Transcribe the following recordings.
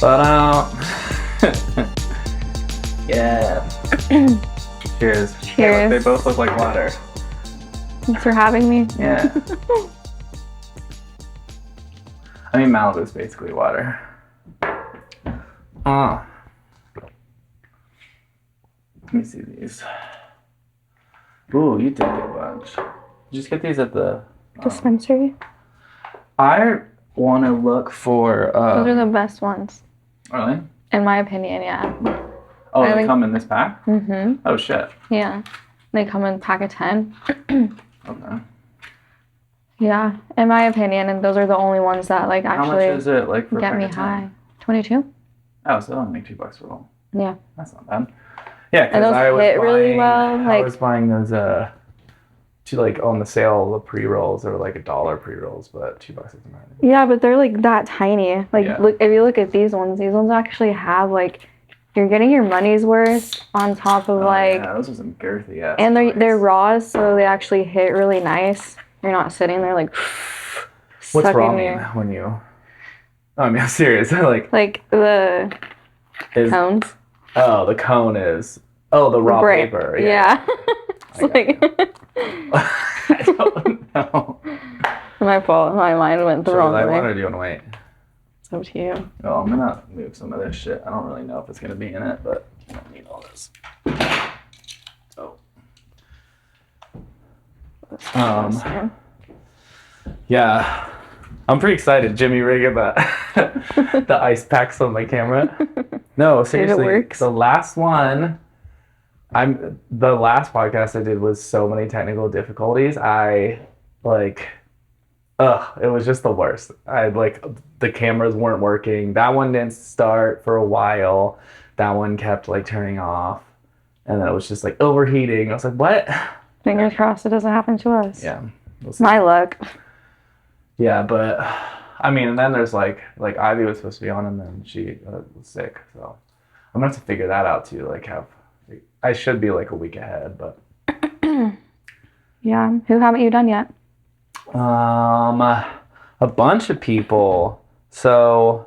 But yeah. Cheers. Cheers. They both look like water. Thanks for having me. Yeah. I mean, Malibu's basically water. Let me see these. Ooh, you did get a bunch. Did you just get these at the Dispensary? I want to look for. Those are the best ones. Really? In my opinion, yeah. Oh, they come in this pack? Mm-hmm. Oh, shit. Yeah. They come in a pack of 10. Okay. Yeah, in my opinion, and those are the only ones that like actually How much is it like for get me high. 22? Oh, so they'll make $2 for all. Yeah. That's not bad. Yeah, and because those hit really well. I was buying those to like on the sale, the pre-rolls. They were like $1 pre-rolls, but $2 isn't bad. Yeah, but they're like that tiny. Like Yeah. look, if you look at these ones actually have like you're getting your money's worth on top of like. Yeah, those are some girthy ass. And they're raw, so they actually hit really nice. You're not sitting there like. What's raw mean when you? Oh, I mean, I'm serious. like the cones. Oh, the cone is. Oh, the raw paper. Yeah. It's like. I don't know. My fault. My mind went the wrong way. Or do you want to wait? It's up to you. Oh, I'm gonna move some of this shit. I don't really know if it's gonna be in it, but I don't need all this. So. Yeah, I'm pretty excited. Jimmy rigging the ice packs on my camera. No, seriously, it works. the last one. The last podcast I did was so many technical difficulties. It was just the worst. The cameras weren't working. That one didn't start for a while. That one kept like turning off, and then it was just like overheating. I was like, what? Fingers crossed it doesn't happen to us. Yeah. We'll see. My luck. Yeah, but I mean, and then there's like Ivy was supposed to be on, and then she was sick. So I'm gonna have to figure that out too. I should be like a week ahead, but yeah. Who haven't you done yet? A bunch of people. So,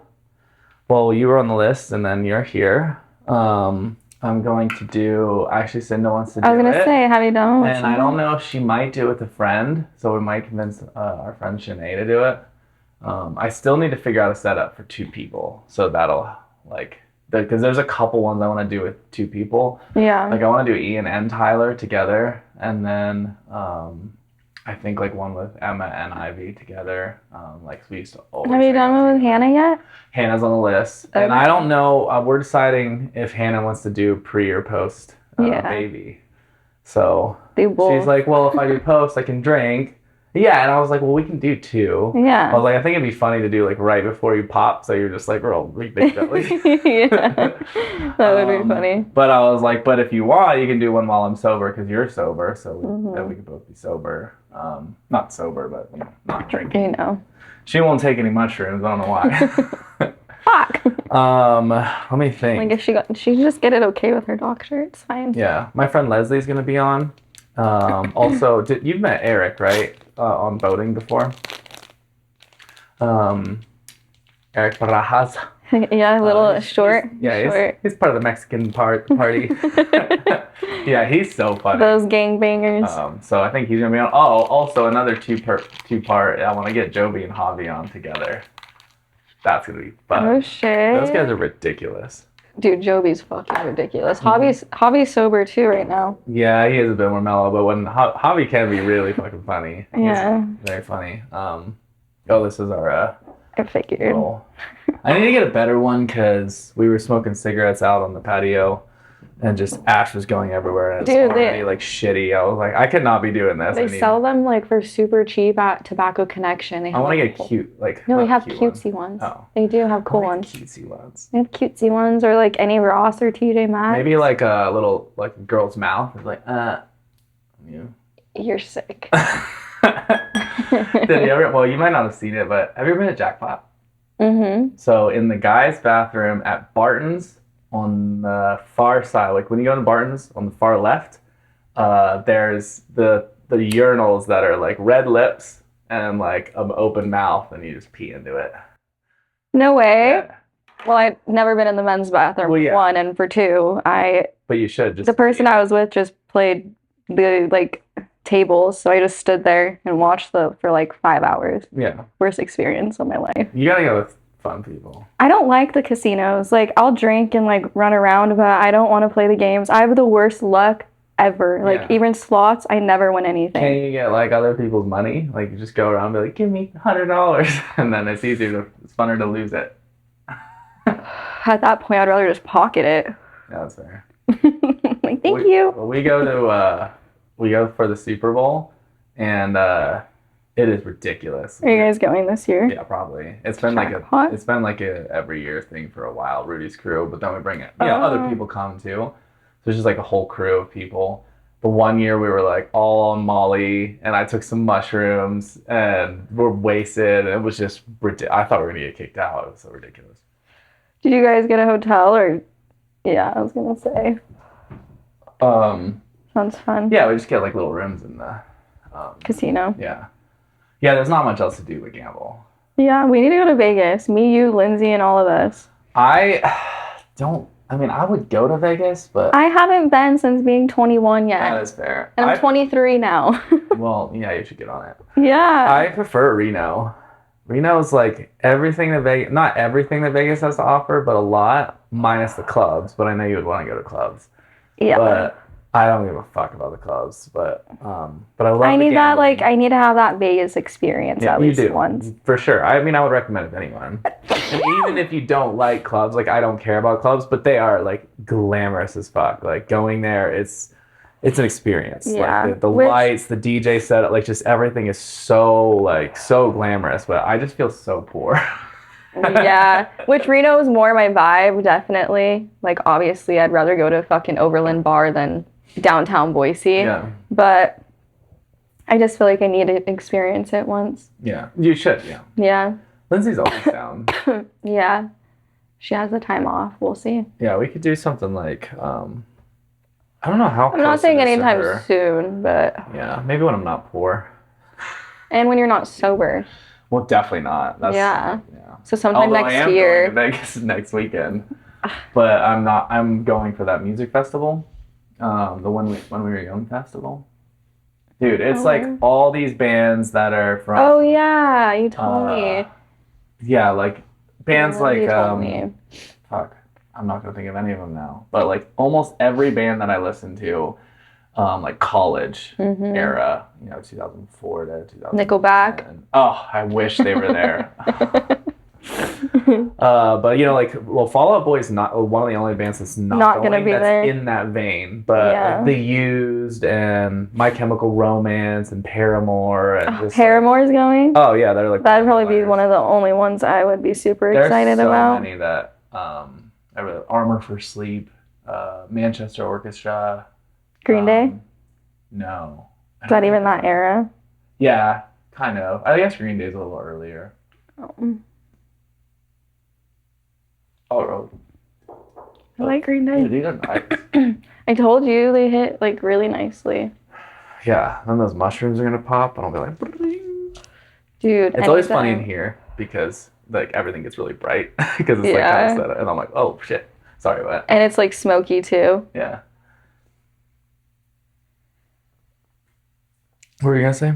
well, you were on the list, and then you're here. I'm going to do. Actually, Cinda wants to do it. I was gonna say, have you done it? And I don't know if she might do it with a friend, so we might convince our friend Shanae to do it. I still need to figure out a setup for 2 people, so that'll because there's a couple ones I want to do with 2 people. Yeah. Like I want to do Ian and Tyler together, and then I think like one with Emma and Ivy together. We used to always. Have you done one with Hannah yet? Hannah's on the list, okay. And I don't know. We're deciding if Hannah wants to do pre or post baby. So she's like, well, if I do post, I can drink. Yeah, and I was like, well, we can do 2. Yeah. I was like, I think it'd be funny to do like right before you pop, so you're just like real big belly. Yeah, that would be funny. But I was like, but if you want, you can do one while I'm sober because you're sober, so then we can both be sober. Not sober, but not drinking. You know. She won't take any mushrooms. I don't know why. Fuck. Let me think. Like if she just get it okay with her doctor, it's fine. Yeah, my friend Leslie's gonna be on. Also, you've met Eric, right? On boating before. Eric Barajas. Yeah, a little short. He's part of the Mexican party. Yeah, he's so funny. Those gangbangers. So I think he's gonna be on. Oh, also another two-part. I want to get Joby and Javi on together. That's gonna be fun. Oh shit. Those guys are ridiculous. Dude, Joby's fucking ridiculous. Javi's sober too right now. Yeah, he is a bit more mellow, but when Javi can be really fucking funny. Yeah. Very funny. This is our. I figured. I need to get a better one because we were smoking cigarettes out on the patio, and just ash was going everywhere, and it's already shitty. I was like, I could not be doing this. They sell them for super cheap at Tobacco Connection. I want to get cute, No, they have cutesy ones. Oh. They do have cool ones. Cutesy ones. They have cutesy ones, or any Ross or TJ Maxx. Maybe like a little girl's mouth. It's like, you. You're sick. Did you ever? Well, you might not have seen it, but have you ever been at Jackpot? Mm-hmm. So in the guys' bathroom at Barton's, on the far side, when you go to Barton's on the far left, there's the urinals that are red lips and an open mouth, and you just pee into it. No way. Well, I've never been in the men's bathroom, for one, and for two, But you should just. The person I was with just played the like tables, so I just stood there and watched for like 5 hours. Yeah. Worst experience of my life. You gotta go with fun people. I don't like the casinos. Like, I'll drink and like run around, but I don't want to play the games. I have the worst luck ever. Like, even slots, I never win anything. Can you get like other people's money? Like, you just go around and be like, give me $100, and then it's funner to lose it. At that point, I'd rather just pocket it. Yeah, that's fair. Like, thank you. We go for the Super Bowl, and it is ridiculous. Are you guys going this year? Yeah, probably. It's been like a every year thing for a while. Rudy's crew, but then we bring it. Yeah, other people come too. So it's just like a whole crew of people. But one year we were like all on Molly, and I took some mushrooms, and we're wasted. And it was just ridiculous. I thought we were gonna get kicked out. It was so ridiculous. Did you guys get a hotel or? Yeah, I was gonna say. Sounds fun. Yeah, we just get like little rooms in the casino. Yeah. Yeah, there's not much else to do but gamble. Yeah, we need to go to Vegas. Me, you, Lindsay, and all of us. I would go to Vegas, but I haven't been since being 21 yet. That is fair. And I'm 23 now. Well, yeah, you should get on it. Yeah. I prefer Reno. Reno's like everything that Vegas, not everything that Vegas has to offer, but a lot, minus the clubs. But I know you would want to go to clubs. Yeah. But I don't give a fuck about the clubs. But I love. I need that. Like, I need to have that Vegas experience at least once. For sure. I mean, I would recommend it to anyone. And even if you don't like clubs, like I don't care about clubs, but they are like glamorous as fuck. Like going there, it's an experience. Yeah. Like the lights, the DJ setup, like just everything is so glamorous. But I just feel so poor. Yeah. Which Reno is more my vibe, definitely. Like, obviously, I'd rather go to a fucking Overland bar than downtown Boise. Yeah. But I just feel like I need to experience it once. Yeah. You should, yeah. Yeah. Lindsay's always down. Yeah. She has the time off. We'll see. Yeah, we could do something like, I don't know how. I'm not saying anytime soon, but. Yeah, maybe when I'm not poor. And when you're not sober. Well, definitely not. Yeah. So sometime next year. I am going to Vegas next weekend, but I'm not. I'm going for that music festival, the when we were young festival. Dude, it's like all these bands that are from. Oh yeah, you told me. Yeah, like bands like fuck, I'm not gonna think of any of them now. But like almost every band that I listened to, like college era, 2004 to 2000. Nickelback. Oh, I wish they were there. But Fall Out Boy is not one of the only bands that's not gonna be there in that vein. But like, The Used and My Chemical Romance and Paramore and Paramore's going. Oh yeah, they're like that'd probably be one of the only ones I would be super excited about. There's so many that I really Armor for Sleep, Manchester Orchestra. Green Day. No. Is that even that era? Yeah, kind of. I guess Green Day's a little earlier. Oh, I like Green Day. Dude, these are nice. I told you they hit like really nicely. Yeah, then those mushrooms are gonna pop, and I'll be like, dude. It's always funny in here because like everything gets really bright because it's like kind of set up, and I'm like, oh shit, sorry about that. And it's like smoky too. Yeah. What were you gonna say? I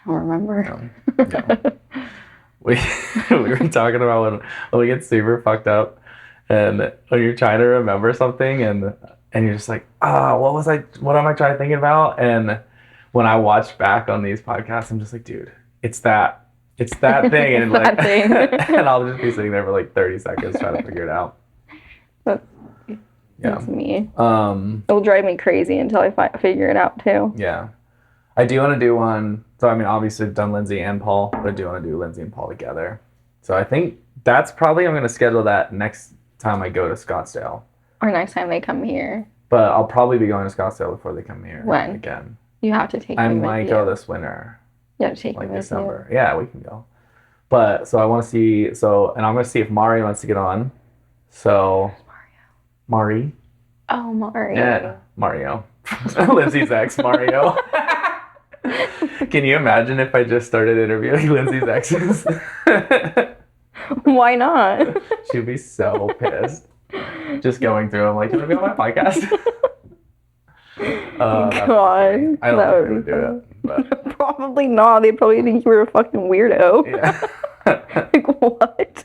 don't remember. No. We were talking about when we get super fucked up, and when you're trying to remember something, and you're just like, what am I trying to think about? And when I watch back on these podcasts, I'm just like, dude, it's that thing, and like, thing. And I'll just be sitting there for like 30 seconds trying to figure it out. That's me. It'll drive me crazy until I figure it out too. Yeah. I do want to do one. So, I mean, obviously I've done Lindsay and Paul, but I do want to do Lindsay and Paul together. So I think that's probably, I'm going to schedule that next time I go to Scottsdale. Or next time they come here. But I'll probably be going to Scottsdale before they come here. When? Again. You have to take I might go this winter. You have to take like December. Yeah, we can go. But, so I want to see, and I'm going to see if Mari wants to get on. So. Mari. Oh, Mario. Yeah, Mario. Lindsay's ex, Mario. Can you imagine if I just started interviewing Lindsay's exes? Why not? She'd be so pissed. Just going through. I'm like, you want to be on my podcast? God, I don't think they would do it. But. Probably not. They'd probably think you were a fucking weirdo. Yeah. Like, what?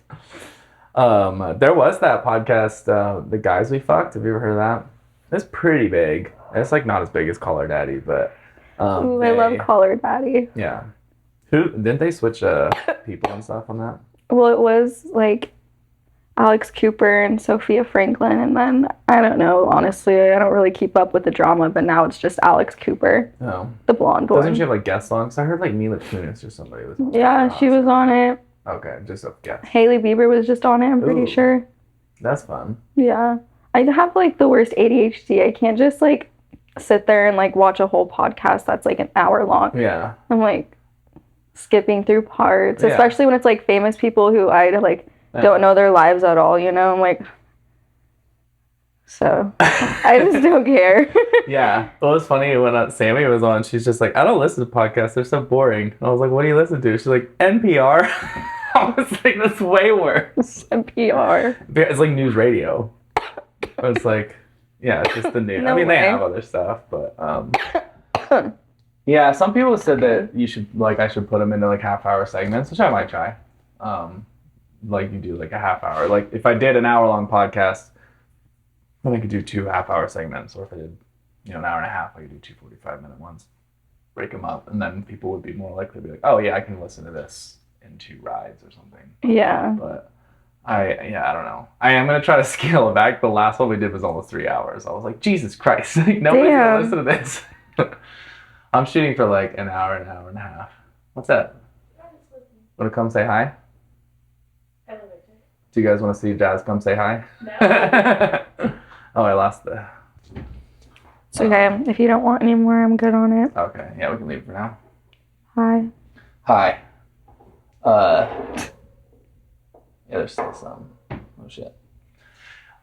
There was that podcast, The Guys We Fucked. Have you ever heard of that? It's pretty big. It's like not as big as Call Her Daddy, but ooh, I love Call Her Daddy. Yeah. Didn't they switch people and stuff on that? Well, it was like Alex Cooper and Sophia Franklin, and then I don't know, honestly, I don't really keep up with the drama, but now it's just Alex Cooper. Oh. The blonde one. Doesn't she have like guest songs? I heard like Mila Kunis or somebody was on it. Yeah, she was on it. Okay, just a guess. Hailey Bieber was just on it, I'm pretty sure. That's fun. Yeah. I have like the worst ADHD. I can't just like sit there and like watch a whole podcast that's like an hour long. Yeah. I'm like skipping through parts, especially when it's like famous people who I like don't know their lives at all, you know? I'm like, so I just don't care. Yeah. Well, it was funny when Sammy was on, she's just like, I don't listen to podcasts. They're so boring. And I was like, what do you listen to? She's like, NPR. I was like, that's way worse. NPR. It's like news radio. It's like, yeah, it's just the news. I mean, they have other stuff, but yeah, some people said that I should put them into like half-hour segments, which I might try. Like you do like a half hour. Like if I did an hour-long podcast, then I could do 2 half-hour segments, or if I did, an hour and a half, I could do 2 45-minute ones. Break them up, and then people would be more likely to be like, oh yeah, I can listen to this in 2 rides or something. Yeah. But I don't know. I am gonna try to scale it back. The last one we did was almost 3 hours. I was like, Jesus Christ, like, nobody's gonna listen to this. I'm shooting for like an hour and a half. What's that? Want to come say hi? Do you guys want to see Jazz come say hi? No. Oh, I lost the... It's okay. If you don't want any more, I'm good on it. Okay. Yeah, we can leave for now. Hi. Hi. Yeah, there's still some. Oh, shit.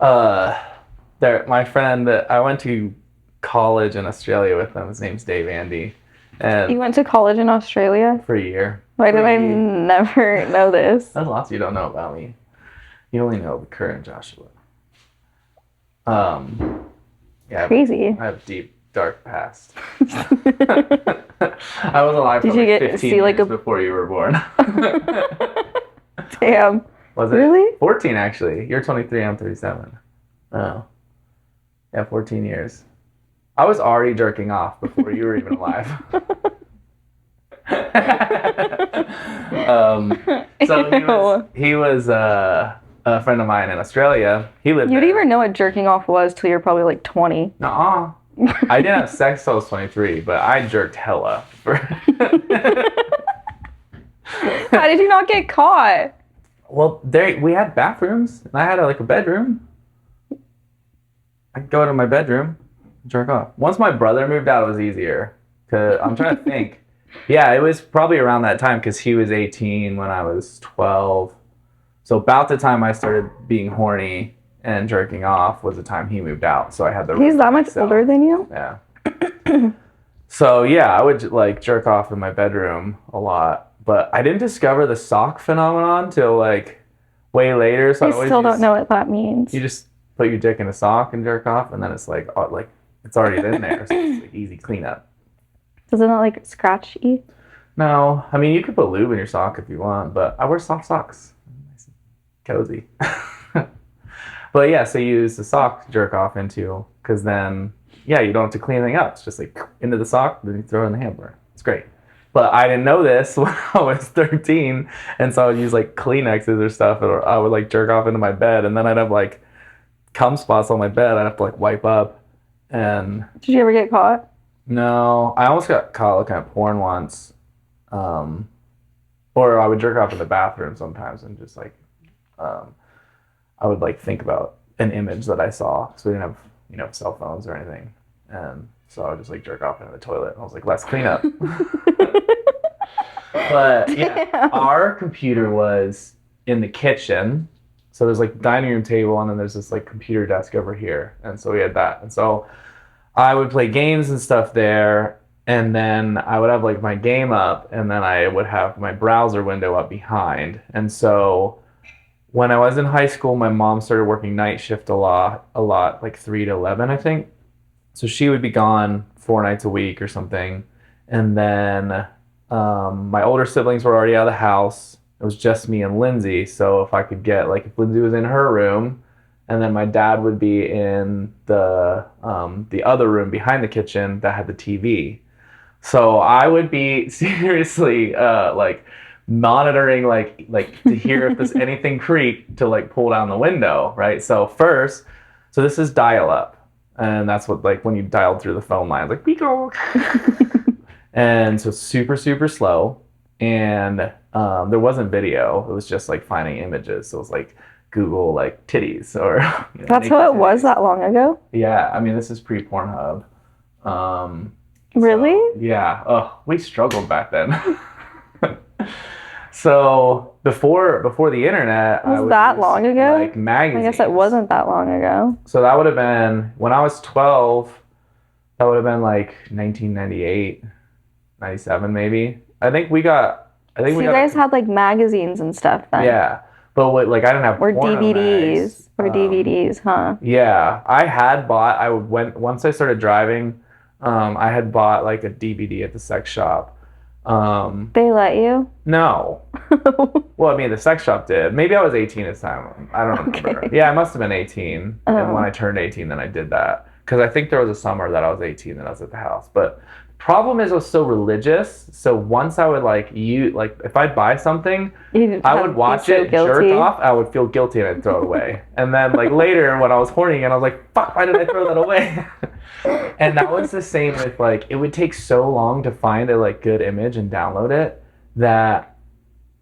My friend, I went to college in Australia with him. His name's Dave Andy. And you went to college in Australia? For a year. Why did I never know this? There's lots you don't know about me. You only know the current Joshua. Yeah. Crazy. I have deep, dark past. I was alive for like 15 years before you were born. Damn. Was it? Really? 14, actually. You're 23, I'm 37. Oh. Yeah, 14 years. I was already jerking off before you were even alive. So he was a friend of mine in Australia. He lived You there. didn't even know what jerking off was till you were probably like 20. Nuh-uh. I didn't have sex till I was 23, but I jerked hella. How did you not get caught? Well, we had bathrooms, and I had a bedroom. I'd go to my bedroom, jerk off. Once my brother moved out, it was easier. Cause I'm trying to think. Yeah, it was probably around that time because he was 18 when I was 12. So about the time I started being horny and jerking off was the time he moved out. So I had the. He's that much older than you? Yeah. So yeah, I would jerk off in my bedroom a lot. But I didn't discover the sock phenomenon till way later. So I still don't know what that means. You just put your dick in a sock and jerk off, and then it's it's already in there, so it's easy cleanup. Does it not scratchy? No, I mean you could put lube in your sock if you want, but I wear soft socks. Nice and cozy. But yeah, so you use the sock to jerk off into, because then you don't have to clean anything up. It's just into the sock, then you throw it in the hamper. It's great. But I didn't know this when I was 13, and so I would use Kleenexes or stuff, or I would jerk off into my bed, and then I'd have cum spots on my bed. I'd have to wipe up. And did you ever get caught? No, I almost got caught looking at porn once, or I would jerk off in the bathroom sometimes, and just I would think about an image that I saw, because we didn't have cell phones or anything, and so I would just jerk off into the toilet. I was like, let's clean up. But yeah, our computer was in the kitchen. So there's dining room table, and then there's this computer desk over here. And so we had that. And so I would play games and stuff there. And then I would have my game up, and then I would have my browser window up behind. And so when I was in high school, my mom started working night shift a lot, like 3 to 11, I think. So she would be gone 4 nights a week or something. And then my older siblings were already out of the house. It was just me and Lindsay. So if I could get, like, if Lindsay was in her room, and then my dad would be in the other room behind the kitchen that had the TV. So I would be seriously like monitoring like to hear if there's anything creak to like pull down the window, right? So first, so this is dial up, and that's what, like, when you dialed through the phone lines, like beep-o. And so super super slow, and there wasn't video. It was just like finding images. So it was like Google like titties or that's how it was that long ago. Yeah, I mean, this is pre-Pornhub. Really? So, yeah. Oh, we struggled back then. So before the internet, was that long ago? Like magazines. I guess it wasn't that long ago. So that would have been when I was 12. That would have been like 1998, 97 maybe. I think we got. So you guys had like magazines and stuff then. Yeah, but like I didn't have. Or DVDs. Or DVDs, huh? Yeah, I had bought. Once I started driving. I had bought like a DVD at the sex shop. They let you? No. Well, I mean, the sex shop did. Maybe I was 18 at the time. I don't remember. Okay. Yeah, I must have been 18. And when I turned 18, then I did that. Because I think there was a summer that I was 18 and I was at the house. But problem is I was so religious. So once I would if I'd buy something, I would watch it, jerk off, I would feel guilty and I'd throw it away. And then like later when I was horny again, I was like, fuck, why did I throw that away? And that was the same with like, it would take so long to find a like good image and download it that,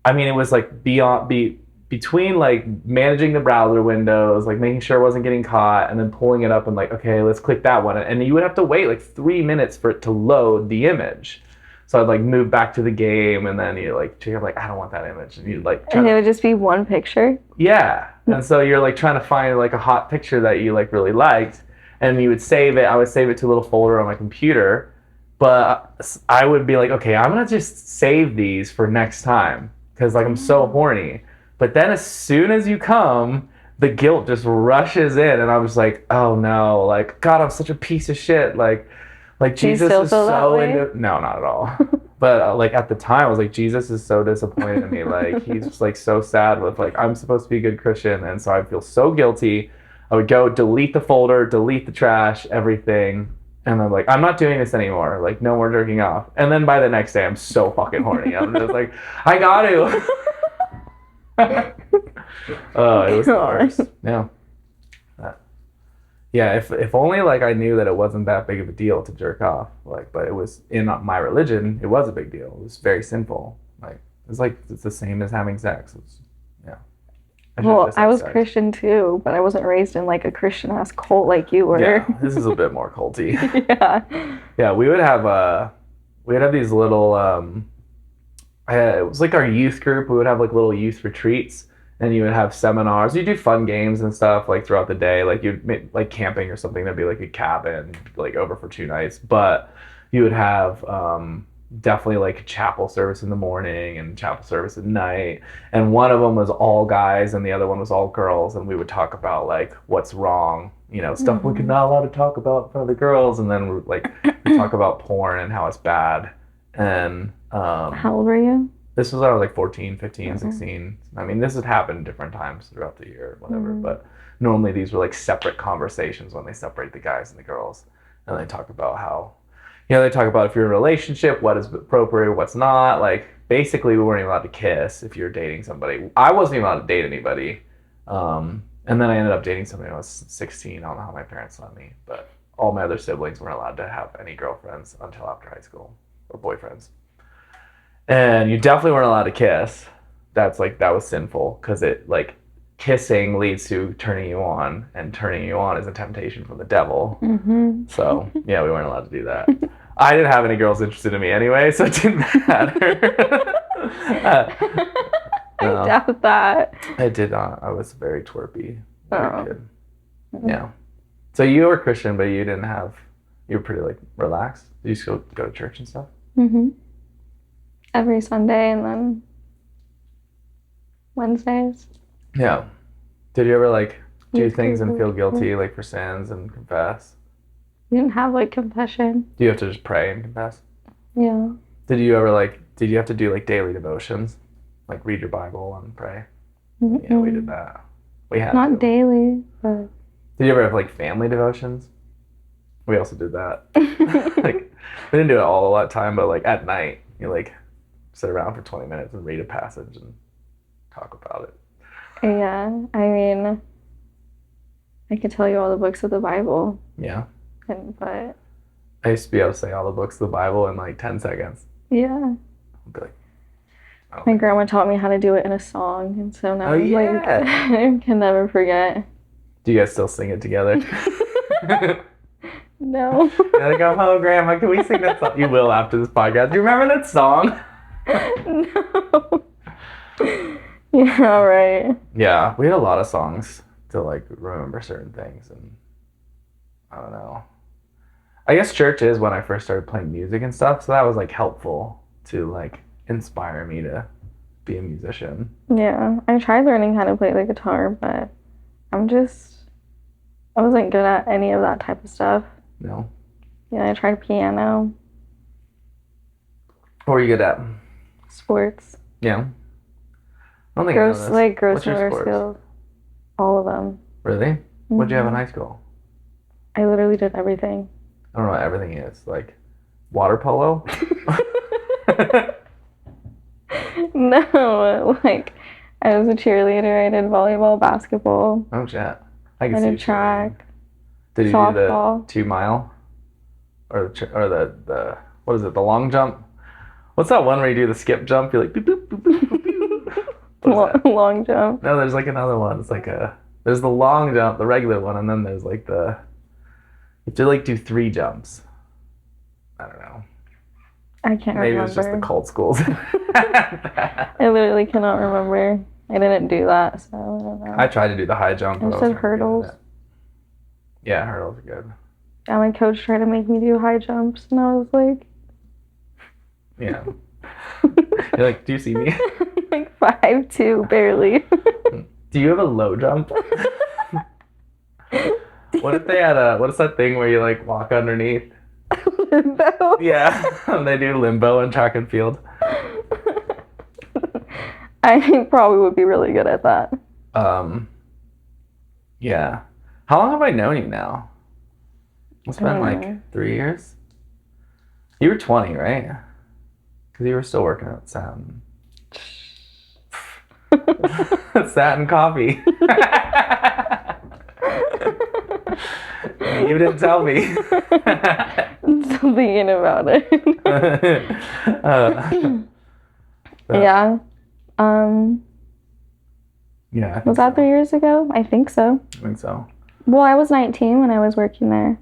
I mean, it was like between like managing the browser windows, like making sure it wasn't getting caught, and then pulling it up and like, okay, let's click that one. And you would have to wait like 3 minutes for it to load the image. So I'd like move back to the game, and then you like check up like, I don't want that image. And you'd like and it would just be one picture? Yeah. And so you're like trying to find like a hot picture that you like really liked, and you would save it. I would save it to a little folder on my computer, but I would be like, okay, I'm gonna just save these for next time because like I'm so horny. But then as soon as you come, the guilt just rushes in, and I was like, oh no, like, God, I'm such a piece of shit. Like Jesus is so into. No, not at all. But like at the time, I was like, Jesus is so disappointed in me. Like he's just like so sad with like, I'm supposed to be a good Christian, and so I feel so guilty. I would go delete the folder, delete the trash, everything. And I'm like, I'm not doing this anymore. Like, no more jerking off. And then by the next day, I'm so fucking horny. I'm just like, I got to. Oh, it was the worst. Yeah. Yeah, if only like I knew that it wasn't that big of a deal to jerk off. Like, but it was in my religion, it was a big deal. It was very simple. Like, it's the same as having sex. Yeah. Well, I was Christian too, but I wasn't raised in like a Christian ass cult like you were. Yeah, this is a bit more culty. Yeah. Yeah, we would have these little it was like our youth group. We would have like little youth retreats, and you would have seminars. You do fun games and stuff like throughout the day. Like you'd like camping or something. There'd be like a cabin like over for 2 nights, but you would have definitely like chapel service in the morning and chapel service at night, and one of them was all guys and the other one was all girls, and we would talk about like what's wrong, stuff we could not allowed to talk about in front of the girls, and then we talk about porn and how it's bad. And how old were you? This was when I was like 14, 15, 16. I mean, this had happened different times throughout the year, whatever, but normally these were like separate conversations when they separate the guys and the girls, and they talk about how they talk about if you're in a relationship, what is appropriate, what's not. Like, basically, we weren't even allowed to kiss if you're dating somebody. I wasn't even allowed to date anybody. And then I ended up dating somebody when I was 16. I don't know how my parents let me. But all my other siblings weren't allowed to have any girlfriends until after high school, or boyfriends. And you definitely weren't allowed to kiss. That was sinful, because it, like, kissing leads to turning you on, and turning you on is a temptation from the devil. So, yeah, we weren't allowed to do that. I didn't have any girls interested in me anyway, so it didn't matter. I doubt that. I did not. I was very twerpy. Very good. Yeah. So you were Christian, but you were pretty, like, relaxed? Did you still go to church and stuff? Every Sunday, and then Wednesdays. Yeah. Did you ever like do things and feel guilty like for sins and confess? You didn't have like confession. Do you have to just pray and confess? Yeah. Did you have to do like daily devotions? Like read your Bible and pray? Mm-hmm. Yeah, we did that. We had not daily, but. Did you ever have like family devotions? We also did that. Like we didn't do it all the time, but like at night, you like sit around for 20 minutes and read a passage and talk about it. Yeah, I mean, I could tell you all the books of the Bible. Yeah. But I used to be able to say all the books of the Bible in like 10 seconds. Yeah. I'd be like, my grandma taught me how to do it in a song, and so now like I can never forget. Do you guys still sing it together? No. Gotta go home, Grandma. Can we sing that song? You will after this podcast. Do you remember that song? No. Yeah, right. Yeah, we had a lot of songs to like remember certain things, and I don't know. I guess church is when I first started playing music and stuff, so that was like helpful to like inspire me to be a musician. Yeah, I tried learning how to play the guitar, but I wasn't good at any of that type of stuff. No. Yeah, I tried piano. What were you good at? Sports. Yeah. I don't think I know this. Like gross motor skills. All of them. Really? Mm-hmm. What'd you have in high school? I literally did everything. I don't know what everything is. Like water polo? No, like I was a cheerleader. I did volleyball, basketball. Oh shit! I did track. Did you softball. Do the 2 mile, or the what is it? The long jump? What's that one where you do the skip jump? You're like boop, boop, boop, boop, boop. Long jump. No, there's like another one. It's like there's the long jump, the regular one, and then there's like you have to like do 3 jumps. I don't know. I can't remember. Maybe it was just the cult schools. I literally cannot remember. I didn't do that, so I don't know. I tried to do the high jump. I said hurdles. Yeah, hurdles are good. Yeah, my coach tried to make me do high jumps, and I was like... Yeah. You're like, do you see me? Like 5'2", barely. Do you have a low jump? What if they had what is that thing where you like walk underneath? Limbo? Yeah, they do limbo in track and field. I probably would be really good at that. Yeah. How long have I known you now? It's been like 3 years. You were 20, right? Because you were still working at Satin. Satin Coffee. You didn't tell me. I'm still thinking about it. Yeah. Yeah. Was that 3 years ago? I think so. I think so. Well, I was 19 when I was working there.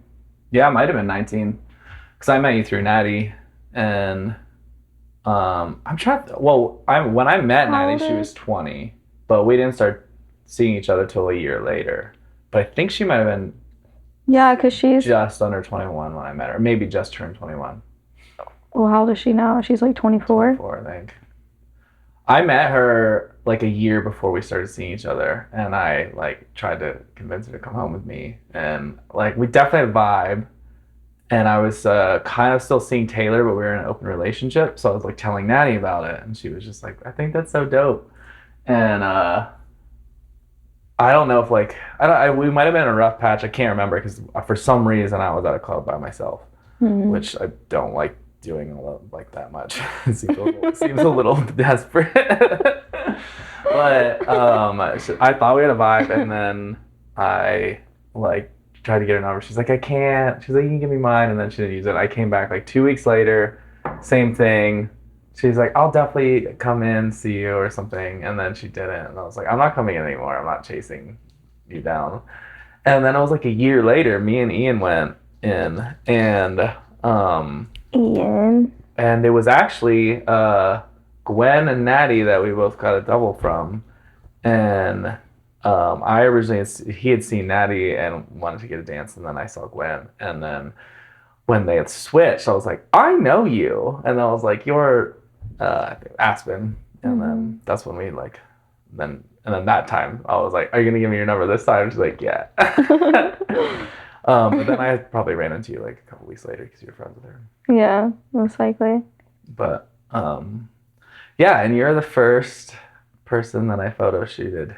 Yeah, I might have been 19. Because I met you through Natty. And I'm trying to... Well, when I met Natty, she was 20. But we didn't start seeing each other till a year later. But I think she might have been... Yeah, because she's... just under 21 when I met her. Maybe just turned 21. Well, how old is she now? She's like 24? 24, I think. I met her like a year before we started seeing each other. And I like tried to convince her to come home with me. And like we definitely had a vibe. And I was kind of still seeing Taylor, but we were in an open relationship. So I was like telling Natty about it. And she was just like, I think that's so dope. And I don't know if like we might have been in a rough patch. I can't remember because for some reason I was at a club by myself, which I don't like doing like that much. It seems a little desperate. But I thought we had a vibe, and then I like tried to get her number. She's like, I can't. She's like, you can give me mine, and then she didn't use it. I came back like 2 weeks later, same thing. She's like, I'll definitely come in, see you or something. And then she didn't. And I was like, I'm not coming in anymore. I'm not chasing you down. And then it was like a year later, me and Ian went in. And Ian. And it was actually Gwen and Natty that we both got a double from. And I originally, he had seen Natty and wanted to get a dance. And then I saw Gwen. And then when they had switched, I was like, I know you. And I was like, you're... Aspen, and then that's when we like then that time I was like, are you gonna give me your number this time? She's like, yeah. But then I probably ran into you like a couple weeks later because you were friends with her. Yeah, most likely. But yeah, and you're the first person that I photoshoot.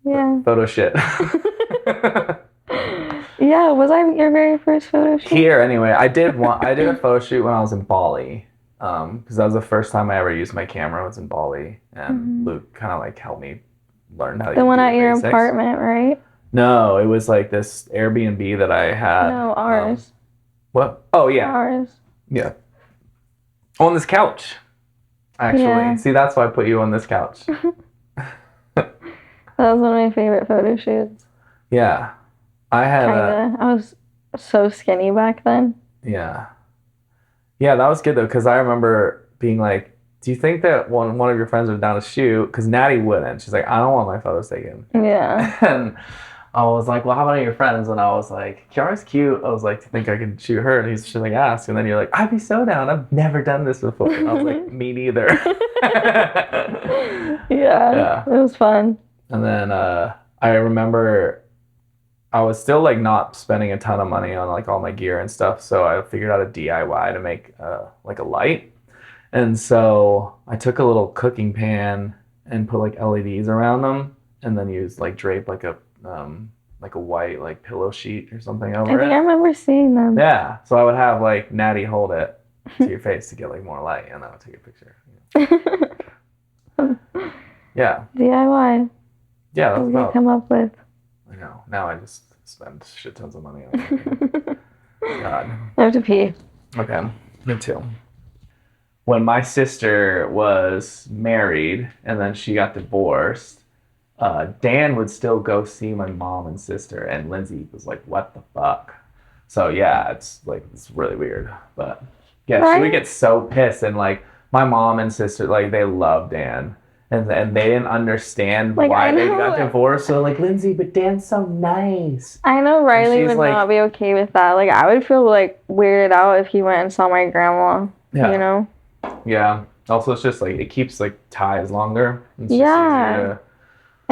Yeah. Photo shit. Yeah, was I your very first photo shoot? Here, anyway, I did a photo shoot when I was in Bali. Because that was the first time I ever used my camera was in Bali, and Luke kind of like helped me learn how to. The one at your apartment, right? No, it was like this Airbnb that I had. No, ours. What? Oh yeah, ours. Yeah. On this couch, actually. Yeah. See, that's why I put you on this couch. That was one of my favorite photo shoots. Yeah. I was so skinny back then. Yeah. Yeah, that was good though, because I remember being like, do you think that one of your friends was down to shoot? Because Natty wouldn't. She's like, I don't want my photos taken. Yeah. And I was like, well, how about your friends? And I was like, Kiara's cute. I was like, do you think I could shoot her? And she's like, ask. And then you're like, I'd be so down. I've never done this before. And I was like, me neither. Yeah. It was fun. And then I remember I was still like not spending a ton of money on like all my gear and stuff. So I figured out a DIY to make like a light. And so I took a little cooking pan and put like LEDs around them, and then used like drape like a white like pillow sheet or something over it. I remember seeing them. Yeah. So I would have like Natty hold it to your face to get like more light, and I would take a picture. Yeah. DIY. Yeah, that's what you come up with. I know. Now I just spend shit tons of money on it. God. I have to pee. Okay. Me too. When my sister was married and then she got divorced, Dan would still go see my mom and sister, and Lindsay was like, what the fuck? So yeah, it's really weird. But yeah, right? She would get so pissed, and like my mom and sister, like they love Dan. And they didn't understand why they got divorced. So like, Lindsay, but Dan's so nice. I know Riley would not be okay with that. Like, I would feel like weirded out if he went and saw my grandma. Yeah. You know? Yeah. Also, it's just like, it keeps like ties longer. It's and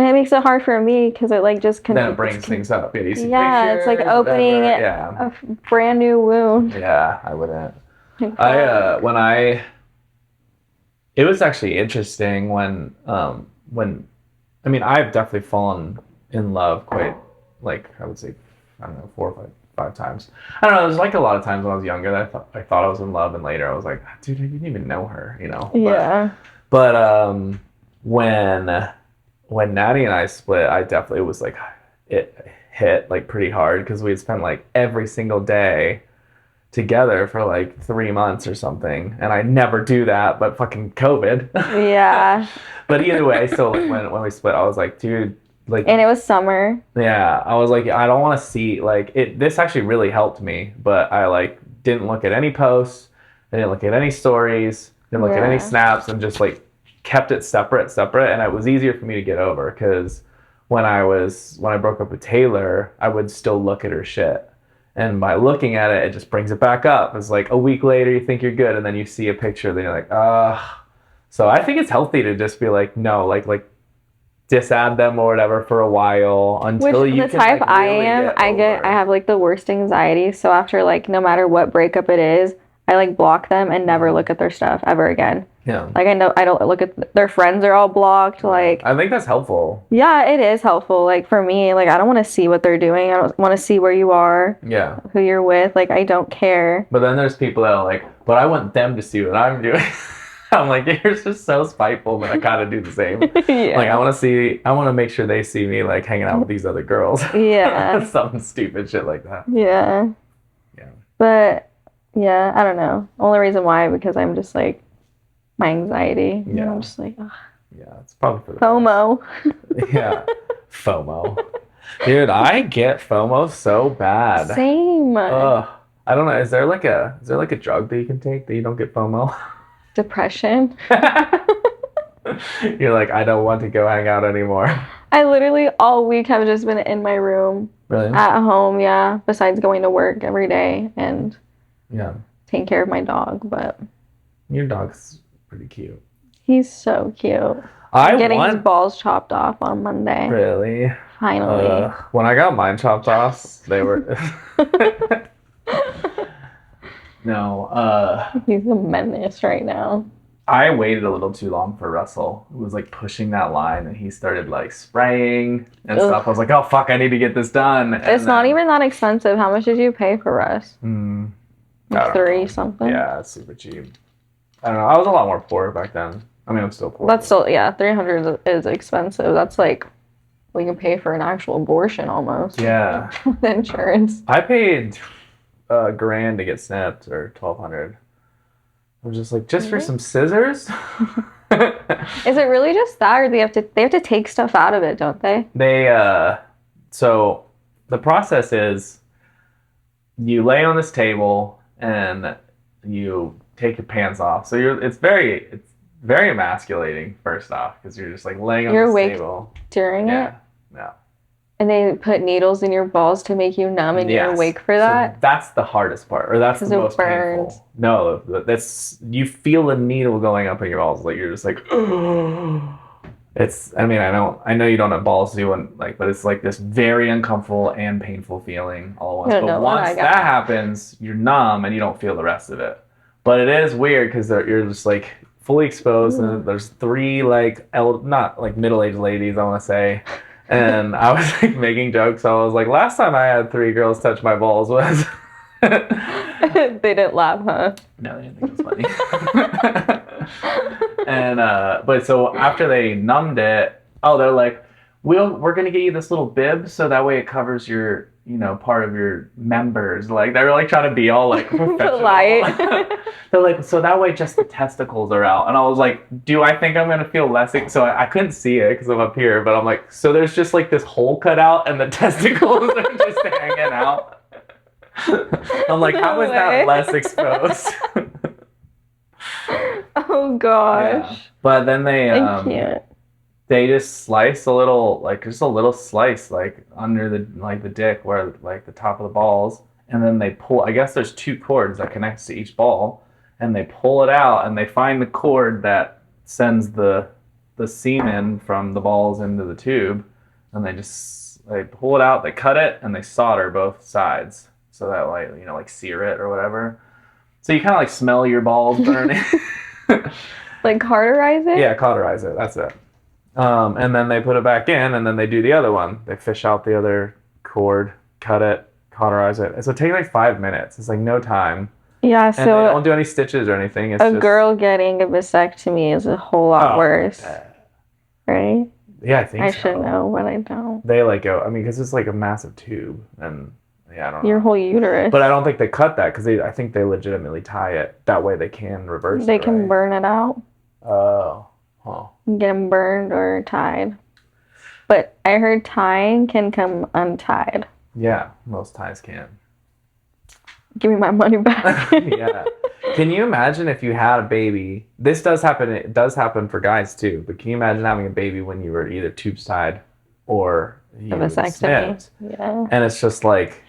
it makes it hard for me because it like just then it brings things up. Yeah, you see pictures, it's like opening a brand new wound. Yeah, I wouldn't. It was actually interesting when I mean, I've definitely fallen in love quite, like, I would say, I don't know, 4 or 5 times. I don't know, there's like a lot of times when I was younger that I thought I was in love, and later I was like, dude, I didn't even know her, you know? Yeah. But when Natty and I split, I definitely was like, it hit like pretty hard because we had spent like every single day together for like 3 months or something, and I never do that, but fucking COVID. Yeah. But either way, so like when we split, I was like, dude, like, and it was summer. Yeah, I was like, I don't want to see like it. This actually really helped me, but I like didn't look at any posts, I didn't look at any stories, didn't look at any snaps, and just like kept it separate, and it was easier for me to get over because when I broke up with Taylor, I would still look at her shit. And by looking at it, it just brings it back up. It's like a week later, you think you're good, and then you see a picture, then you're like, So I think it's healthy to just be like, no, like disadd them or whatever for a while until you can. The type I am, I have like the worst anxiety. So after like no matter what breakup it is, I like block them and never look at their stuff ever again. Yeah. Like I don't look at their friends are all blocked. Like I think that's helpful. Yeah, it is helpful. Like for me, like I don't want to see what they're doing. I don't want to see where you are. Yeah. Who you're with. Like I don't care. But then there's people that are like, but I want them to see what I'm doing. I'm like, you're just so spiteful, but I kind of do the same. Yeah. Like I want to make sure they see me like hanging out with these other girls. Yeah. Something stupid shit like that. Yeah. Yeah. But yeah, I don't know. Only reason why, because I'm just like, my anxiety. Yeah. I'm just like, ugh. Yeah, it's probably for the FOMO. Yeah. FOMO. Dude, I get FOMO so bad. Same. Ugh. I don't know. Is there like a drug that you can take that you don't get FOMO? Depression. You're like, I don't want to go hang out anymore. I literally all week have just been in my room. Really? At home, yeah. Besides going to work every day and taking care of my dog, but your dog's pretty cute. He's so cute. Getting his balls chopped off on Monday. Really? Finally. When I got mine chopped off, they were... No. He's a menace right now. I waited a little too long for Russell. It was like pushing that line, and he started like spraying and stuff. I was like, oh fuck, I need to get this done. And it's not even that expensive. How much did you pay for Russ? Like 3 something? Yeah, it's super cheap. I don't know. I was a lot more poor back then. I mean, I'm still poor. That's still, yeah, 300 is expensive. That's like, we can pay for an actual abortion almost. Yeah. With insurance. I paid $1,000 to get snipped, or $1,200. I was just like, just for some scissors? Is it really just that, or they have to take stuff out of it, don't they? So the process is you lay on this table and you take your pants off. So it's very emasculating, first off, because you're just like laying on this table. During it? Yeah. And they put needles in your balls to make you numb, and you're awake for that? So that's the hardest part, or that's the most painful. No, you feel the needle going up in your balls, like you're just like, I know you don't have balls, but it's like this very uncomfortable and painful feeling all at once. But once that happens, you're numb and you don't feel the rest of it. But it is weird because you're just like fully exposed, and there's 3 not like middle-aged ladies, I want to say. And I was like making jokes. So I was like, last time I had 3 girls touch my balls was... They didn't laugh, huh? No, they didn't think it was funny. And but so after they numbed it, they're like, we're gonna get you this little bib so that way it covers your, part of your members. Like they're like trying to be all like professional. They're like, so that way just the testicles are out. And I was like, do I think I'm gonna feel less? So I couldn't see it because I'm up here, but I'm like, so there's just like this hole cut out and the testicles are just hanging out. I'm like, how is that less exposed? Oh gosh. Yeah. But then they just slice a little slice like under the dick, where like the top of the balls, and then they pull. I guess there's 2 cords that connects to each ball, and they pull it out, and they find the cord that sends the semen from the balls into the tube, and they pull it out, they cut it, and they solder both sides. So that like sear it or whatever. So you kind of like smell your balls burning. Like cauterize it? Yeah, cauterize it. That's it. And then they put it back in, and then they do the other one. They fish out the other cord, cut it, cauterize it. So it takes like 5 minutes. It's like no time. Yeah, and so they don't do any stitches or anything. It's just... girl getting a vasectomy is a whole lot worse. Right? Yeah, I think I should know, but I don't. They because it's like a massive tube, and I don't know. Your whole uterus. But I don't think they cut that because I think they legitimately tie it. That way they can reverse it. They can burn it out. Oh. Huh. Get them burned or tied. But I heard tying can come untied. Yeah, most ties can. Give me my money back. Yeah. Can you imagine if you had a baby? This does happen. It does happen for guys too. But can you imagine having a baby when you were either tubes tied or you snipped? Yeah. And it's just like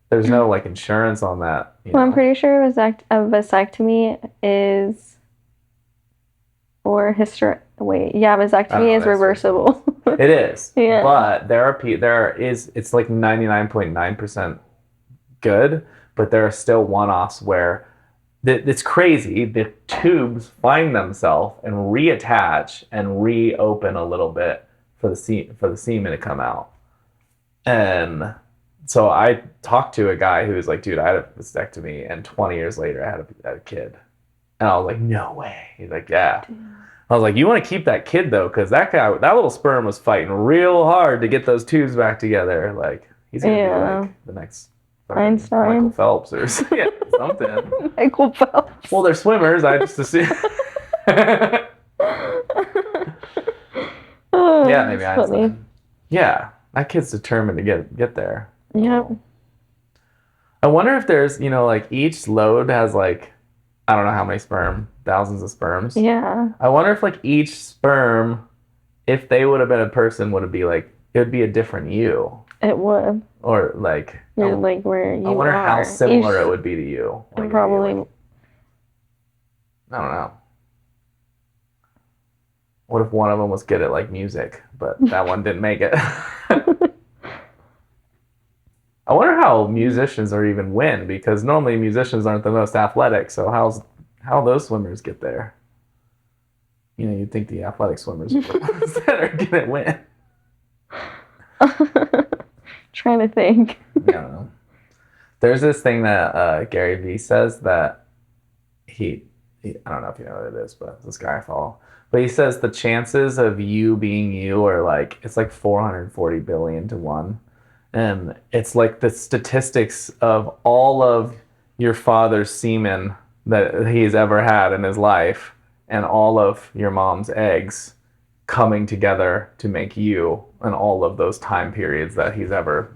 there's no like insurance on that. Well, I'm pretty sure a vasectomy is vasectomy is reversible. It is. Yeah. But it's like 99.9% good, but there are still one-offs where it's crazy. The tubes find themselves and reattach and reopen a little bit for the semen to come out. And so I talked to a guy who was like, dude, I had a vasectomy, and 20 years later I had a kid. And I was like, no way. He's like, yeah. Damn. I was like, you want to keep that kid though, because that little sperm was fighting real hard to get those tubes back together. Like he's gonna be like the next Einstein, Michael Phelps or something. Michael Phelps. Well, they're swimmers. I just assume. Yeah, maybe Einstein. Funny. Yeah, that kid's determined to get there. Yep. I wonder if there's like each load has like, I don't know how many thousands of sperms. Yeah. I wonder if like each sperm, if they would have been a person, would it be like, it would be a different you. It would. Or like. You're like where you are. I wonder how similar it would be to you. Like probably. I don't know. What if one of them was good at like music, but that one didn't make it? I wonder how musicians are even win, because normally musicians aren't the most athletic. So how those swimmers get there? You know, you'd think the athletic swimmers are the ones that are gonna win. Trying to think. I don't know. There's this thing that Gary Vee says that he I don't know if you know what it is, but this guy I follow. But he says the chances of you being you are like, it's like 440 billion to 1. And it's like the statistics of all of your father's semen that he's ever had in his life and all of your mom's eggs coming together to make you, and all of those time periods that he's ever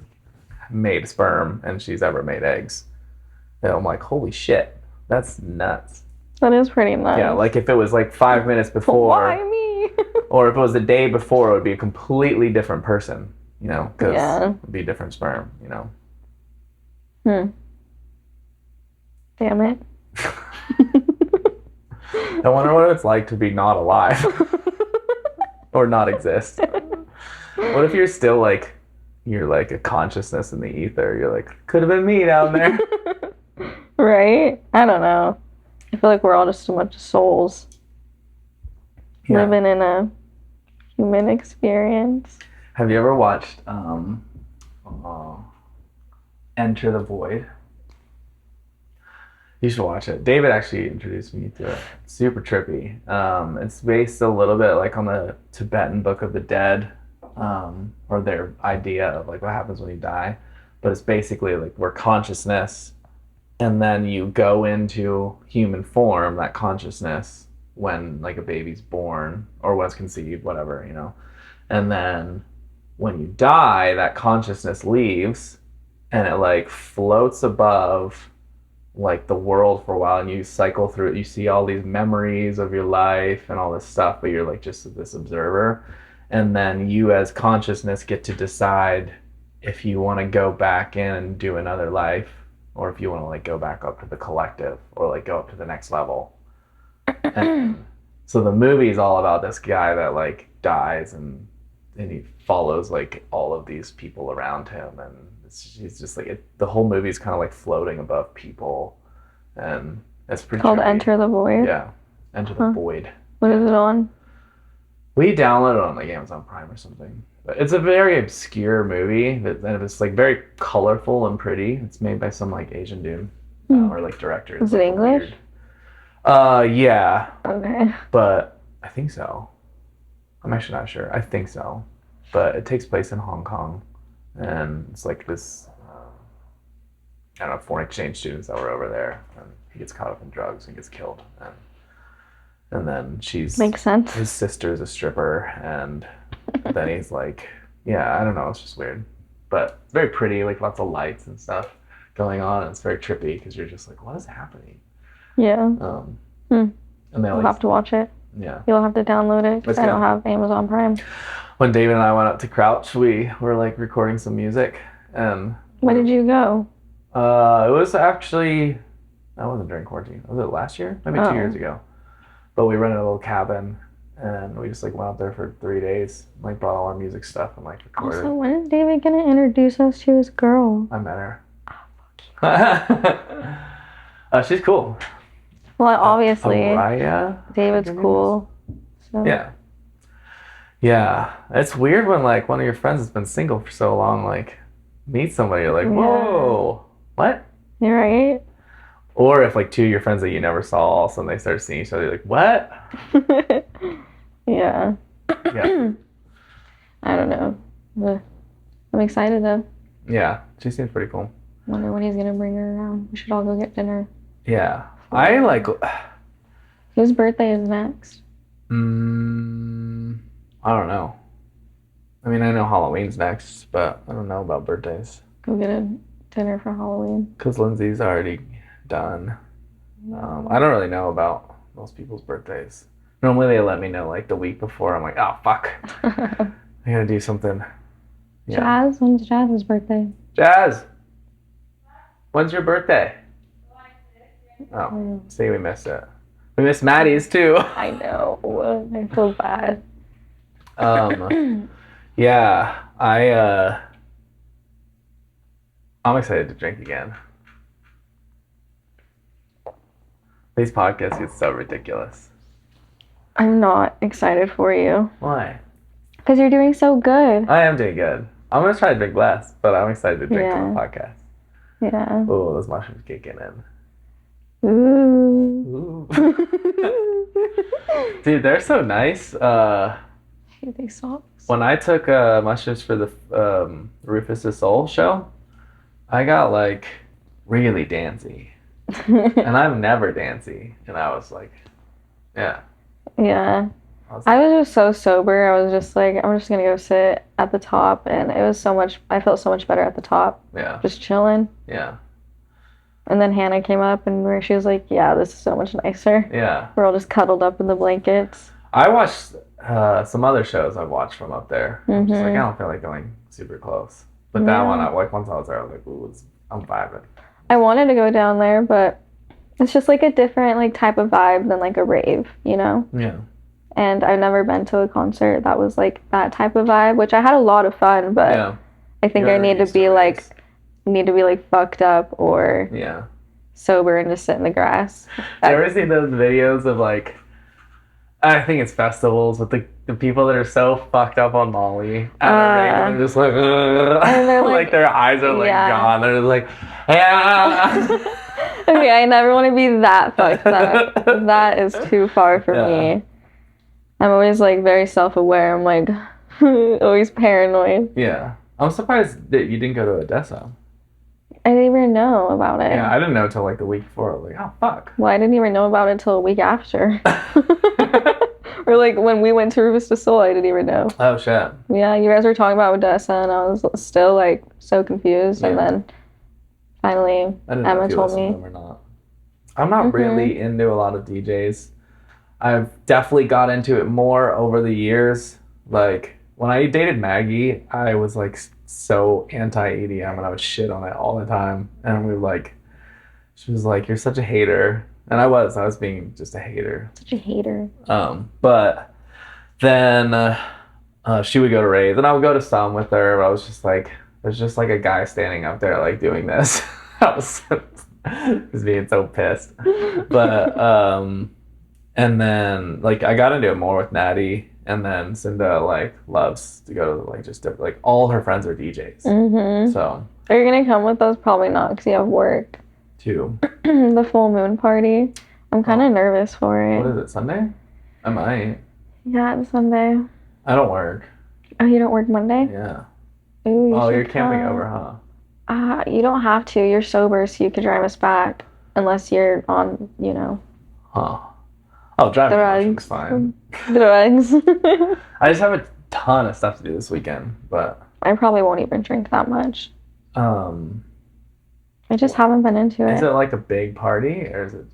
made sperm and she's ever made eggs. And I'm like, holy shit, that's nuts. That is pretty nuts. Yeah, like if it was like 5 minutes before. Why me? Or if it was the day before, it would be a completely different person, you know, because it would be different sperm, you know. Damn it. I wonder what it's like to be not alive. Or not exist. What if you're still like, you're like a consciousness in the ether? You're like, could have been me down there. Right? I don't know. I feel like we're all just a bunch of souls living in a human experience. Have you ever watched Enter the Void? You should watch it. David actually introduced me to it. Super trippy. It's based a little bit like on the Tibetan Book of the Dead, or their idea of like what happens when you die. But it's basically like we're consciousness, and then you go into human form, that consciousness, when like a baby's born or when it's conceived, whatever, you know. And then when you die, that consciousness leaves and it like floats above like the world for a while, and you cycle through it. You see all these memories of your life and all this stuff, but you're like just this observer. And then you as consciousness get to decide if you want to go back in and do another life, or if you want to like go back up to the collective or like go up to the next level. And so the movie is all about this guy that like dies, and he follows like all of these people around him, and he's just like the whole movie is kind of like floating above people, and it's pretty called trippy. Enter the Void. Yeah, Enter the Void. What is it on? We downloaded it on like Amazon Prime or something. But it's a very obscure movie, and it's like very colorful and pretty. It's made by some like Asian dude or like director. Is it English? Yeah. Okay. But I think so. I'm actually not sure. I think so. But it takes place in Hong Kong, and it's like this, I don't know, foreign exchange students that were over there, and he gets caught up in drugs and gets killed, and then makes sense. His sister's a stripper, and then he's like, yeah, I don't know, it's just weird, but it's very pretty, like lots of lights and stuff going on, and it's very trippy because you're just like, what is happening? Yeah. And we'll have to watch it. Yeah. You'll have to download it because I don't have Amazon Prime. When David and I went up to Crouch, we were like recording some music, and when did you go? It was actually, that wasn't during quarantine. Was it last year? Maybe 2 years ago. But we rented a little cabin, and we just like went out there for 3 days, like brought all our music stuff and like recorded. Also, when is David gonna introduce us to his girl? I met her. Oh, fuck. She's cool. Well, obviously, David's cool. So. Yeah. Yeah. It's weird when like one of your friends has been single for so long, like meet somebody, you're like, whoa, what? You're right. Or if like two of your friends that you never saw, all of a sudden they start seeing each other, you're like, what? Yeah. Yeah. I don't know. I'm excited though. Yeah, she seems pretty cool. Wonder when he's gonna bring her around. We should all go get dinner. Yeah. I like... Whose birthday is next? I don't know. I mean, I know Halloween's next, but I don't know about birthdays. Go get a dinner for Halloween. Because Lindsay's already done. I don't really know about most people's birthdays. Normally they let me know like the week before. I'm like, oh, fuck. I gotta do something. Yeah. Jazz? When's Jazz's birthday? Jazz! When's your birthday? Oh, see, we missed it. We miss Maddie's too. I know. I feel bad. Yeah, I'm excited to drink again. These podcasts get so ridiculous. I'm not excited for you. Why? Because you're doing so good. I am doing good. I'm going to try to drink less, but I'm excited to drink on the podcast. Yeah. Oh, those mushrooms kicking in. Ooh. Dude, they're so nice. They suck. When I took mushrooms for the Rufus' Soul show, I got like really dancy. And I'm never dancy. And I was like, yeah. Yeah. I was just so sober. I was just like, I'm just going to go sit at the top. And it was I felt so much better at the top. Yeah. Just chilling. Yeah. And then Hannah came up and she was like, yeah, this is so much nicer. Yeah. We're all just cuddled up in the blankets. I watched some other shows I've watched from up there. I'm just like, I don't feel like going super close. But that one, once I was there, I was like, ooh, I'm vibing. I wanted to go down there, but it's just like a different like type of vibe than like a rave, you know? Yeah. And I've never been to a concert that was like that type of vibe, which I had a lot of fun, but I think I need to be like fucked up or sober and just sit in the grass. You ever seen those videos of like, I think it's festivals with the people that are so fucked up on Molly and they're just like, and they're like their eyes are like gone. They're just like, yeah. Okay, I never want to be that fucked up. That is too far for me. I'm always like very self-aware. I'm like always paranoid. Yeah. I'm surprised that you didn't go to Odessa. I didn't even know about it. Yeah, I didn't know until like the week before. I was like, oh, fuck. Well, I didn't even know about it until a week after. Or like when we went to Rufus de Sol, I didn't even know. Oh, shit. Yeah, you guys were talking about Odessa, and I was still like so confused. And then finally, Emma told me. Or not. I'm not really into a lot of DJs. I've definitely got into it more over the years. Like, when I dated Maggie, I was like so anti-EDM and I would shit on it all the time. And she was like, you're such a hater. And I was being just a hater. Such a hater. But then she would go to raves and I would go to some with her. But I was just like, there's just like a guy standing up there like doing this. I was just being so pissed. But, and then like I got into it more with Natty. And then Cinda like loves to go to like just different, like all her friends are DJs. So are you gonna come with us? Probably not, because you have work. To the full moon party. I'm kind of nervous for it. What is it, Sunday? I might. Yeah, it's Sunday. I don't work. Oh, you don't work Monday? Yeah. Ooh, you're camping over, huh? You don't have to. You're sober, so you can drive us back, unless you're on, you know. Huh. Oh, driving is fine. Drugs. I just have a ton of stuff to do this weekend, but I probably won't even drink that much. I just haven't been into it. Is it like a big party, or is it?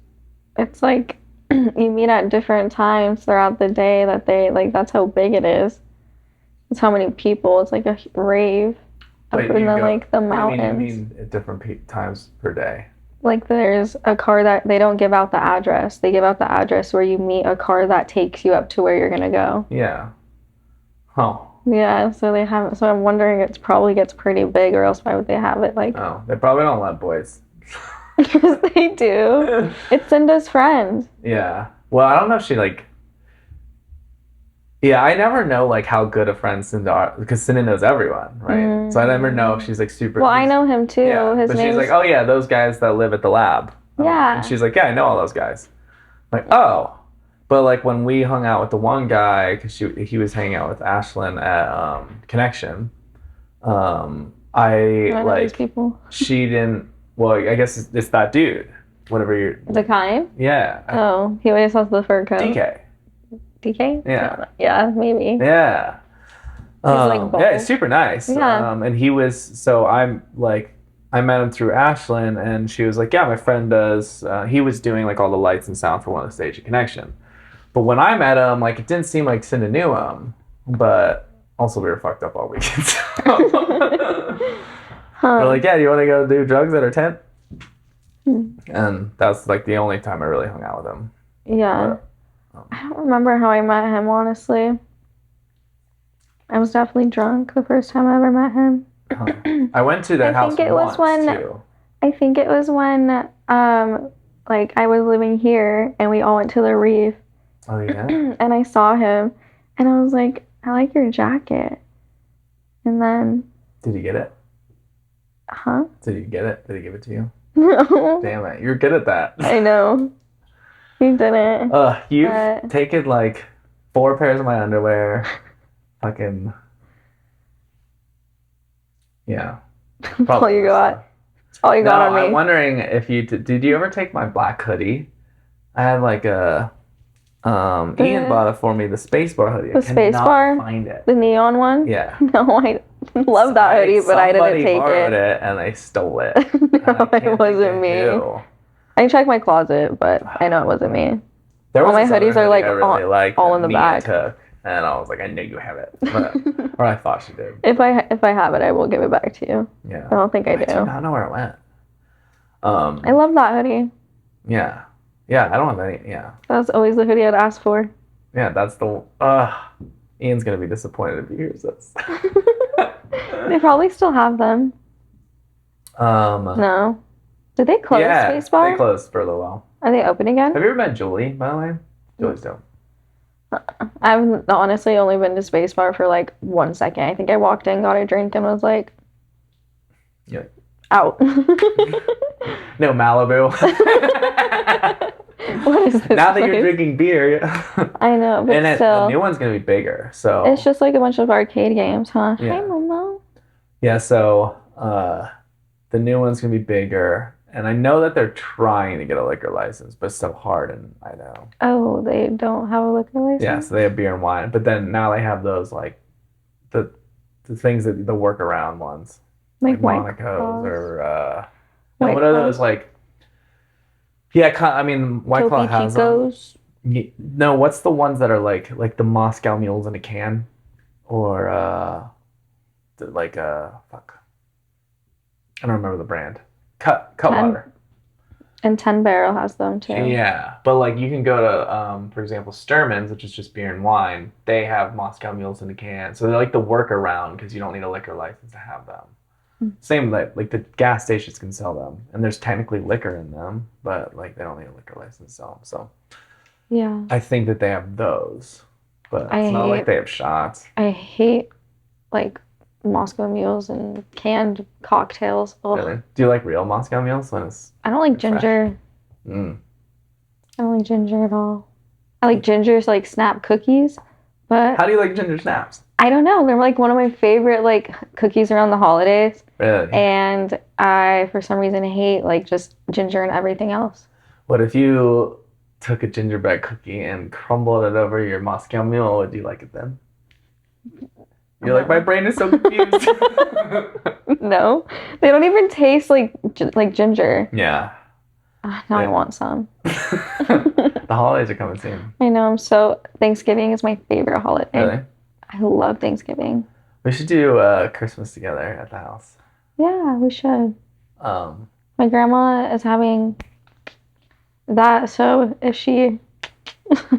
It's like you meet at different times throughout the day that that's how big it is. It's how many people. It's like a rave up in the mountains. You mean at different times per day? Like there's a car that they don't give out the address. They give out the address where you meet a car that takes you up to where you're gonna go. Yeah. Oh. Yeah, so they have it. So I'm wondering it probably gets pretty big, or else why would they have it like? Oh, they probably don't let boys. Yes, they do. It's Cinda's friend. Yeah. Well, I don't know if she like. Yeah, I never know like how good a friend Cinda are, because Cinda knows everyone, right? So I never know if she's like super. Well, I know him too. Yeah, but she's like, oh yeah, those guys that live at the lab. Yeah. And she's like, yeah, I know all those guys. I'm like, oh. But like when we hung out with the one guy, because he was hanging out with Ashlyn at Connection, I like people. She didn't. Well, I guess it's that dude. Whatever you're. The kind. Yeah. Oh, he always has the fur coat. DK. Yeah. Yeah, maybe. Yeah. Yeah, it's super nice. Yeah. And he was I met him through Ashlyn, and she was like, yeah, my friend does. He was doing like all the lights and sound for one of the stage at Connection. But when I met him, like, it didn't seem like Cinda knew him, but also we were fucked up all weekend. We're like, yeah, do you want to go do drugs at our tent? And that's like the only time I really hung out with him. Yeah. But, I don't remember how I met him, honestly. I was definitely drunk the first time I ever met him. I went to their house once, too. I think it was when, like, I was living here, and we all went to the Reef. Oh, yeah? And I saw him, and I was like, I like your jacket. And then... Did he get it? Huh? Did he get it? Did he give it to you? No. Damn it. You're good at that. I know. He didn't. You've taken, like, 4 pairs of my underwear. Fucking... Yeah. All you got. All you got on me. I'm wondering if you... Did you ever take my black hoodie? I had, like, a... Ian bought it for me, the Spacebar hoodie. The Spacebar? Find it. The neon one? Yeah. No, I love that hoodie, but I didn't take it. Somebody borrowed it and they stole it. No, it wasn't me. I checked my closet, but I know it wasn't me. All my hoodies are like all in the back. And I was like, I know you have it. But, or I thought she did. If I have it, I will give it back to you. Yeah. I don't think I do. I do not know where it went. I love that hoodie. Yeah. Yeah, I don't have any. Yeah. That's always the hoodie I'd ask for. Yeah, that's the. Ian's gonna be disappointed if he hears this. They probably still have them. No. Did they close Spacebar? They closed for a little while. Are they open again? Have you ever met Julie, by the way? Julie's dope. I've honestly only been to Spacebar for like 1 second. I think I walked in, got a drink, and was like, yeah, out. No, Malibu. What is this now that you're drinking beer. I know, but and still. The new one's going to be bigger, so. It's just like a bunch of arcade games, huh? Yeah. Hi, Mama. Yeah, so the new one's going to be bigger. And I know that they're trying to get a liquor license, but it's so hard in Idaho. Oh, they don't have a liquor license? Yeah, so they have beer and wine. But then now they have those, like, the things that the workaround ones. Like Monaco's or, what are those, like, yeah, I mean, White Claw has them. No, what's the ones that are like the Moscow Mules in a can? Or, fuck. I don't remember the brand. Cutwater. And 10 Barrel has them too. Yeah, but like you can go to, for example, Sturman's, which is just beer and wine. They have Moscow Mules in a can, so they're like the workaround because you don't need a liquor license to have them. Same like the gas stations can sell them, and there's technically liquor in them, but like they don't need a liquor license to sell them. So yeah, I think that they have those, but it's not like they have shots. I hate like Moscow Mules and canned cocktails. Ugh. Really? Do you like real Moscow Mules when it's? I don't like ginger. I don't like ginger at all. I like ginger's like snap cookies, but how do you like ginger snaps? I don't know. They're like one of my favorite like cookies around the holidays. Really? And I, for some reason, hate like just ginger and everything else. What if you took a gingerbread cookie and crumbled it over your Moscow Mule? Would you like it then? You're like, my brain is so confused. No, they don't even taste like ginger. Yeah. Now I want some. The holidays are coming soon. I know. Thanksgiving is my favorite holiday. Really? I love Thanksgiving. We should do Christmas together at the house. Yeah, we should. My grandma is having that, so if she...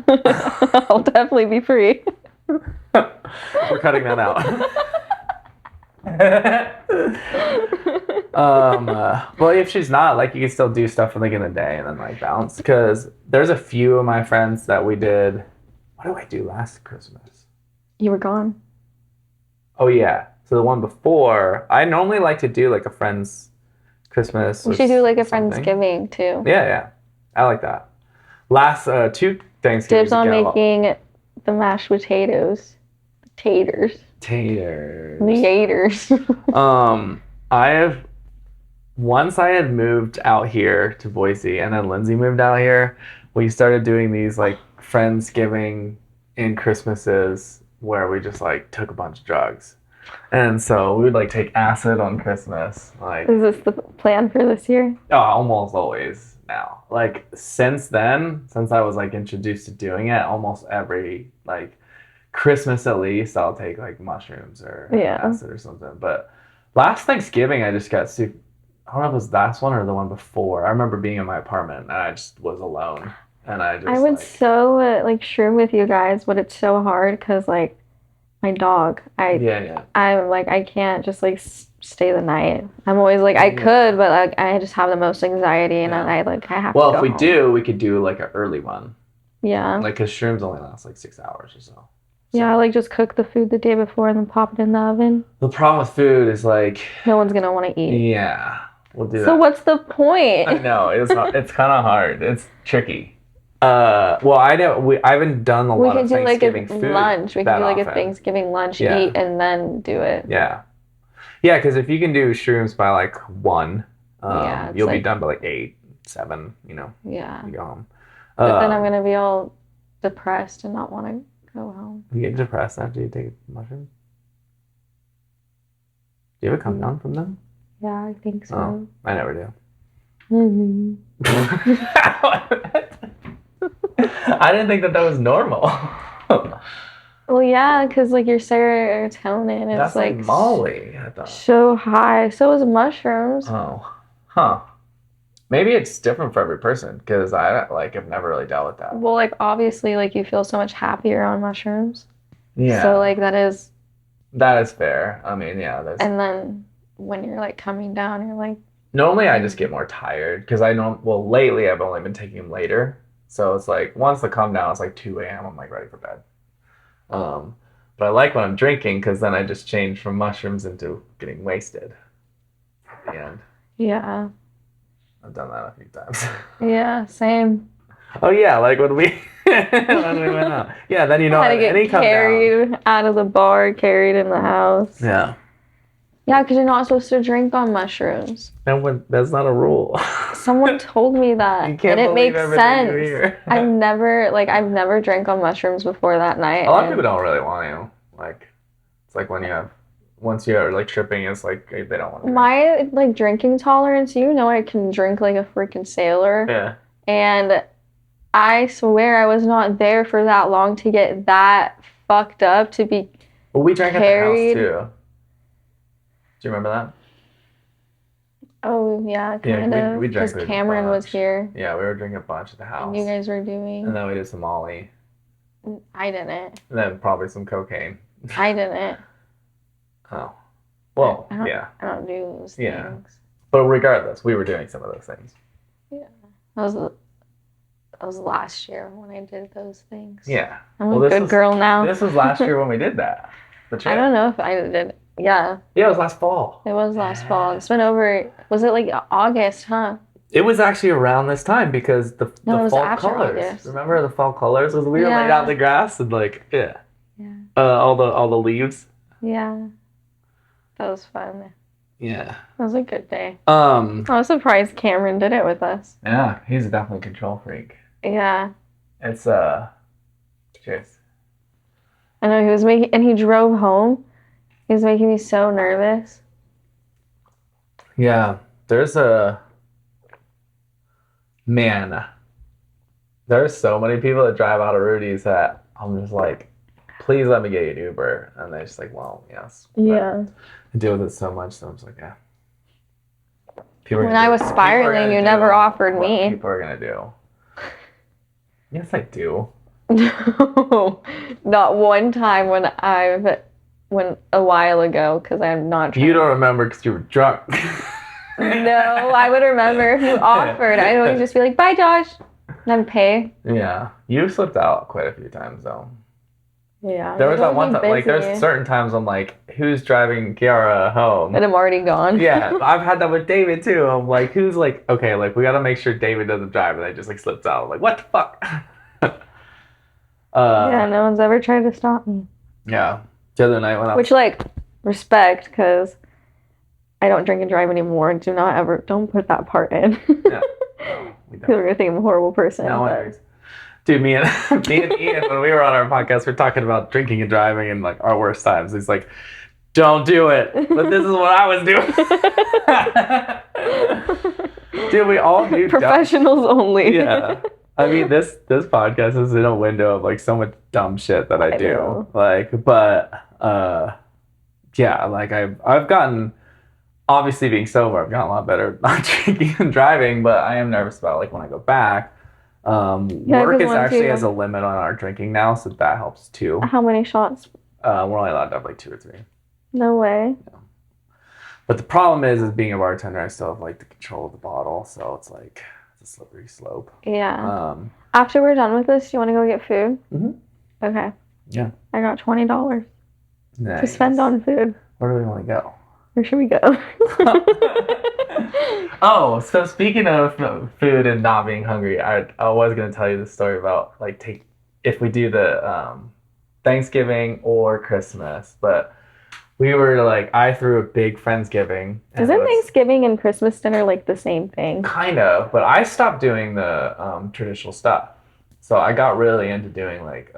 I'll definitely be free. We're cutting that out. Well, if she's not, like, you can still do stuff like in the day and then like bounce. Because there's a few of my friends that we did. What did I do last Christmas? You were gone. Oh yeah. So the one before, I normally like to do like a friend's Christmas. We should do like a Friendsgiving too. Yeah. I like that. Last 2 Thanksgivings. Dibs on making the mashed potatoes. Taters. Once I had moved out here to Boise, and then Lindsay moved out here, we started doing these like Friendsgiving and Christmases where we just like took a bunch of drugs. And so we would like take acid on Christmas. Like, is this the plan for this year? Oh, almost always now. Like since I was like introduced to doing it, almost every like Christmas at least I'll take like mushrooms or acid or something. But last Thanksgiving I just got super, I don't know if it was last one or the one before. I remember being in my apartment and I just was alone. And I would so like shroom with you guys, but it's so hard because like my dog, I'm like I can't just like stay the night. I'm always like I could, but like I just have the most anxiety, and I have to go Well, if we home. do, we could do like an early one. Yeah. Like, because shrooms only last like 6 hours or so. Yeah, like just cook the food the day before and then pop it in the oven. The problem with food is like no one's gonna want to eat. Yeah, we'll do that. So what's the point? I know it's kind of hard. It's tricky. Well, I haven't done a lot of Thanksgiving food. Lunch. We can do like a Thanksgiving lunch, eat, and then do it. Yeah, because if you can do shrooms by like 1, you'll be done by like 8, 7. Yeah. You go home. But then I'm gonna be all depressed and not want to go home. You get depressed after you take mushrooms? Do you ever come down from them? Yeah, I think so. Oh, I never do. Mm-hmm. I didn't think that was normal. Well, yeah, because like your serotonin is that's like Molly, I thought. So high. So is mushrooms. Oh, huh. Maybe it's different for every person because I've never really dealt with that. Well, like obviously, like you feel so much happier on mushrooms. Yeah. So like that is fair. I mean, yeah. And then when you're like coming down, you're like. Normally, I just get more tired because lately I've only been taking them later. So it's like once the come down, it's like 2 a.m. I'm like ready for bed. But I like when I'm drinking because then I just change from mushrooms into getting wasted at the end. Yeah. I've done that a few times. Yeah, same. Oh yeah, like when we went out. Yeah, then had to get carried out of the bar, carried in the house. Yeah. Yeah, because you're not supposed to drink on mushrooms. That's not a rule. Someone told me that, and it makes sense. I've never drank on mushrooms before that night. A lot of people don't really want to. Like, it's like once you're like tripping, it's like they don't want to. My like drinking tolerance, I can drink like a freaking sailor. Yeah. And I swear I was not there for that long to get that fucked up to be. Well, we drank carried. At the house too. Do you remember that? Oh, yeah, kind of. We drank because Cameron was here. Yeah, we were drinking a bunch at the house. And you guys were doing. And then we did some Molly. I didn't. And then probably some cocaine. I didn't. Oh. Well, I don't do those things. But regardless, we were doing some of those things. Yeah. That was last year when I did those things. Yeah. I'm a good girl now. This was last year when we did that. I don't know if I did. Yeah. Yeah, it was last fall. It was last fall. It's been over. Was it like August, huh? It was actually around this time because the fall colors. August. Remember the fall colors? We were laid out in the grass and all the leaves. Yeah. That was fun. Yeah. That was a good day. I was surprised Cameron did it with us. Yeah, he's definitely a control freak. Yeah. It's cheers. I know he drove home. He was making me so nervous. Yeah, there's so many people that drive out of Rudy's that I'm just like, please let me get you an Uber. And they're just like, well, yes. Yeah. I deal with it so much, so I'm just like, yeah. When I was spiraling, you never offered me. People are going to do. Yes, I do. No, not one time when a while ago, because I'm not trying. You don't remember because you were drunk. No, I would remember if you offered. I'd always just be like, bye, Josh. And then pay. Yeah. You slipped out quite a few times, though. Yeah. There was that one time, like, there's certain times I'm like, who's driving Kiara home? And I'm already gone. Yeah. I've had that with David, too. I'm like, who's like, okay, like, we got to make sure David doesn't drive. And I just, like, slips out. I'm like, what the fuck? Yeah, no one's ever tried to stop me. Yeah. The other night when I was... Which, like, respect, because I don't drink and drive anymore. Don't put that part in. Yeah. No, people are going to think I'm a horrible person. No worries. Dude, me and Ian, when we were on our podcast, we're talking about drinking and driving and, like, our worst times. He's like, don't do it. But this is what I was doing. Dude, we all do professionals only. Yeah. I mean, this podcast is in a window of, like, so much dumb shit that I do. Know. Like, but, yeah, like, I've gotten, obviously being sober, I've gotten a lot better at not drinking and driving, but I am nervous about, like, when I go back, Work is actually has a limit on our drinking now, so that helps too. How many shots? We're only allowed to have like 2 or 3. No way. Yeah. But the problem is being a bartender, I still have like the control of the bottle, so it's like it's a slippery slope. Yeah. After we're done with this, do you want to go get food? Mm-hmm. Okay. Yeah. I got $20 to spend on food. Where do we want to go? Where should we go? Oh, so speaking of food and not being hungry, I was gonna tell you the story about like if we do the Thanksgiving or Christmas, but we were like I threw a big Friendsgiving. Isn't Thanksgiving and Christmas dinner like the same thing? Kind of, but I stopped doing the traditional stuff, so I got really into doing like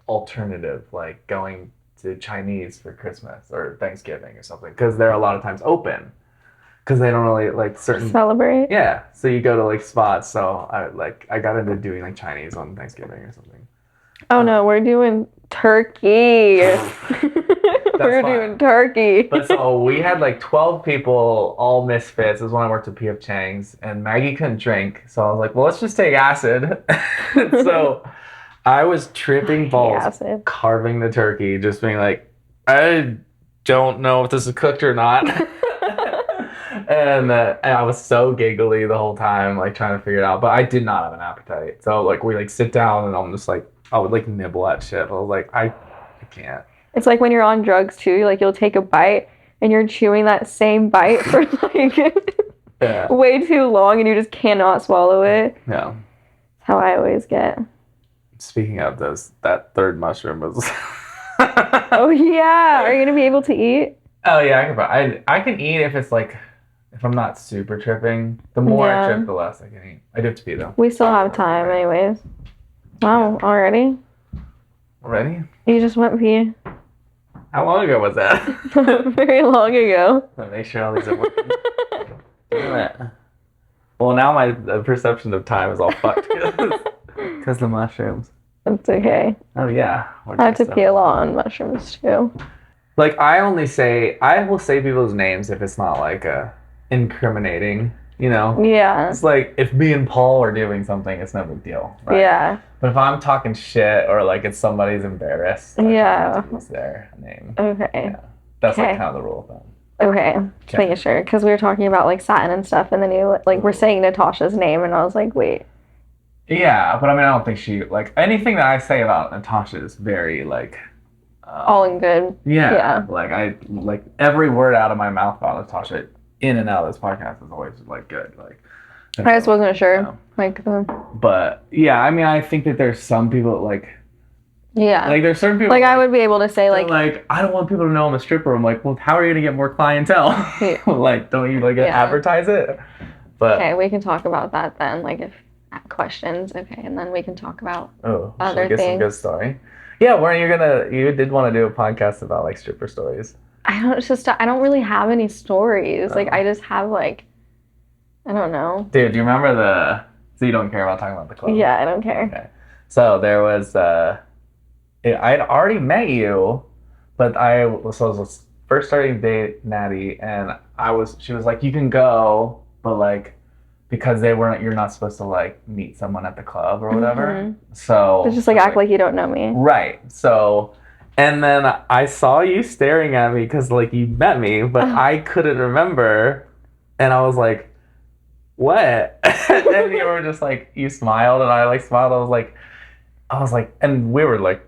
alternative, like going to Chinese for Christmas or Thanksgiving or something, because they're a lot of times open. Because they don't really like certain celebrate. Yeah, so you go to like spots. So I got into doing like Chinese on Thanksgiving or something. Oh no, we're doing turkey. We're doing turkey. But so we had like 12 people, all misfits. This is when I worked at P.F. Chang's, and Maggie couldn't drink. So I was like, well, let's just take acid. So I was tripping balls, carving the turkey, just being like, I don't know if this is cooked or not. And I was so giggly the whole time, like trying to figure it out. But I did not have an appetite. So like we like sit down and I'm just like, I would like nibble at shit. I was like, I can't. It's like when you're on drugs too. Like you'll take a bite and you're chewing that same bite for like way too long and you just cannot swallow it. Yeah. That's how I always get. Speaking of those, that third mushroom was. Oh yeah, are you gonna be able to eat? Oh yeah, I can eat if it's like. If I'm not super tripping, the more I trip, the less I can eat. I do have to pee though. We still have time anyways. Wow, already? Already? You just went pee. How long ago was that? Very long ago. Make sure all these are working. Damn it. Well, now my perception of time is all fucked because the mushrooms. It's okay. Oh yeah. I have to pee a lot on mushrooms too. Like I will say people's names if it's not like incriminating, you know? Yeah. It's like if me and Paul are doing something, it's no big deal, right? Yeah. But if I'm talking shit or like if somebody's embarrassed, I have to use their name. Okay. Yeah. That's like kind of the rule of thumb. Okay. Just making sure. Because we were talking about like satin and stuff and then you like were saying Natasha's name and I was like, wait. Yeah, but I mean I don't think she like anything that I say about Natasha is very like all in good. Yeah. Like every word out of my mouth about Natasha in and out of this podcast is always like good. Like I just wasn't sure. You know. But yeah, I mean I think that there's some people like like there's certain people like I would be able to say like I don't want people to know I'm a stripper. I'm like, well, how are you gonna get more clientele? Like don't you like advertise it? But okay, we can talk about that then. Like if questions, okay, and then we can talk about other things. Some good story. Yeah, you did want to do a podcast about like stripper stories. I don't really have any stories. Like I just have like, I don't know. Dude, do you remember so you don't care about talking about the club? Yeah, I don't care. Okay. So there was, I had already met you, but I was first starting to date Natty and she was like, you can go, but like, because you're not supposed to like meet someone at the club or whatever. Mm-hmm. So it's just like act like you don't know me. Right. So, and then I saw you staring at me because like you met me, but I couldn't remember. And I was like, what? And you were just like, you smiled and I like smiled. I was like, and we were like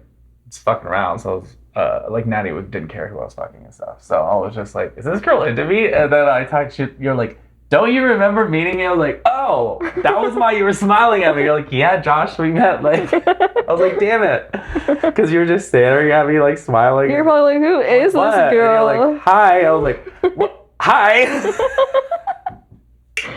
just fucking around. So I was like Natty didn't care who I was fucking and stuff. So I was just like, is this girl into me? And then I talked shit. You're like, don't you remember meeting me? I was like, oh, that was why you were smiling at me. You're like, yeah, Josh, we met. Like, I was like, damn it. Because you were just staring at me, like, smiling. You're probably like, who is this girl? And you're like, hi. I was like, what? Hi.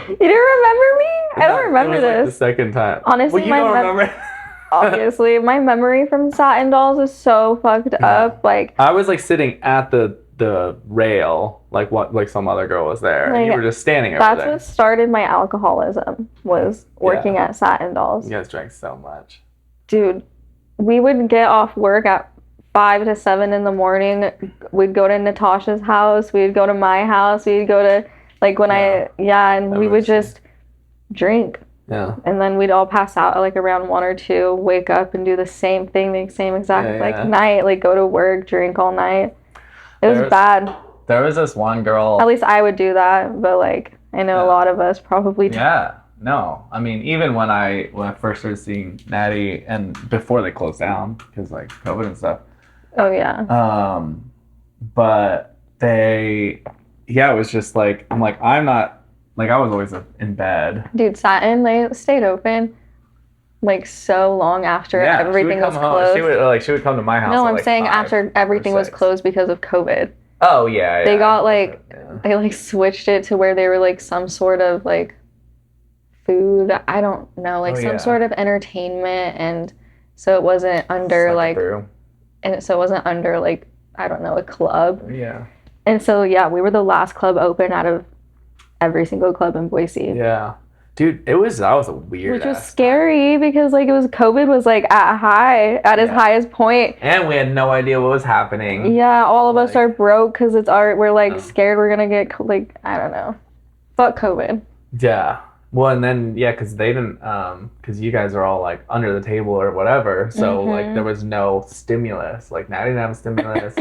You didn't remember me? I don't remember this. Like the second time. Honestly, well, you don't remember. Obviously, my memory from Satin Dolls is so fucked up. Like, I was like sitting at the rail, like some other girl was there, and you were just standing over there. That's what started my alcoholism, was working at Satin Dolls. You guys drank so much. Dude, we would get off work at 5 to 7 in the morning. We'd go to Natasha's house. We'd go to my house. We'd go to, like, when and we would just drink Yeah. And then we'd all pass out at like around 1 or 2, wake up and do the same thing, the same exact like night, like go to work, drink all night. It was bad. There was this one girl. At least I would do that, but like I know a lot of us probably do. Yeah. No. I mean, even when I first started seeing Natty and before they closed down because like COVID and stuff. Oh yeah. But it was just like I'm not like I was always in bed. Dude, Satin, they stayed open like so long after everything was closed. She would come to my house. No, I'm saying after everything was closed because of COVID. Oh yeah. They got like they like switched it to where they were like some sort of like food. I don't know, like some sort of entertainment, and so it wasn't under like I don't know, a club. Yeah. And so we were the last club open out of every single club in Boise. Yeah. Dude, that was a weird Which was scary because like COVID was like at its highest point. And we had no idea what was happening. Yeah, all of us are broke because we're like scared we're gonna get like, I don't know. Fuck COVID. Yeah. Well, and then because they didn't because you guys are all like under the table or whatever, so like there was no stimulus. Like Natty didn't have a stimulus.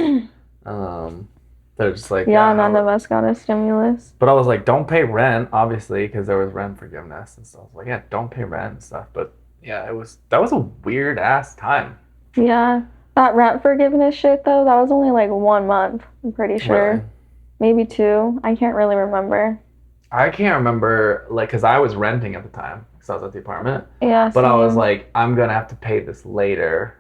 They're just like none of us got a stimulus. But I was like, don't pay rent, obviously, because there was rent forgiveness and stuff. I was like, don't pay rent and stuff. But that was a weird ass time. Yeah, that rent forgiveness shit though, that was only like 1 month. I'm pretty sure, really? Maybe 2. I can't really remember. I can't remember, like, because I was renting at the time because I was at the apartment. Yeah. But same. I was like, I'm gonna have to pay this later,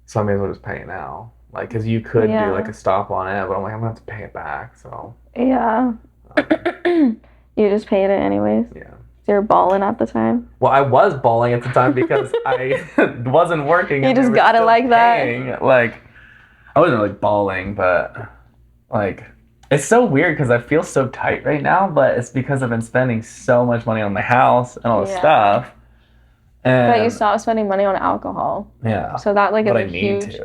so I may as well just pay it now. Like, because you could do like a stop on it, but I'm like, I'm gonna have to pay it back. So. Yeah. You just paid it anyways. Yeah. So you're balling at the time. Well, I was balling at the time because I wasn't working. You just got it like paying. That. Like, I wasn't really balling, but like. It's so weird because I feel so tight right now, but it's because I've been spending so much money on my house and all this stuff. And but you stopped spending money on alcohol. Yeah. So that like is a huge... need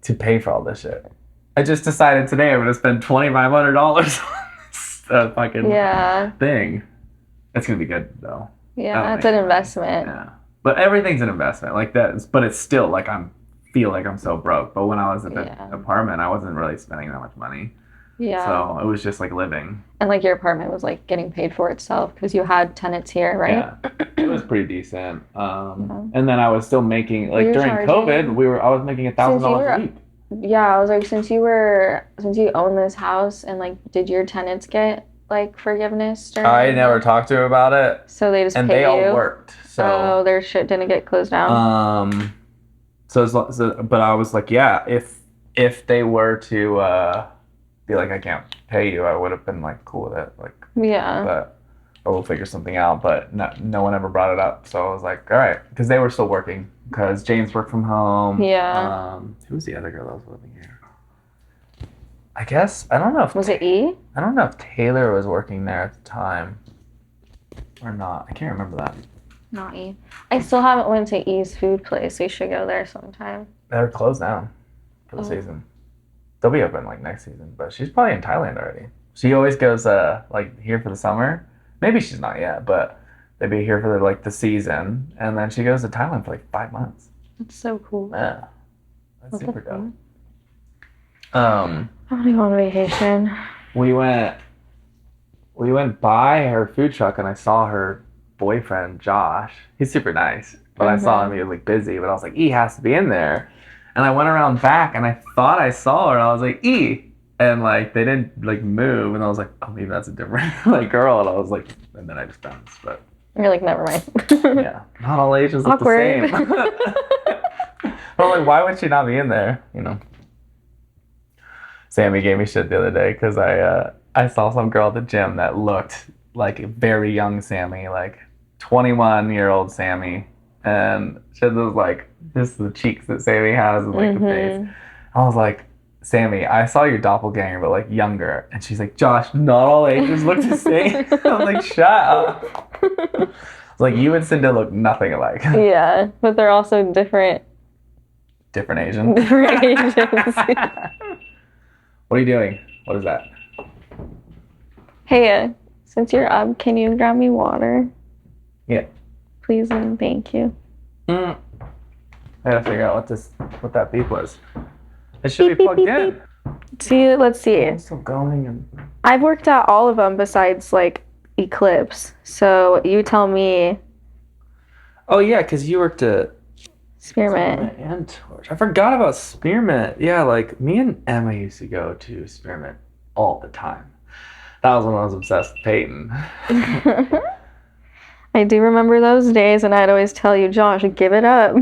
to pay for all this shit. I just decided today I'm going to spend $2,500 on this fucking thing. It's going to be good though. Yeah, it's an investment. Yeah. But everything's an investment like that. But it's still like feel like I'm so broke. But when I was at the apartment, I wasn't really spending that much money. Yeah. So it was just like living. And like your apartment was like getting paid for itself because you had tenants here, right? Yeah. It was pretty decent. And then I was still making like during COVID, I was making $1,000 a week. Yeah, I was like, since you own this house and like, did your tenants get like forgiveness? I never talked to her about it. So they just and paid they all worked. So their shit didn't get closed down. But I was like, if they were to be like, I can't pay you, I would have been like cool with it, like but we'll figure something out. But no one ever brought it up, so I was like, all right, because they were still working because James worked from home. Who was the other girl that was living here? I guess I don't know if was it E? I don't know if Taylor was working there at the time or not. I can't remember that. Not E. I still haven't went to E's food place. We should go there sometime. They're closed down for the season. They'll be open like next season, but she's probably in Thailand already. She always goes like here for the summer. Maybe she's not yet, but they'd be here for the season, and then she goes to Thailand for like 5 months. That's so cool. Yeah, that's super dope. I want to go on vacation. We went by her food truck, and I saw her boyfriend Josh. He's super nice, but I saw him. He was like busy, but I was like, he has to be in there. And I went around back, and I thought I saw her, and I was like, E! And, like, they didn't, like, move, and I was like, oh, maybe that's a different, like, girl. And I was like, and then I just bounced, but. You're like, never mind. Yeah. Not all ages look the same. But I'm like, why would she not be in there, you know? Sammy gave me shit the other day, because I saw some girl at the gym that looked like a very young Sammy, like 21-year-old Sammy. And she had those, like, just the cheeks that Sammy has and, like, the face. I was like, Sammy, I saw your doppelganger, but, like, younger. And she's like, Josh, not all ages look the same. I was like, shut up. I was like, you and Cinda look nothing alike. Yeah, but they're also different. Different Asians? Different Asians. What are you doing? What is that? Hey, since you're up, can you grab me water? Yeah. Please and thank you. I gotta figure out what that beep was. It should be plugged in. See, let's see. It's still going. And I've worked at all of them besides like Eclipse. So you tell me. Oh yeah, because you worked at Spearmint and Torch. I forgot about Spearmint. Yeah, like me and Emma used to go to Spearmint all the time. That was when I was obsessed with Peyton. I do remember those days, and I'd always tell you, Josh, give it up.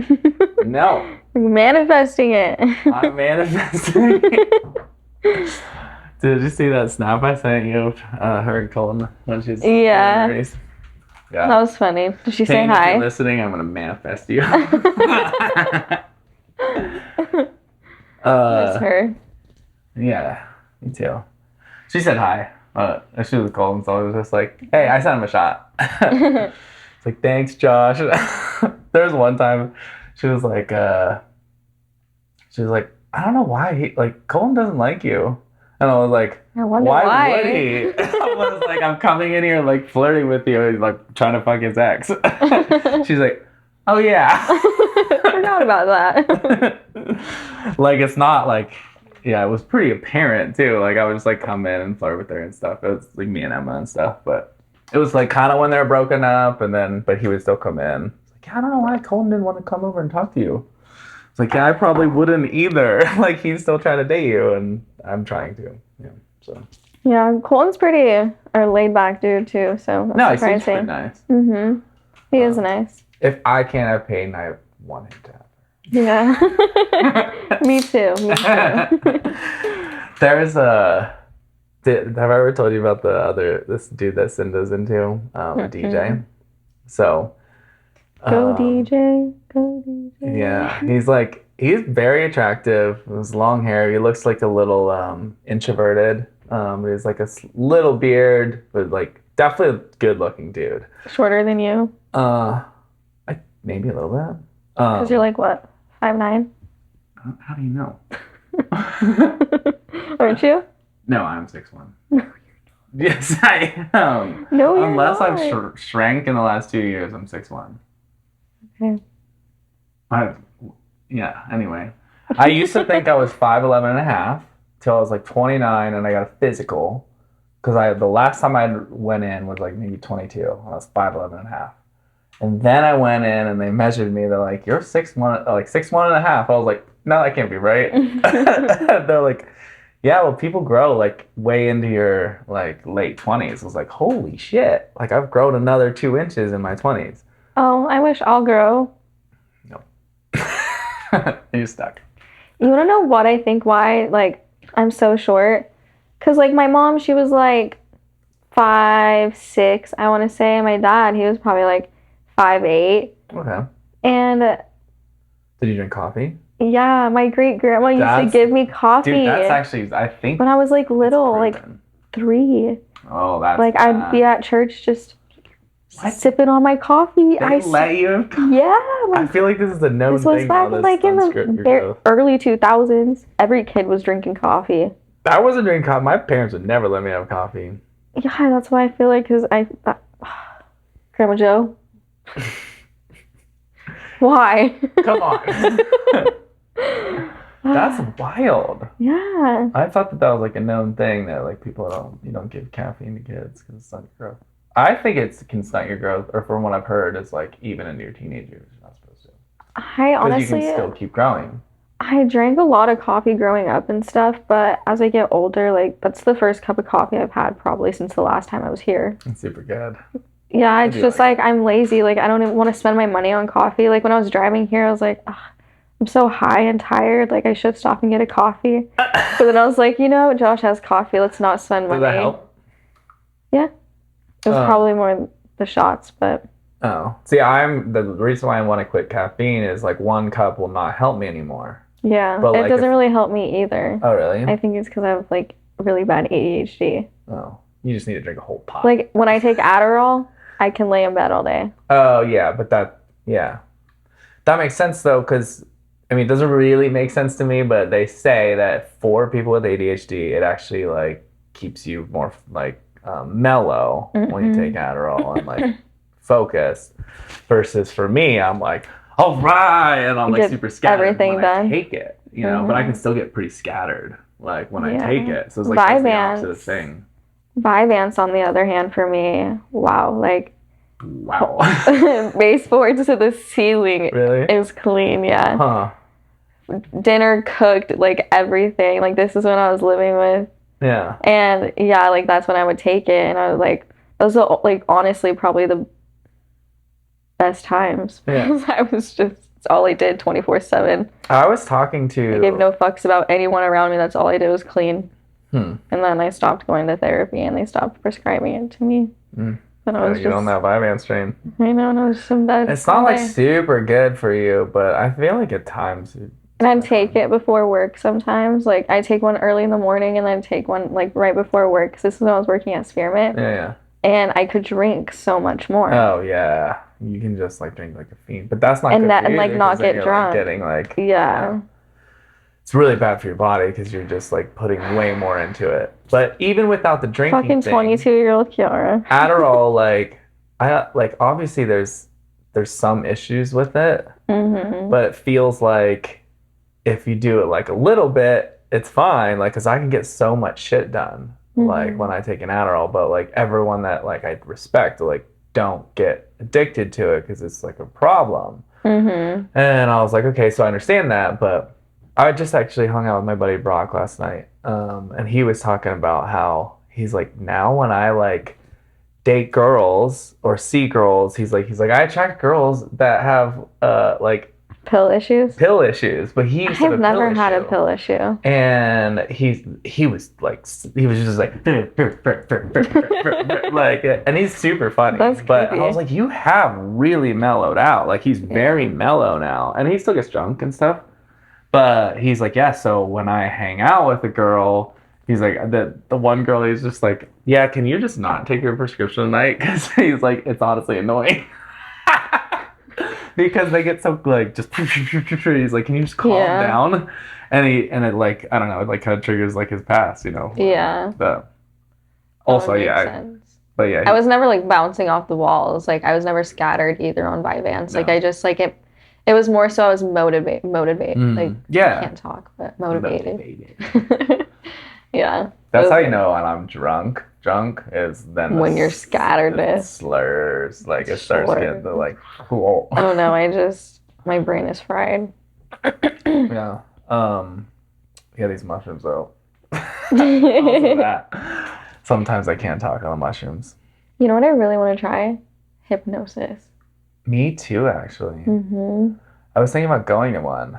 No. Manifesting it. I'm manifesting it. Did you see that snap I sent you of her and Colin when she's yeah. Yeah, that was funny. Did she say hi? If you're listening, I'm gonna manifest you. That's her. Yeah, me too. She said hi. She was Colin, so I was just like, "Hey, I sent him a shot." It's like, "Thanks, Josh." There was one time she was like, "I don't know why Colin doesn't like you." And I was like, I wonder why would he? I was like, I'm coming in here like flirting with you. He's like trying to fuck his ex. She's like, oh yeah. Forgot about that. Like it's not like, yeah, it was pretty apparent too. Like I would just like come in and flirt with her and stuff. It was like me and Emma and stuff. But it was like kind of when they were broken up, and then but he would still come in. It's like, I don't know why Colin didn't want to come over and talk to you. It's like, yeah, I probably wouldn't either. Like he's still trying to date you, and I'm trying to. Yeah. So. Yeah, Colin's pretty a laid back dude too. So that's no, he seems pretty nice. Mhm. He is nice. If I can't have Peyton, I want him to have her. Yeah. Me too. Me too. There's have I ever told you about this dude that Cinda's into, a DJ? So. Go DJ, go DJ. Yeah, he's very attractive. His long hair. He looks like a little introverted. He's like a little beard, but like definitely a good-looking dude. Shorter than you? Maybe a little bit. Because you're like what, 5'9"? How do you know? Aren't you? No, I'm 6'1". No, you're not. Yes, I am. No, you're Unless not. I've shrank in the last 2 years, I'm 6'1". Okay. Yeah, anyway. I used to think I was 5'11" and a half till I was like 29 and I got a physical. Because the last time I went in was like maybe 22. I was 5'11" and a half. And then I went in and they measured me. They're like, you're 6'1", like 6'1" and a half. I was like, no, that can't be right. They're like, yeah, well, people grow like way into your like late 20s. I was like, holy shit. Like I've grown another 2 inches in my 20s. Oh, I wish I'll grow. No. You're stuck. You want to know what I think why like I'm so short? Because like my mom, she was like 5'6", I want to say. And my dad, he was probably like 5'8". Okay. And did you drink coffee? Yeah, my great grandma used to give me coffee. Dude, that's actually, I think when I was like little, like 3. Oh, that's like bad. I'd be at church just sipping on my coffee. They let you have coffee? Yeah. I feel like this is a known thing. This was back like in the early 2000s. Every kid was drinking coffee. I wasn't drinking coffee. My parents would never let me have coffee. Yeah, that's why I feel like, because Grandma Joe. Why? Come on. That's wild. Yeah. I thought that was like a known thing that like you don't give caffeine to kids because it's not your growth. I think it can stunt your growth, or from what I've heard, it's like even into your teenage years, you're not supposed to. I honestly, you can still keep growing. I drank a lot of coffee growing up and stuff, but as I get older, like that's the first cup of coffee I've had probably since the last time I was here. It's super good. Yeah, it's just like I'm lazy. Like I don't even want to spend my money on coffee. Like when I was driving here, I was like, I'm so high and tired. Like I should stop and get a coffee. But then I was like, Josh has coffee. Let's not spend money. Did that help? Yeah. It was probably more the shots, but. Oh. See, the reason why I want to quit caffeine is like 1 cup will not help me anymore. Yeah. But it doesn't really help me either. Oh, really? I think it's because I have like really bad ADHD. Oh. You just need to drink a whole pot. Like when I take Adderall, I can lay in bed all day. Oh, yeah. But that makes sense though, because it doesn't really make sense to me, but they say that for people with ADHD, it actually like keeps you more like mellow when you take Adderall and like focused. Versus for me, I'm like, all right, and I'm like super scattered everything when done. I take it, you know, but I can still get pretty scattered like when I take it. So it's like that's the opposite thing. Vyvanse, on the other hand, for me, wow, like baseboard to the ceiling is clean, yeah. Dinner cooked, like everything. Like this is when I was living with. Yeah. And yeah, like that's when I would take it, and I was like, those are like honestly probably the best times. Because I was just, it's all I did 24/7. I was talking to. I gave no fucks about anyone around me. That's all I did was clean. And then I stopped going to therapy, and they stopped prescribing it to me. And I was just on that Vyvanse train. I know, and I was just in bed. It's not like super good for you, but I feel like at times. And I'd take it before work sometimes. Like I take one early in the morning, and then take one like right before work. Because this is when I was working at Spearmint. Yeah. And I could drink so much more. Oh yeah, you can just like drink like a fiend, but that's not good for you. And like not get drunk. Like, getting like it's really bad for your body because you're just like putting way more into it. But even without the drinking, fucking 22-year-old Kiara. Adderall, like I like obviously there's some issues with it, but it feels like if you do it like a little bit, it's fine. Like because I can get so much shit done. Like when I take an Adderall, but like everyone that like I respect like don't get addicted to it because it's like a problem. And I was like, okay, so I understand that, but I just actually hung out with my buddy Brock last night, and he was talking about how he's like, now when I like date girls or see girls, he's like I attract girls that have like pill issues, but he have never had a pill issue, and he was just like like, and he's super funny. That's but creepy. I was like, you have really mellowed out. Like he's very mellow now, and he still gets drunk and stuff, but he's like, yeah, so when I hang out with a girl, he's like, the one girl, he's just like, yeah, can you just not take your prescription tonight? Because he's like, it's honestly annoying. Because they get so like just he's like, can you just calm down? And it like, I don't know, it like kind of triggers like his past, you know. But also but yeah, I was never like bouncing off the walls. Like I was never scattered either on Vyvanse. Like I just like it was more so I was motivated. Like I can't talk, but motivated. That's how you know when I'm drunk. Drunk is then when you're scatteredness slurs, like it starts getting the like whoa. Oh no, my brain is fried. Yeah these mushrooms though. Also that. Sometimes I can't talk on the mushrooms. You know what I really want to try? Hypnosis. Me too, actually. I was thinking about going to one.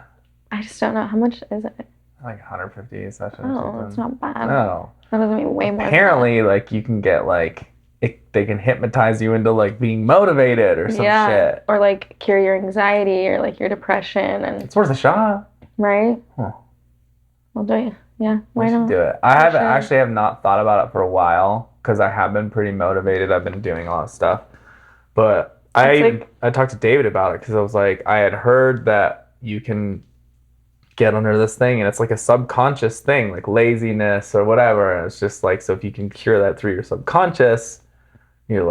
I just don't know, how much is it? Like 150 sessions. Oh, that's not bad. No. That doesn't mean way more. Apparently, like you can get like they can hypnotize you into like being motivated or some shit. Or like cure your anxiety or like your depression, and it's worth a shot. Right? I'll do it. Yeah, why not? Do it. I have not thought about it for a while because I have been pretty motivated. I've been doing a lot of stuff, but I talked to David about it because I was like, I had heard that you can get under this thing and it's like a subconscious thing, like laziness or whatever, and it's just like, so if you can cure that through your subconscious, you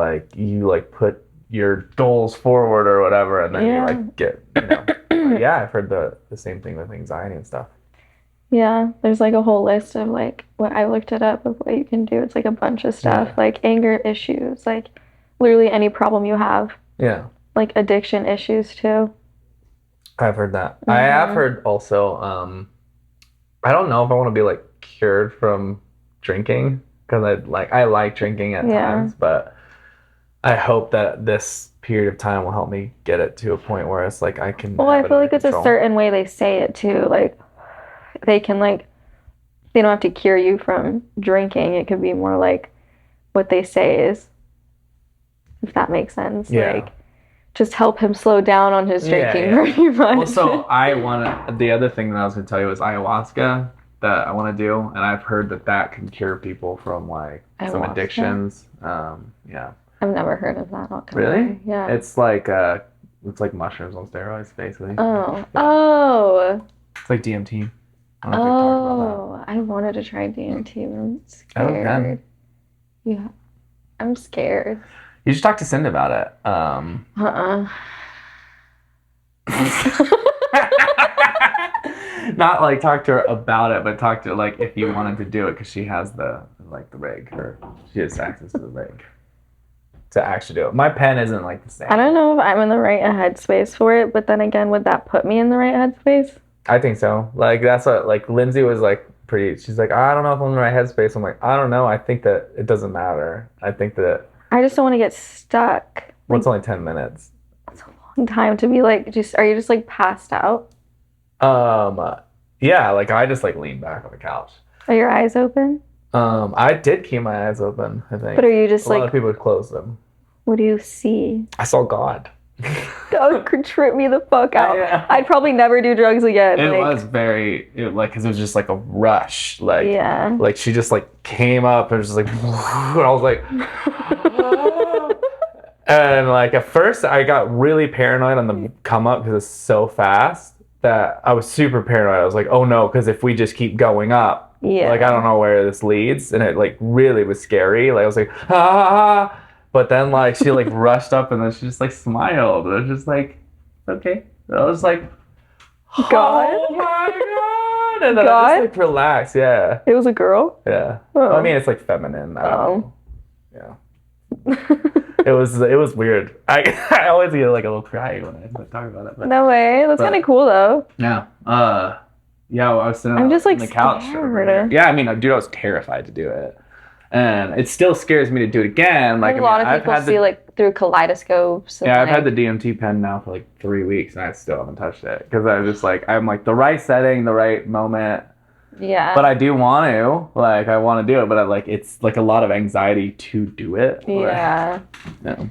put your goals forward or whatever, and then you like get, you know. I've heard the same thing with anxiety and stuff. There's like a whole list of like what I looked it up of what you can do. It's like a bunch of stuff, like anger issues, like literally any problem you have, like addiction issues too. I've heard that. I have heard also, I don't know if I want to be like cured from drinking because I like drinking at times, but I hope that this period of time will help me get it to a point where it's like I can. Well, I feel like it's a certain way they say it too. Like they can they don't have to cure you from drinking. It could be more like what they say is, if that makes sense. Like just help him slow down on his drinking pretty much. Well, so the other thing that I was going to tell you is ayahuasca that I want to do, and I've heard that can cure people from like some addictions. I've never heard of that. Really? Yeah. It's like mushrooms on steroids, basically. It's like DMT. I wanted to try DMT, but I'm scared. I'm scared. You should talk to Cindy about it. Not like talk to her about it, but talk to her like if you wanted to do it, because she has the rig, or she has access to the rig to actually do it. My pen isn't like the same. I don't know if I'm in the right headspace for it, but then again, would that put me in the right headspace? I think so. Like that's what like Lindsay was like she's like, I don't know if I'm in the right headspace. I'm like, I don't know. I think that it doesn't matter. I think that I just don't want to get stuck. Well, it's only 10 minutes. That's a long time to be like, are you just like passed out? Yeah, like I just like lean back on the couch. Are your eyes open? I did keep my eyes open, I think. But are you just a lot of people would close them. What do you see? I saw God. That could trip me the fuck out. Yeah. I'd probably never do drugs again. It was very, because it was just like a rush. Like, yeah. Like she just like came up and was just like, and I was like, and like at first I got really paranoid on the come up because it's so fast that I was super paranoid. I was like, oh no, because if we just keep going up, like I don't know where this leads, and it like really was scary. Like I was like, ah. But then, like, she, like, rushed up, and then she just, like, smiled. It was just, like, okay. I was like, God. Oh, my God. And then I just, like, relaxed, yeah. It was a girl? Yeah. Oh. I mean, it's, like, feminine. Yeah. It was weird. I always get, like, a little cry when I talk about it. But, no way. That's kind of cool, though. Yeah. Yeah, I was sitting on the couch. Yeah, I mean, dude, I was terrified to do it. And it still scares me to do it again. Like a lot of people see like through kaleidoscopes. Yeah, I've had the DMT pen now for like 3 weeks, and I still haven't touched it because I'm just like I'm like the right setting, the right moment. Yeah. But I do want to, like, I want to do it, but it's like a lot of anxiety to do it. Yeah.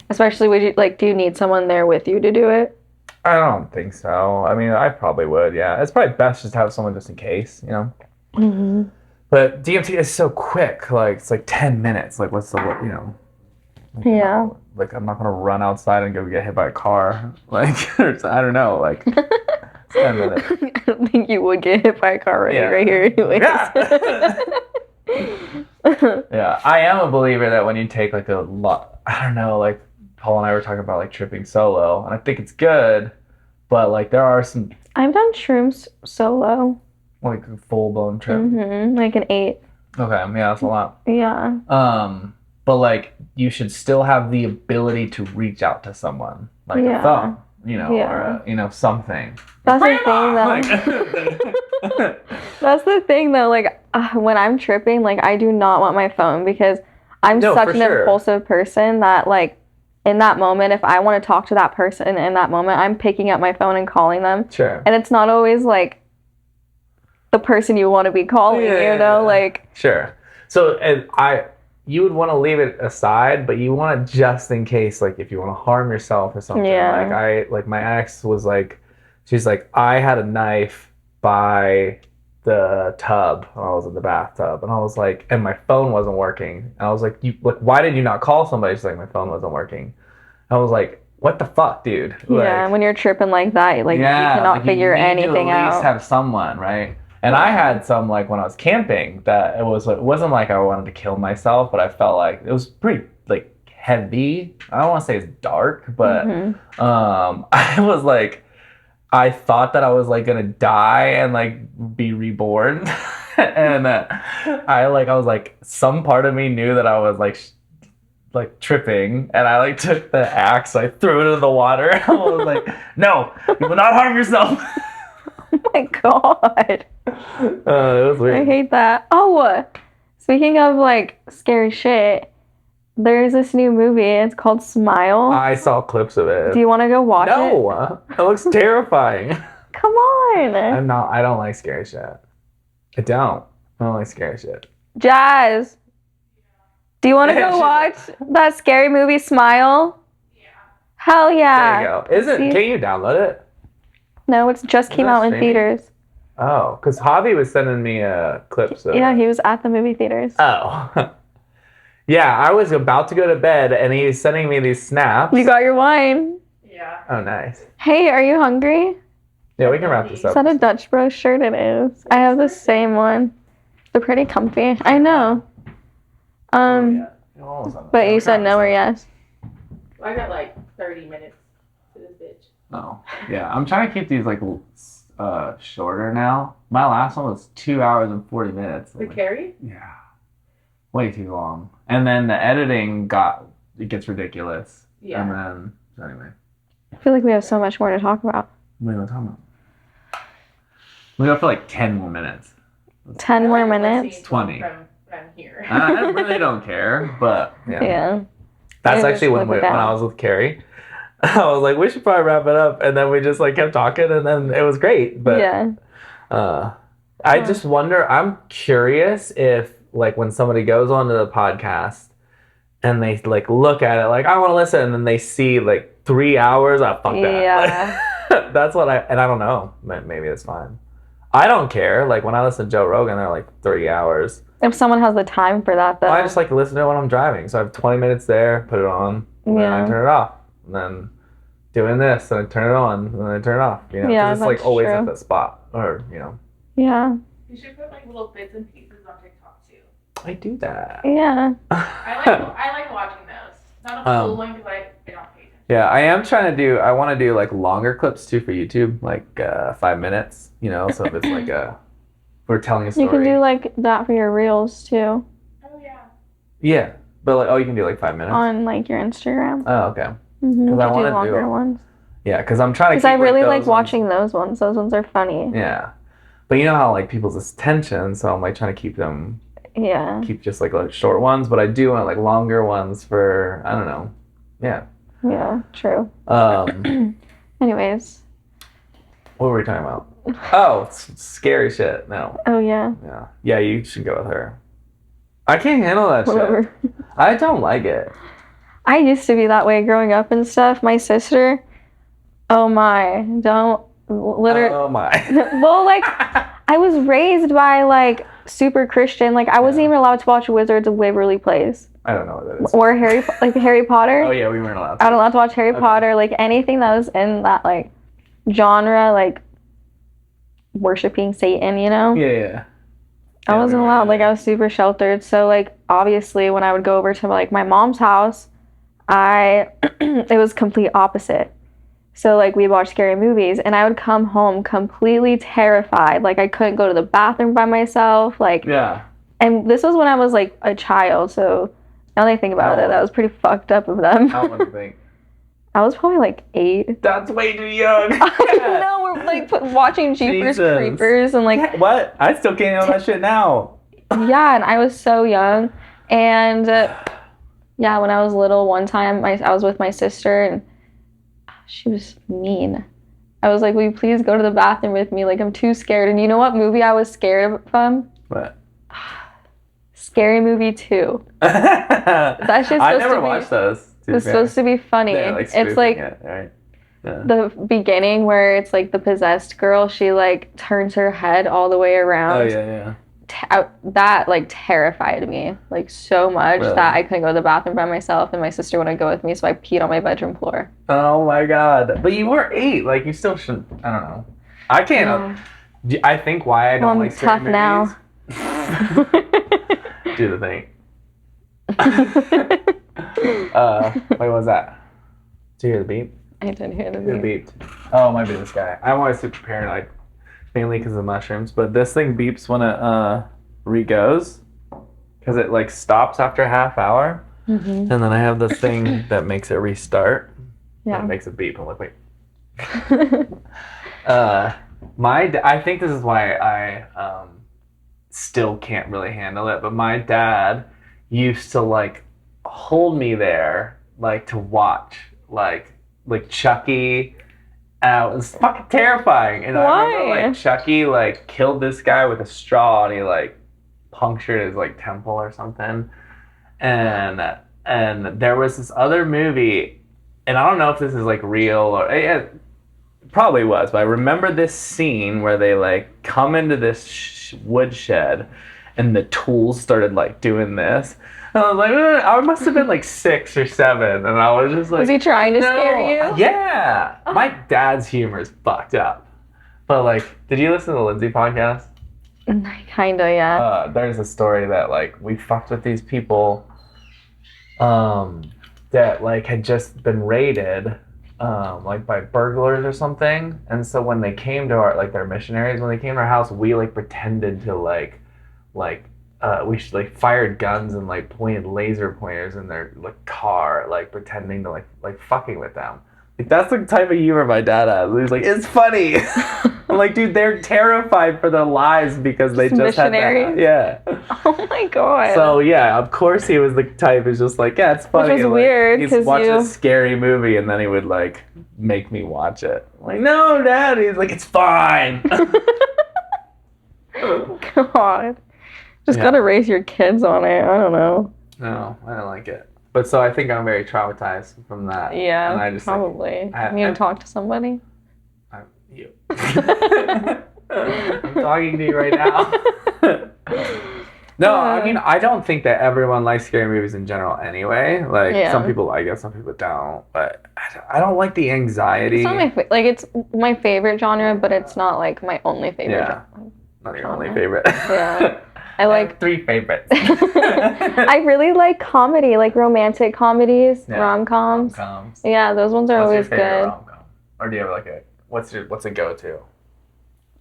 Especially do you need someone there with you to do it? I don't think so. I mean, I probably would. Yeah, it's probably best just to have someone just in case, you know. Mm-hmm. But DMT is so quick. Like, it's like 10 minutes. Like, what's the, you know? Yeah. Like, I'm not going to run outside and go get hit by a car. Like, I don't know. Like, it's 10 minutes. I don't think you would get hit by a car right here anyways. Yeah. Yeah. I am a believer that when you take, like, a lot, I don't know, like, Paul and I were talking about, like, tripping solo. And I think it's good. But, like, there are some... I've done shrooms solo. Like a full-blown trip? Mm-hmm. Like an 8. Okay, yeah, that's a lot. Yeah. But like you should still have the ability to reach out to someone, like a phone, you know, or you know, something. That's the thing though. That's the thing though. Like when I'm tripping, like I do not want my phone because I'm such an impulsive person that like in that moment, if I want to talk to that person in that moment, I'm picking up my phone and calling them. Sure. And it's not always like the person you want to be calling, you know, like. Sure. So you would want to leave it aside, but you want it just in case, like if you want to harm yourself or something. Yeah. Like my ex was like, she's like, I had a knife by the tub when I was in the bathtub, and I was like, and my phone wasn't working, and I was like, why did you not call somebody? She's like, my phone wasn't working. I was like, what the fuck, dude? Yeah, when you're tripping like that, like you cannot figure anything out. At least have someone, right? And I had some, like, when I was camping, that it wasn't like I wanted to kill myself, but I felt like it was pretty, like, heavy. I don't want to say it's dark, but I was, like, I thought that I was, like, gonna die and, like, be reborn. And I was, like, some part of me knew that I was, like, tripping, and I, like, took the axe, I threw it into the water. I was like, no, you will not harm yourself. Oh my God. It was weird. I hate that. Oh, speaking of like scary shit, there's this new movie. It's called Smile. I saw clips of it. Do you want to go watch it? No, it looks terrifying. Come on. I don't like scary shit. I don't like scary shit. Jazz, do you want to go watch that scary movie Smile? Yeah. Hell yeah. There you go. Can you download it? No, it just came out in theaters. Oh, because Javi was sending me clips of he was at the movie theaters. Oh. Yeah, I was about to go to bed, and he was sending me these snaps. You got your wine. Yeah. Oh, nice. Hey, are you hungry? Yeah, we can wrap this up. Is that a Dutch Bro shirt? It is. I have the same one. They're pretty comfy. I know. But you said no or yes? I got like 30 minutes to this bitch. Oh, yeah. I'm trying to keep these like shorter now. My last one was 2 hours and 40 minutes. The carry? Yeah. Way too long. And then the editing gets ridiculous. Yeah. And then, so anyway. I feel like we have so much more to talk about. What are we talking about? We go for like 10 more minutes. 10 more minutes? 20. From here. I really don't care, but yeah. That's actually when I was with Carrie. I was like, we should probably wrap it up. And then we just like kept talking and then it was great. But I just wonder, I'm curious if like when somebody goes onto the podcast and they like look at it like, I want to listen, and then they see like 3 hours, fuck that. Yeah. Like, that's what I don't know. Maybe it's fine. I don't care. Like when I listen to Joe Rogan, they're like 3 hours. If someone has the time for that, though. I just like to listen to it when I'm driving. So I have 20 minutes there, put it on, and then I turn it off. And then doing this, and I turn it on, and then I turn it off. You know, yeah, it's like always at the spot, or Yeah. You should put like little bits and pieces on TikTok too. I do that. Yeah. I like watching those. Not a full one because I don't pay attention. Yeah, I want to do like longer clips too for YouTube, like 5 minutes. You know, so if it's like we're telling a story. You can do like that for your reels too. Oh yeah. Yeah, but like you can do like 5 minutes on like your Instagram. Oh, okay. Because I want to do longer ones. Yeah, because I'm trying to. Because I really like watching those ones. Those ones are funny. Yeah, but you know how like people's attention, so I'm like trying to keep them. Yeah. Keep just like short ones, but I do want like longer ones for I don't know. Yeah. Yeah. True. Anyways. What were we talking about? Oh, scary shit. No. Oh yeah. Yeah. Yeah, you should go with her. I can't handle that shit. I don't like it. I used to be that way growing up and stuff. My sister, oh my, don't literally. Oh my. Well, like, I was raised by like super Christian. Like, I wasn't even allowed to watch Wizards of Waverly Place. I don't know what that is. Or Harry Potter. Oh yeah, we weren't allowed. I wasn't allowed to watch Harry Potter. Like anything that was in that like genre, like worshiping Satan. You know. Yeah. I wasn't allowed. Like I was super sheltered. So like obviously when I would go over to like my mom's house. It was complete opposite. So like we'd watch scary movies and I would come home completely terrified. Like I couldn't go to the bathroom by myself. Like and this was when I was like a child. So now that I think about it, that was pretty fucked up of them. How old do you think? I was probably like 8. That's way too young. I know, we're like watching Jeepers Creepers and like what? I still can't know that shit now. Yeah, and I was so young and. Yeah, when I was little, one time I was with my sister and she was mean. I was like, will you please go to the bathroom with me? Like, I'm too scared. And you know what movie I was scared from? What? Scary Movie 2. That's just I never watched those. It's supposed to be funny. It's like right? the beginning where it's like the possessed girl, she like turns her head all the way around. Oh, yeah. That like terrified me like so much that I couldn't go to the bathroom by myself and my sister wouldn't go with me, so I peed on my bedroom floor. Oh my god. But you were 8, like you still shouldn't. I don't know. I can't. I think why I don't like scary movies. Now. Do the thing. Wait, what was that? Did you hear the beep? I didn't hear the beep. It beeped. Oh, it might be this guy. I'm always super paranoid. Mainly because of mushrooms, but this thing beeps when it re-goes because it like stops after a half hour, and then I have this thing that makes it restart. Yeah, it makes it beep. I'm like, wait. I think this is why I still can't really handle it. But my dad used to like hold me there, like to watch, like Chucky. It was fucking terrifying. And I remember like Chucky like killed this guy with a straw and he like punctured his like temple or something. And there was this other movie, and I don't know if this is like real or it probably was, but I remember this scene where they like come into this woodshed and the tools started like doing this. And I was like, I must have been like 6 or 7, and I was just like, was he trying to scare you? Yeah. My dad's humor is fucked up. But like, did you listen to the Lindsay podcast? Kinda, yeah. There's a story that like we fucked with these people. that like had just been raided like by burglars or something. And so when they came to our, like, their missionaries, when they came to our house, we like pretended to like we like fired guns and like pointed laser pointers in their like car, like pretending to like fucking with them. Like, that's the type of humor my dad has. He's like, it's funny. I'm like, dude, they're terrified for their lives because they just had that. Yeah. Oh my god. So yeah, of course he was the type who's just like, yeah, it's funny. Which was weird because he's watching a scary movie and then he would like make me watch it. I'm like, no, Dad. He's like, it's fine. God. Just gotta raise your kids on it. I don't know. No, I don't like it. But so I think I'm very traumatized from that. Yeah, and I just, probably. Like, you need to talk to somebody? You. I'm talking to you right now. No, I mean, I don't think that everyone likes scary movies in general anyway. Like, some people like it, some people don't. But I don't like the anxiety. It's not my like, it's my favorite genre, but it's not like my only favorite genre. Not your only favorite. Yeah. I like 3 favorites. I really like comedy, like romantic comedies, rom-coms. Yeah, those ones are always good. Rom-com? Or do you have like what's a go-to?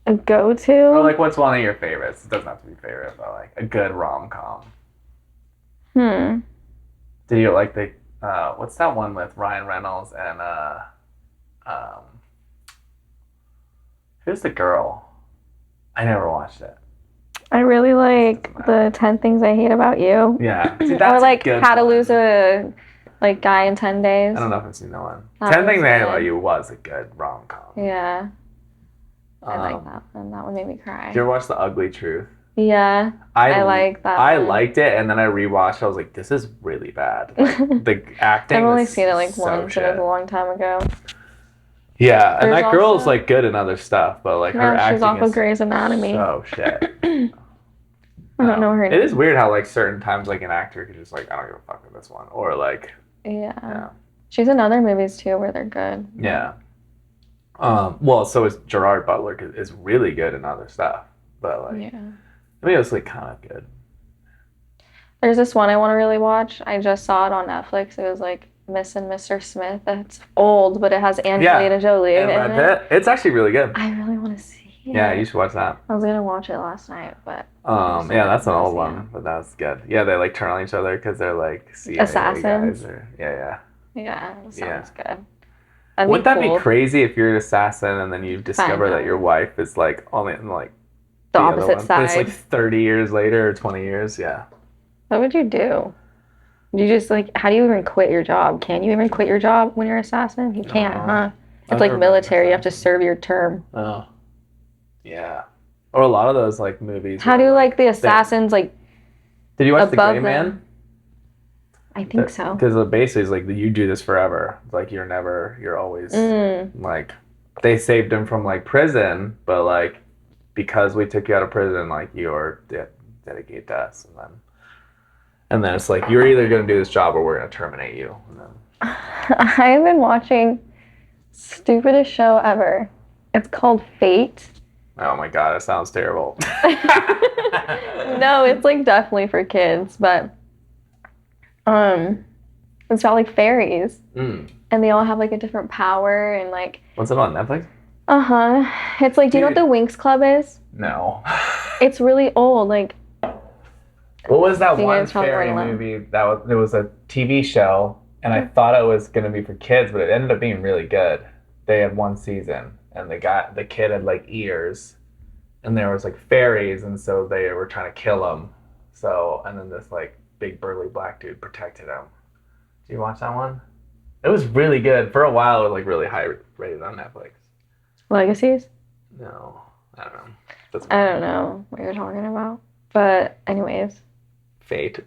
A go-to? Or like what's one of your favorites? It doesn't have to be favorite, but like a good rom-com. Do you like the what's that one with Ryan Reynolds and who's the girl? I never watched it. I really like the 10 Things I Hate About You. Yeah. See, that's or like How to Lose a Guy in 10 Days. I don't know if I've seen that one. 10 Things I Hate About You was a good rom-com. Yeah. I like that one. That one made me cry. Did you ever watch The Ugly Truth? Yeah. I like that I liked it, and then I rewatched. I was like, this is really bad. Like, the acting I've only seen it like so once, and it was a long time ago. Yeah, and that girl's like good in other stuff, but like her acting she's off of Grey's Anatomy. Oh shit. I don't know her name. It is weird how like certain times like an actor could just like, I don't give a fuck with this one, or like she's in other movies too where they're good. Yeah. Well, so is Gerard Butler is really good in other stuff, but like I mean it was like kind of good. There's this one I want to really watch. I just saw it on Netflix. It was like Miss and Mr. Smith. It's old, but it has Angelina Jolie in it. It's actually really good. I really want to see it. Yeah, you should watch that. I was gonna watch it last night, but that's an old one, but that was good. Yeah, they like turn on each other because they're like CIA assassins. Guys Yeah, that sounds good. Wouldn't that be crazy if you're an assassin and then you discover that your wife is like on it, like the opposite side? But it's like 30 years later or 20 years. Yeah. What would you do? You just like, how do you even quit your job? Can you even quit your job when you're an assassin? You can't, huh? It's like military. You have to serve your term. Oh. Yeah. Or a lot of those like movies. How do like the assassins like? Did you watch The Gray Man? I think so. Because basically it's like you do this forever. Like you're always like, they saved him from like prison, but like because we took you out of prison, like you're dedicated to us, and then it's like you're either gonna do this job or we're gonna terminate you. I have been watching stupidest show ever. It's called Fate. Oh my god, it sounds terrible. No, it's like definitely for kids, but it's about like fairies, and they all have like a different power and like. What's it on Netflix? It's like, do you know what the Winx Club is? No. It's really old, like. What was that one fairy movie it was a TV show, and I thought it was gonna be for kids, but it ended up being really good. They had one season, and the kid had like ears, and there was like fairies, and so they were trying to kill him. So, and then this like big burly black dude protected him. Did you watch that one? It was really good. For a while, it was like really high rated on Netflix. Legacies? No, I don't know. I don't know what you're talking about. But anyways. Fate.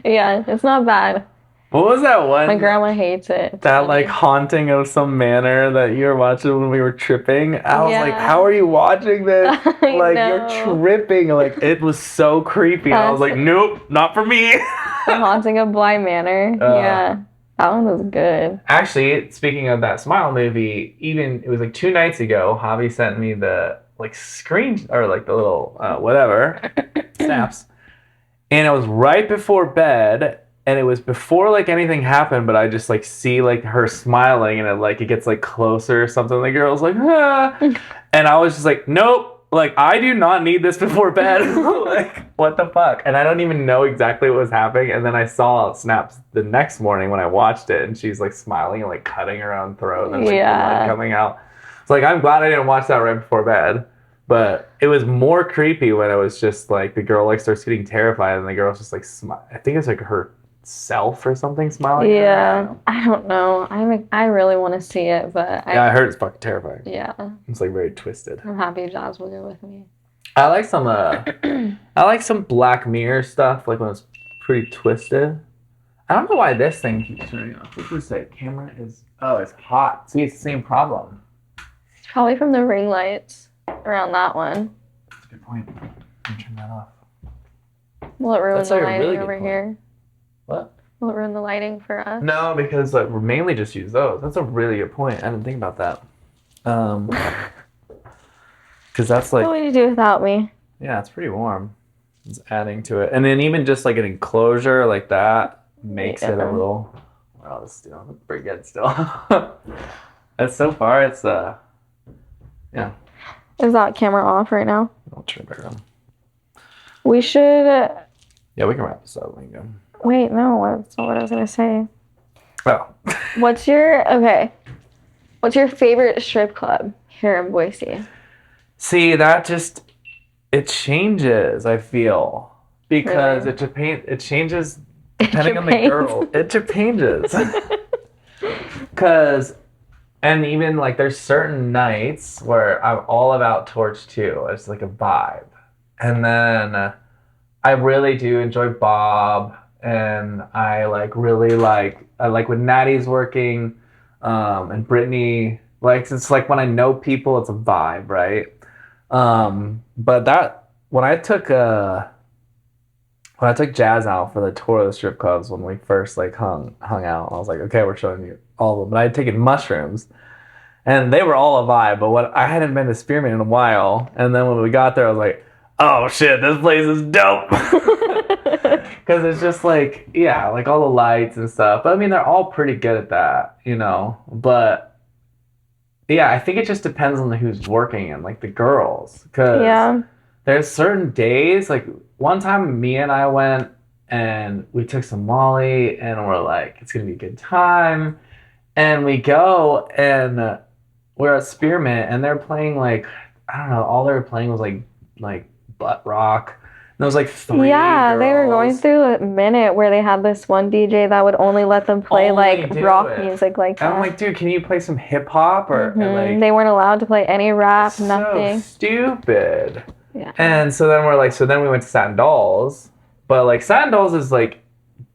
Yeah, it's not bad. What was that one? My grandma hates it. It's that funny. Like haunting of some manor that you were watching when we were tripping. I was like, how are you watching this? Like you're tripping. Like it was so creepy. I was like, nope, not for me. The Haunting of Bly Manor. Yeah. That one was good. Actually, speaking of that Smile movie, it was like 2 nights ago, Javi sent me the like screen or like the little whatever snaps, and it was right before bed, and it was before like anything happened, but I just like see like her smiling, and it gets like closer or something. The girl's like, ah. And I was just like, nope. Like, I do not need this before bed. Like, what the fuck? And I don't even know exactly what was happening. And then I saw snaps the next morning when I watched it, and she's like smiling and like cutting her own throat and like blood coming out. It's like, I'm glad I didn't watch that right before bed. But it was more creepy when it was just like the girl like starts getting terrified, and the girl's just like I think it's like herself or something smiling. Yeah, I don't know. I really want to see it, but I heard it's fucking terrifying. Yeah, it's like very twisted. I'm happy Jazz will go with me. I like some Black Mirror stuff, like when it's pretty twisted. I don't know why this thing keeps turning off. What does it say? Camera is it's hot. See, it's the same problem. It's probably from the ring lights around that one. That's a good point. Let me turn that off. Will it ruin the lighting over here? What? Will it ruin the lighting for us? No, because we mainly just use those. That's a really good point. I didn't think about that. Because that's like... What would you do without me? Yeah, it's pretty warm. It's adding to it. And then even just like an enclosure like that makes it a little... Well, it's still pretty good still. And so far, it's... Yeah. Is that camera off right now? I'll turn it back on. We should... Yeah, we can wrap this up. We can go. Wait, no, that's not what I was going to say. Oh. What's your favorite strip club here in Boise? See, that just... It changes, I feel. Because really? It changes depending on the girl. It changes. Because... And even, like, there's certain nights where I'm all about Torch 2. It's like a vibe. And then I really do enjoy Bob. And I, like, really like... I like when Natty's working. And Brittany... Like, it's like when I know people, it's a vibe, right? But that... When I took Jazz out for the tour of the strip clubs when we first, like, hung out, I was like, okay, we're showing you all of them. But I had taken mushrooms, and they were all a vibe, but I hadn't been to Spearmint in a while, and then when we got there, I was like, oh shit, this place is dope. Because it's just like, yeah, like all the lights and stuff. But I mean, they're all pretty good at that, you know? But yeah, I think it just depends on who's working and like the girls. Because there's certain days, like one time me and I went and we took some Molly and we're like, it's going to be a good time. And we go and we're at Spearmint and they're playing like, I don't know, all they were playing was like butt rock. And it was like 3 girls. They were going through a minute where they had this one DJ that would only let them play rock music like that. And I'm like, dude, can you play some hip hop or like, they weren't allowed to play any rap, nothing. So stupid. Yeah. And so then we went to Satin Dolls, but like Satin Dolls is like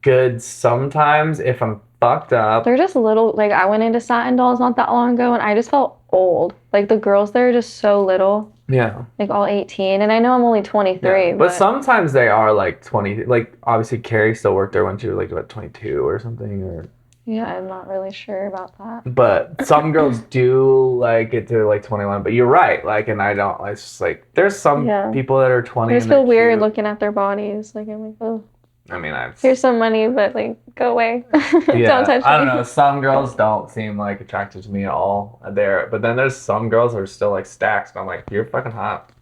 good sometimes if I'm fucked up. They're just little. Like I went into Satin Dolls not that long ago, and I just felt old. Like the girls there are just so little. Yeah. Like all 18, and I know I'm only 23. Yeah. But sometimes they are like 20. Like obviously Carrie still worked there when she was like what 22 or something or. Yeah, I'm not really sure about that. But some girls do like get to like 21. But you're right. Like, and I don't. It's just like there's some people that are 20. I just feel weird looking at their bodies. Like I'm like, oh. I mean, here's some money, but like, go away. Yeah, don't touch me. I don't know. Some girls don't seem like attractive to me at all. But then there's some girls that are still like stacks, and I'm like, you're fucking hot.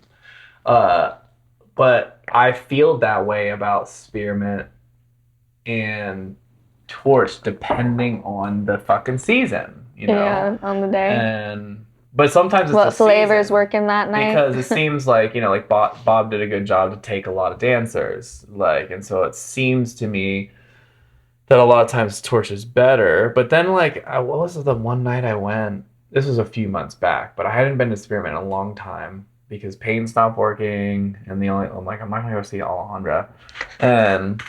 But I feel that way about Spearmint and Torch, depending on the fucking season, you know. Yeah, on the day. But sometimes it's what flavors working that night? Because it seems like, you know, like Bob did a good job to take a lot of dancers, like, and so it seems to me that a lot of times Torch is better. But then, like, what was the one night I went? This was a few months back, but I hadn't been to Spearmint in a long time because Payne stopped working, and I'm like, I'm not gonna go see Alejandra, and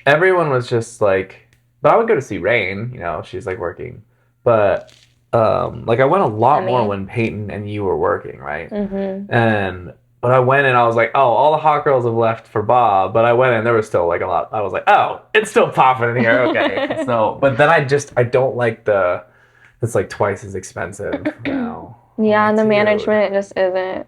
everyone was just like, but I would go to see Rain, you know, she's like working, but. Like I went a lot more when Peyton and you were working, right? Mm-hmm. But I went and I was like, oh, all the hot girls have left for Bob. But I went and there was still like a lot. I was like, oh, it's still popping in here. Okay. But then I don't like it's like twice as expensive now. Yeah, and the management just isn't.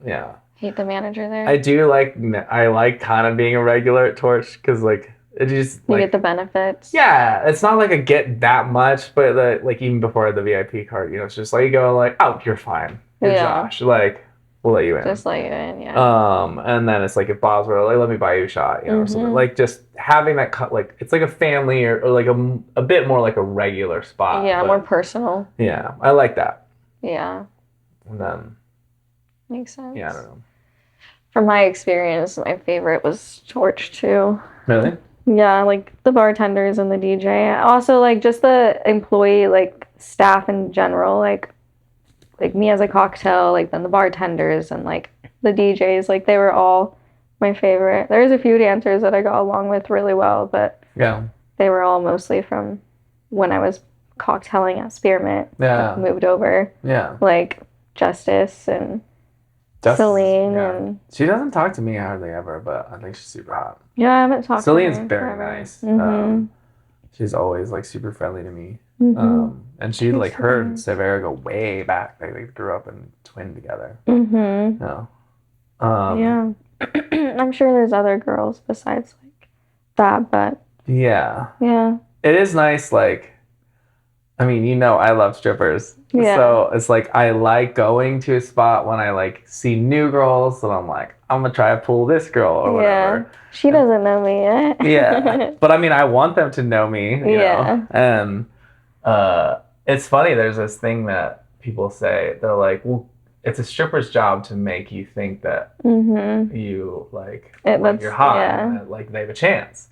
Yeah. hate the manager there. I like kind of being a regular at Torch because like it just you get the benefits. Yeah, it's not like I get that much, but like even before the VIP card, you know, it's just like you go like, oh, you're fine, you're Josh, like we'll let you in, just let you in, yeah. And then it's like if Bob's were like, let me buy you a shot, you know, something like just having that like it's like a family or like a bit more like a regular spot. Yeah, more personal. Yeah, I like that. Yeah. And then makes sense. Yeah, I don't know. From my experience, my favorite was Torch too. Really? Yeah, like the bartenders and the DJ. Also, like just the employee, like staff in general, like me as a cocktail, like then the bartenders and like the DJs, like they were all my favorite. There's a few dancers that I got along with really well, but they were all mostly from when I was cocktailing at Spearmint. Yeah. Moved over. Yeah. Like Justice and Celine and she doesn't talk to me hardly ever, but I think she's super hot. Yeah, I haven't talked Celine's to her very forever. nice. She's always like super friendly to me. And she like her and Severa go way back. They grew up and twin together. Yeah. I'm sure there's other girls besides like that, but yeah. It is nice, like I mean, you know I love strippers. Yeah. So it's like I like going to a spot when I like see new girls and I'm like, I'm gonna try to pull this girl or whatever. She doesn't know me yet. Yeah. But I mean I want them to know me, you know. And it's funny, there's this thing that people say, they're like, well, it's a stripper's job to make you think that you like you're hot and like they have a chance.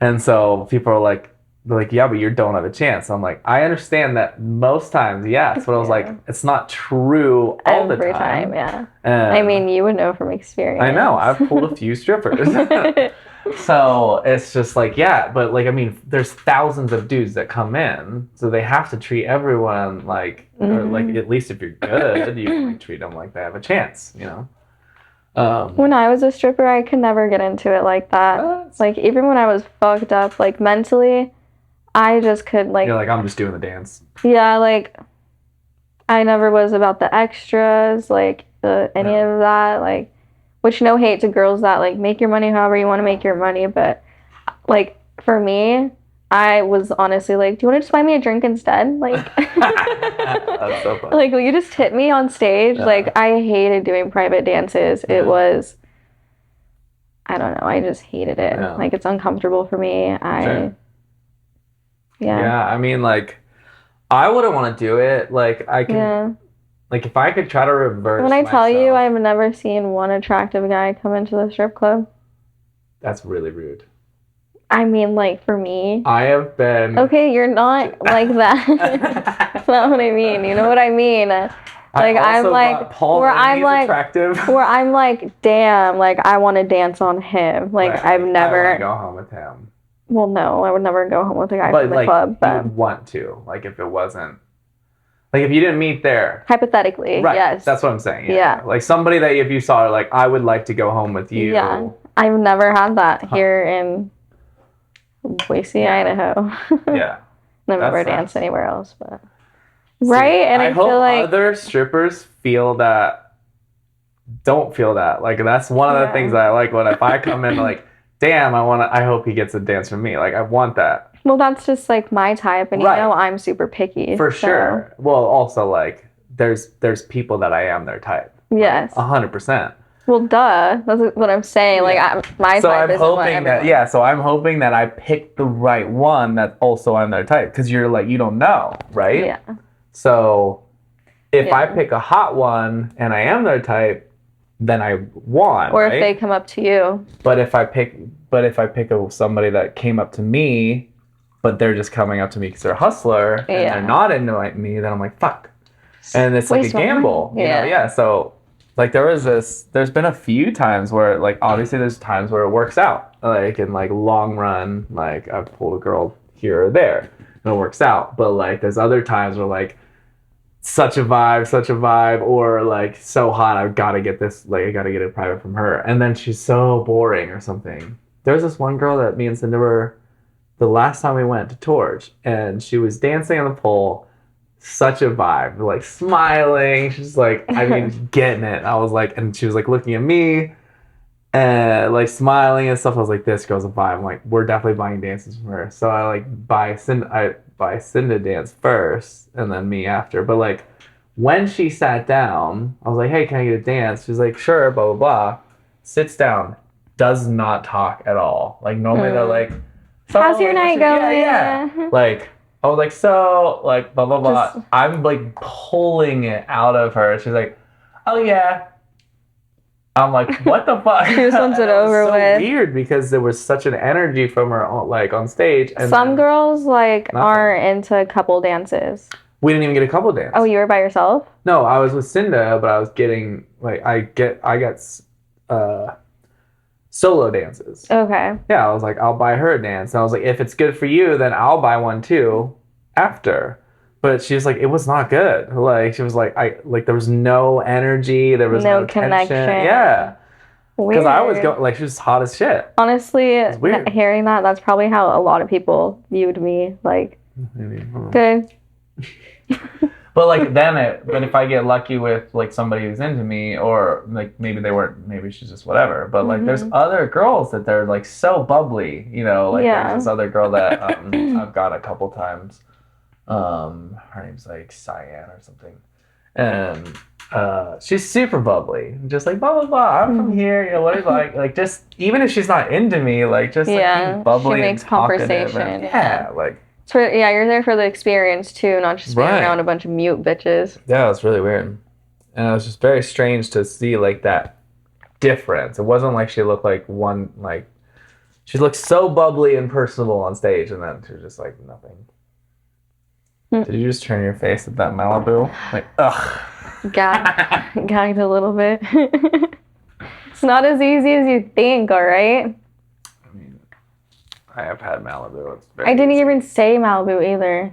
And so people are like, they're like, yeah, but you don't have a chance. I'm like, I understand that most times, yes, but I was like, it's not true all the time. I mean, you would know from experience. I know, I've pulled a few strippers. So it's just like, yeah, but like, I mean, there's thousands of dudes that come in, so they have to treat everyone like, or like, at least if you're good, you like, treat them like they have a chance, you know? When I was a stripper, I could never get into it like that. Like, even when I was fucked up, like, mentally, I just could, like... You're like, I'm just doing the dance. Yeah, like, I never was about the extras, like, any of that, like... Which, no hate to girls that, like, make your money however you want to make your money, but, like, for me, I was honestly like, do you want to just buy me a drink instead? Like, that's so funny. Like, will you just tip me on stage? Like, I hated doing private dances. It was, I don't know, I just hated it. Like, it's uncomfortable for me. Yeah, I mean, like, I wouldn't want to do it. Like, I can, like, if I could try to reverse When I tell you, I've never seen one attractive guy come into the strip club. That's really rude. I mean, like, for me. I have been... Okay, you're not like that. That's not what I mean. You know what I mean? Like, I'm like... Where I'm like... Attractive. Where I'm like, damn, like, I want to dance on him. Like, I've never... I want to go home with him. Well, no, I would never go home with a guy from the club. But you would want to. Like, if it wasn't... Like, if you didn't meet there... Hypothetically, yes. That's what I'm saying. Yeah. Like, somebody that if you saw, like, I would like to go home with you. Yeah. I've never had that here in Boise, Idaho. Never danced anywhere else, but... Right? And I hope feel like... other strippers feel that... Don't feel that. Like, that's one of the things that I like when if I come in, like, damn, I hope he gets a dance from me. Like, I want that. Well, that's just, like, my type, and you know I'm super picky. For sure. Well, also, like, there's people that I am their type. Yes. 100%. Well, duh. That's what I'm saying. Like, my type isn't what everyone. So I'm hoping that I pick the right one that also I'm their type. Because you're, like, you don't know, right? Yeah. So if I pick a hot one and I am their type, then I won. Or if they come up to you. But if I pick somebody that came up to me, but they're just coming up to me because they're a hustler and they're not into me, then I'm like, fuck. And it's like a gamble. You know? Yeah. So like there's been a few times where like obviously there's times where it works out. Like in like long run, like I've pulled a girl here or there and it works out. But like there's other times where like such a vibe, or like so hot, I've gotta get this, like I gotta get it private from her. And then she's so boring or something. There's this one girl that me and Cindy were the last time we went to Torch, and she was dancing on the pole, such a vibe, like smiling. She's like, I mean, getting it. I was like, and she was like looking at me and like smiling and stuff. I was like, this girl's a vibe. I'm like, we're definitely buying dances from her. So I like buy Cinda dance first and then me after. But like when she sat down, I was like, hey, can I get a dance? She's like, sure, blah, blah, blah. Sits down, does not talk at all. Like normally they're like, so, how's your night going? Yeah. Like, I was like, so, like, blah, blah, blah. I'm, like, pulling it out of her. She's like, oh, yeah. I'm like, what the fuck? She just wants it over with. It was so weird because there was such an energy from her, like, on stage. And some girls, like, are into couple dances. We didn't even get a couple dance. Oh, you were by yourself? No, I was with Cinda, but I was getting, like, I got solo dances. Okay. Yeah, I was like, I'll buy her a dance. And I was like, if it's good for you, then I'll buy one too after. But she was like, it was not good. Like, she was like, there was no energy. There was no connection. Yeah. Because I was going, like, she was hot as shit. Honestly, hearing that's probably how a lot of people viewed me. Like, maybe. Good. But like but if I get lucky with like somebody who's into me, or like maybe they weren't, maybe she's just whatever. But like there's other girls that they're like so bubbly, you know. Like there's this other girl that I've got a couple times. Her name's like Cyan or something, and she's super bubbly, just like blah blah blah. I'm from here, you know. What do you like? Like just even if she's not into me, like just like being bubbly, she makes and conversation. And, like. So yeah, you're there for the experience too, not just being around a bunch of mute bitches. Yeah, it's really weird. And it was just very strange to see like that difference. It wasn't like she looked like one, like she looked so bubbly and personable on stage, and then she was just like nothing. Did you just turn your face at that Malibu? Like, ugh. Gagged a little bit. It's not as easy as you think, all right? I have had Malibu. It's I didn't even say Malibu either.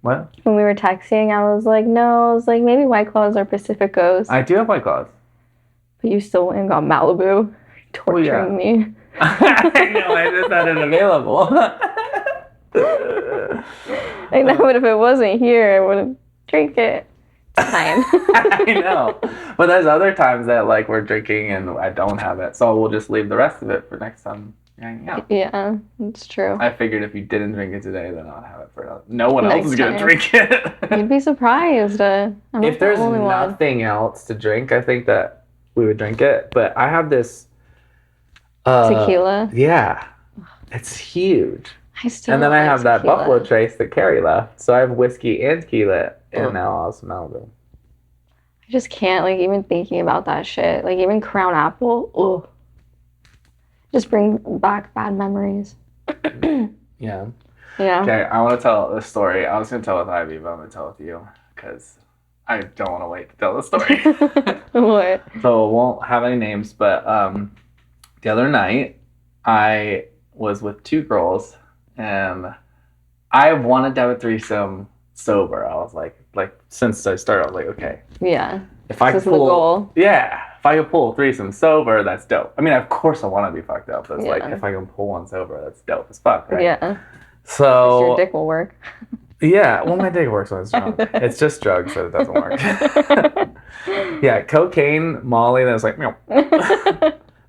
What? When we were texting, I was like, no. I was like, maybe White Claws or Pacificos. I do have White Claws. But you still went and got Malibu. Torturing me. I know, I just had it available. I know, but if it wasn't here, I wouldn't drink it. Fine. I know. But there's other times that like we're drinking and I don't have it. So we'll just leave the rest of it for next time. Yeah, that's true. I figured if you didn't drink it today, then I'll have it for another. No one else is gonna drink it. You'd be surprised. If there's nothing else to drink, I think that we would drink it. But I have this tequila. Yeah, it's huge. And then I have that Buffalo Trace that Carrie left. So I have whiskey and tequila, and now I'll have some Malibu. I just can't like even thinking about that shit. Like even Crown Apple. Ugh. Just bring back bad memories. Yeah. Yeah. Okay, I want to tell this story. I was going to tell it with Ivy, but I'm going to tell it with you because I don't want to wait to tell the story. What? So it won't have any names, but the other night I was with two girls and I wanted to have a threesome sober. I was like since I started, I was like, okay. Yeah. If I could pull, if I could pull a threesome sober, that's dope. I mean, of course I want to be fucked up. But it's like, if I can pull one sober, that's dope as fuck, right? Yeah. So your dick will work. Yeah, well, my dick works when it's drunk. It's just drugs, so it doesn't work. Yeah, cocaine, Molly, and it's like, meow.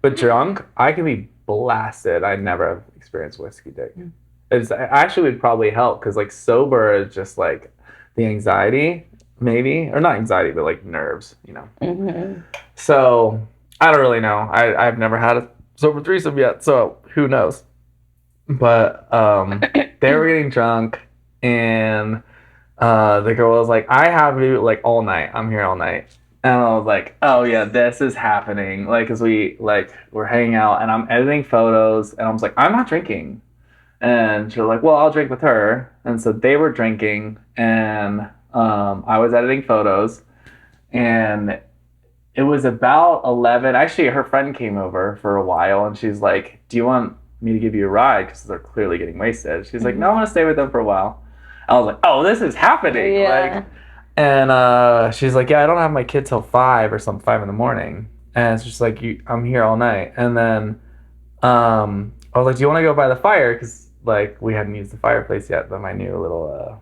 But drunk, I can be blasted. I never have experienced whiskey dick. It actually would probably help because like sober is just like the anxiety. Maybe, or not anxiety, but like nerves, you know. Mm-hmm. So I don't really know. I've never had a sober threesome yet, so who knows? But they were getting drunk, and the girl was like, "I have you like all night. I'm here all night." And I was like, "Oh yeah, this is happening." Like, cause we're hanging out, and I'm editing photos, and I was like, "I'm not drinking." And she was like, "Well, I'll drink with her." And so they were drinking, and I was editing photos, and it was about 11. Actually, her friend came over for a while, and she's like, "Do you want me to give you a ride?" Because they're clearly getting wasted. She's like, "No, I want to stay with them for a while." I was like, "Oh, this is happening!" Yeah. And she's like, "Yeah, I don't have my kid till 5 or something, 5 in the morning." And it's just like, I'm here all night. And then I was like, "Do you want to go by the fire?" Because like we hadn't used the fireplace yet, but my new little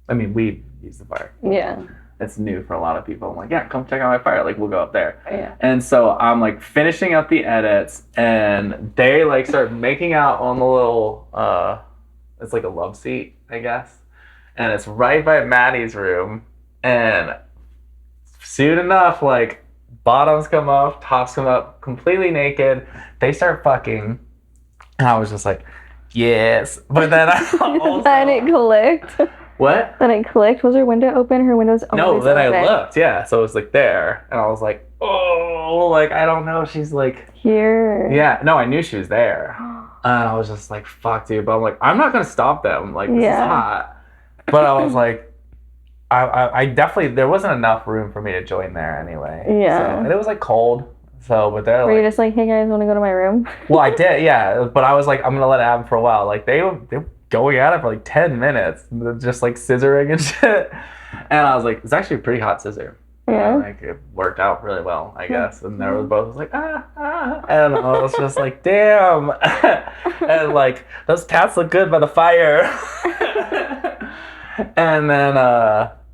I mean, we use the fire. Yeah. It's new for a lot of people. I'm like, yeah, come check out my fire. Like, we'll go up there. Yeah. And so I'm like finishing up the edits, and they like start making out on the little, it's like a love seat, I guess. And it's right by Maddie's room. And soon enough, like, bottoms come off, tops come up, completely naked. They start fucking. And I was just like, yes. But then I also... Then it clicked. What? Then it clicked. Was her window open? Her window's open. No, then I looked, yeah. So it was like there. And I was like, oh, like, I don't know. She's like... Here. Yeah. No, I knew she was there. And I was just like, fuck, dude. But I'm like, I'm not going to stop them. Like, this is hot. But I was like, I definitely, there wasn't enough room for me to join there anyway. Yeah. So, and it was like cold. So, but they're Were you just like, hey guys, want to go to my room? Well, I did, yeah. But I was like, I'm going to let it happen for a while. Like, they were going at it for like 10 minutes. Just like scissoring and shit. And I was like, it's actually a pretty hot scissor. Yeah. And, like, it worked out really well, I guess. And there was both like, and I was just like, damn. And like, those tats look good by the fire. And then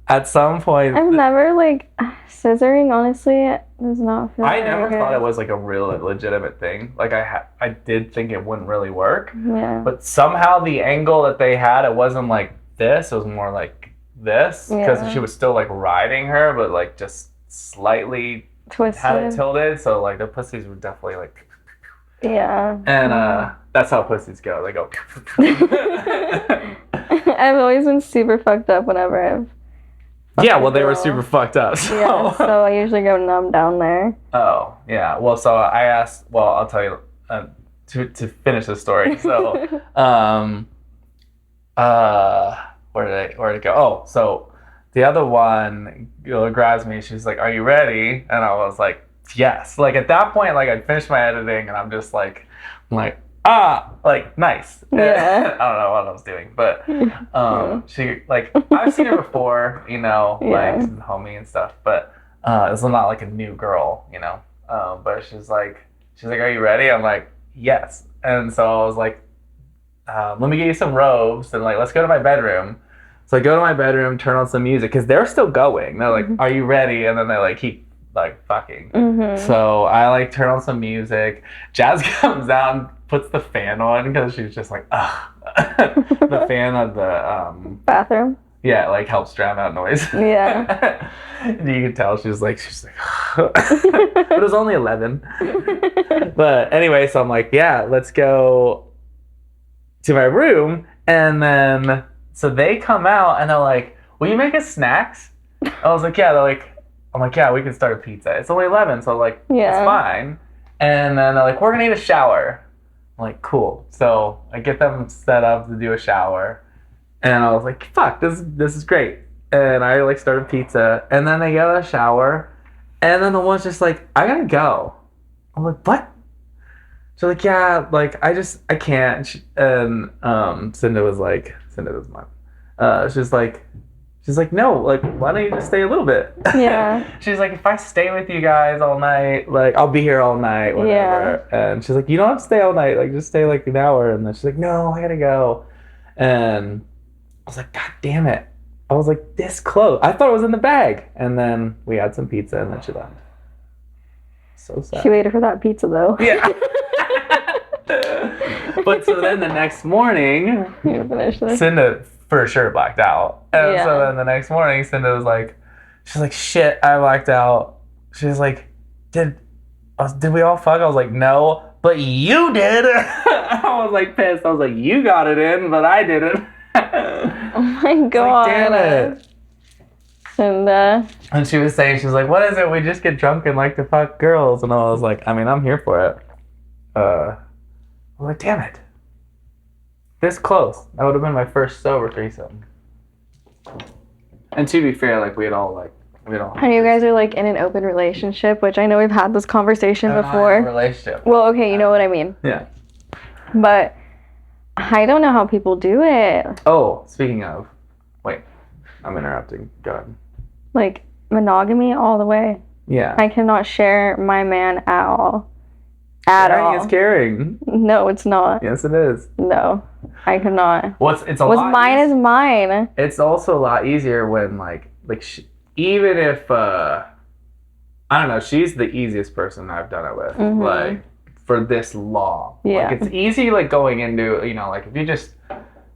at some point, I've never like scissoring. Honestly, does not feel. I never thought it was like a real legitimate thing. Like I did think it wouldn't really work. Yeah. But somehow the angle that they had, it wasn't like this. It was more like this, because she was still like riding her, but like just slightly twisted, had it tilted. So like the pussies were definitely like. Yeah. And that's how pussies go. They go. I've always been super fucked up whenever I've. Yeah, well, they were super fucked up. So. Yeah, so I usually go numb down there. Oh, yeah. Well, so I asked. Well, I'll tell you to finish the story. So, where did it go? Oh, so the other one grabs me. She's like, "Are you ready?" And I was like, "Yes." Like at that point, like I'd finished my editing, and I'm like, like nice. Yeah. I don't know what I was doing, but she like I've seen her before, you know, like homie and stuff, but it's not like a new girl, you know. But she's like, "Are you ready?" I'm like, "Yes." And so I was like, "Let me get you some robes and like let's go to my bedroom." So I go to my bedroom, turn on some music because they're still going. They're like, "Are you ready?" And then they like keep like fucking. So I like turn on some music. Jazz comes out and puts the fan on because she's just like, ugh. The fan of the bathroom. Yeah, like helps drown out noise. Yeah. You can tell she's like but it was only 11. But anyway, so I'm like, yeah, let's go to my room. And then so they come out and they're like, will you make us snacks? I was like, yeah. I'm like, yeah, we can start a pizza. It's only 11, so like, it's fine. And then they're like, we're gonna need a shower. I'm like, cool. So I get them set up to do a shower. And I was like, fuck, this is great. And I like started pizza. And then they get a shower. And then the one's just like, I gotta go. I'm like, what? She's like, yeah, like, I can't. And Cinda was mine. She's like, no, like, why don't you just stay a little bit? Yeah. She's like, if I stay with you guys all night, like, I'll be here all night, whatever. Yeah. And she's like, you don't have to stay all night, like, just stay like an hour. And then she's like, no, I gotta go. And I was like, God damn it. I was like, this close. I thought it was in the bag. And then we had some pizza and then she left. So sad. She waited for that pizza though. Yeah. But so then the next morning, Cinda for sure blacked out. And so then the next morning, Cinda was like, she's like, shit, I blacked out. She's like, did we all fuck? I was like, no, but you did. I was like pissed. I was like, you got it in, but I didn't. Oh my God. Like, damn it. Cinda. And she was saying, she's like, what is it? We just get drunk and like to fuck girls. And I was like, I mean, I'm here for it. I'm like, damn it. This close. That would have been my first sober threesome. And to be fair, like we all. And you guys are like in an open relationship, which I know we've had this conversation before. Relationship. Well, okay, you know what I mean. Yeah. But I don't know how people do it. Oh, speaking of, wait, I'm interrupting. Go ahead. Like monogamy all the way. Yeah. I cannot share my man at all. Sharing is caring. No, it's not. Yes, it is. No. I could not. What's mine is mine. It's also a lot easier when even if I don't know, she's the easiest person I've done it with. Like for this long. Yeah. Like it's easy going into, if you just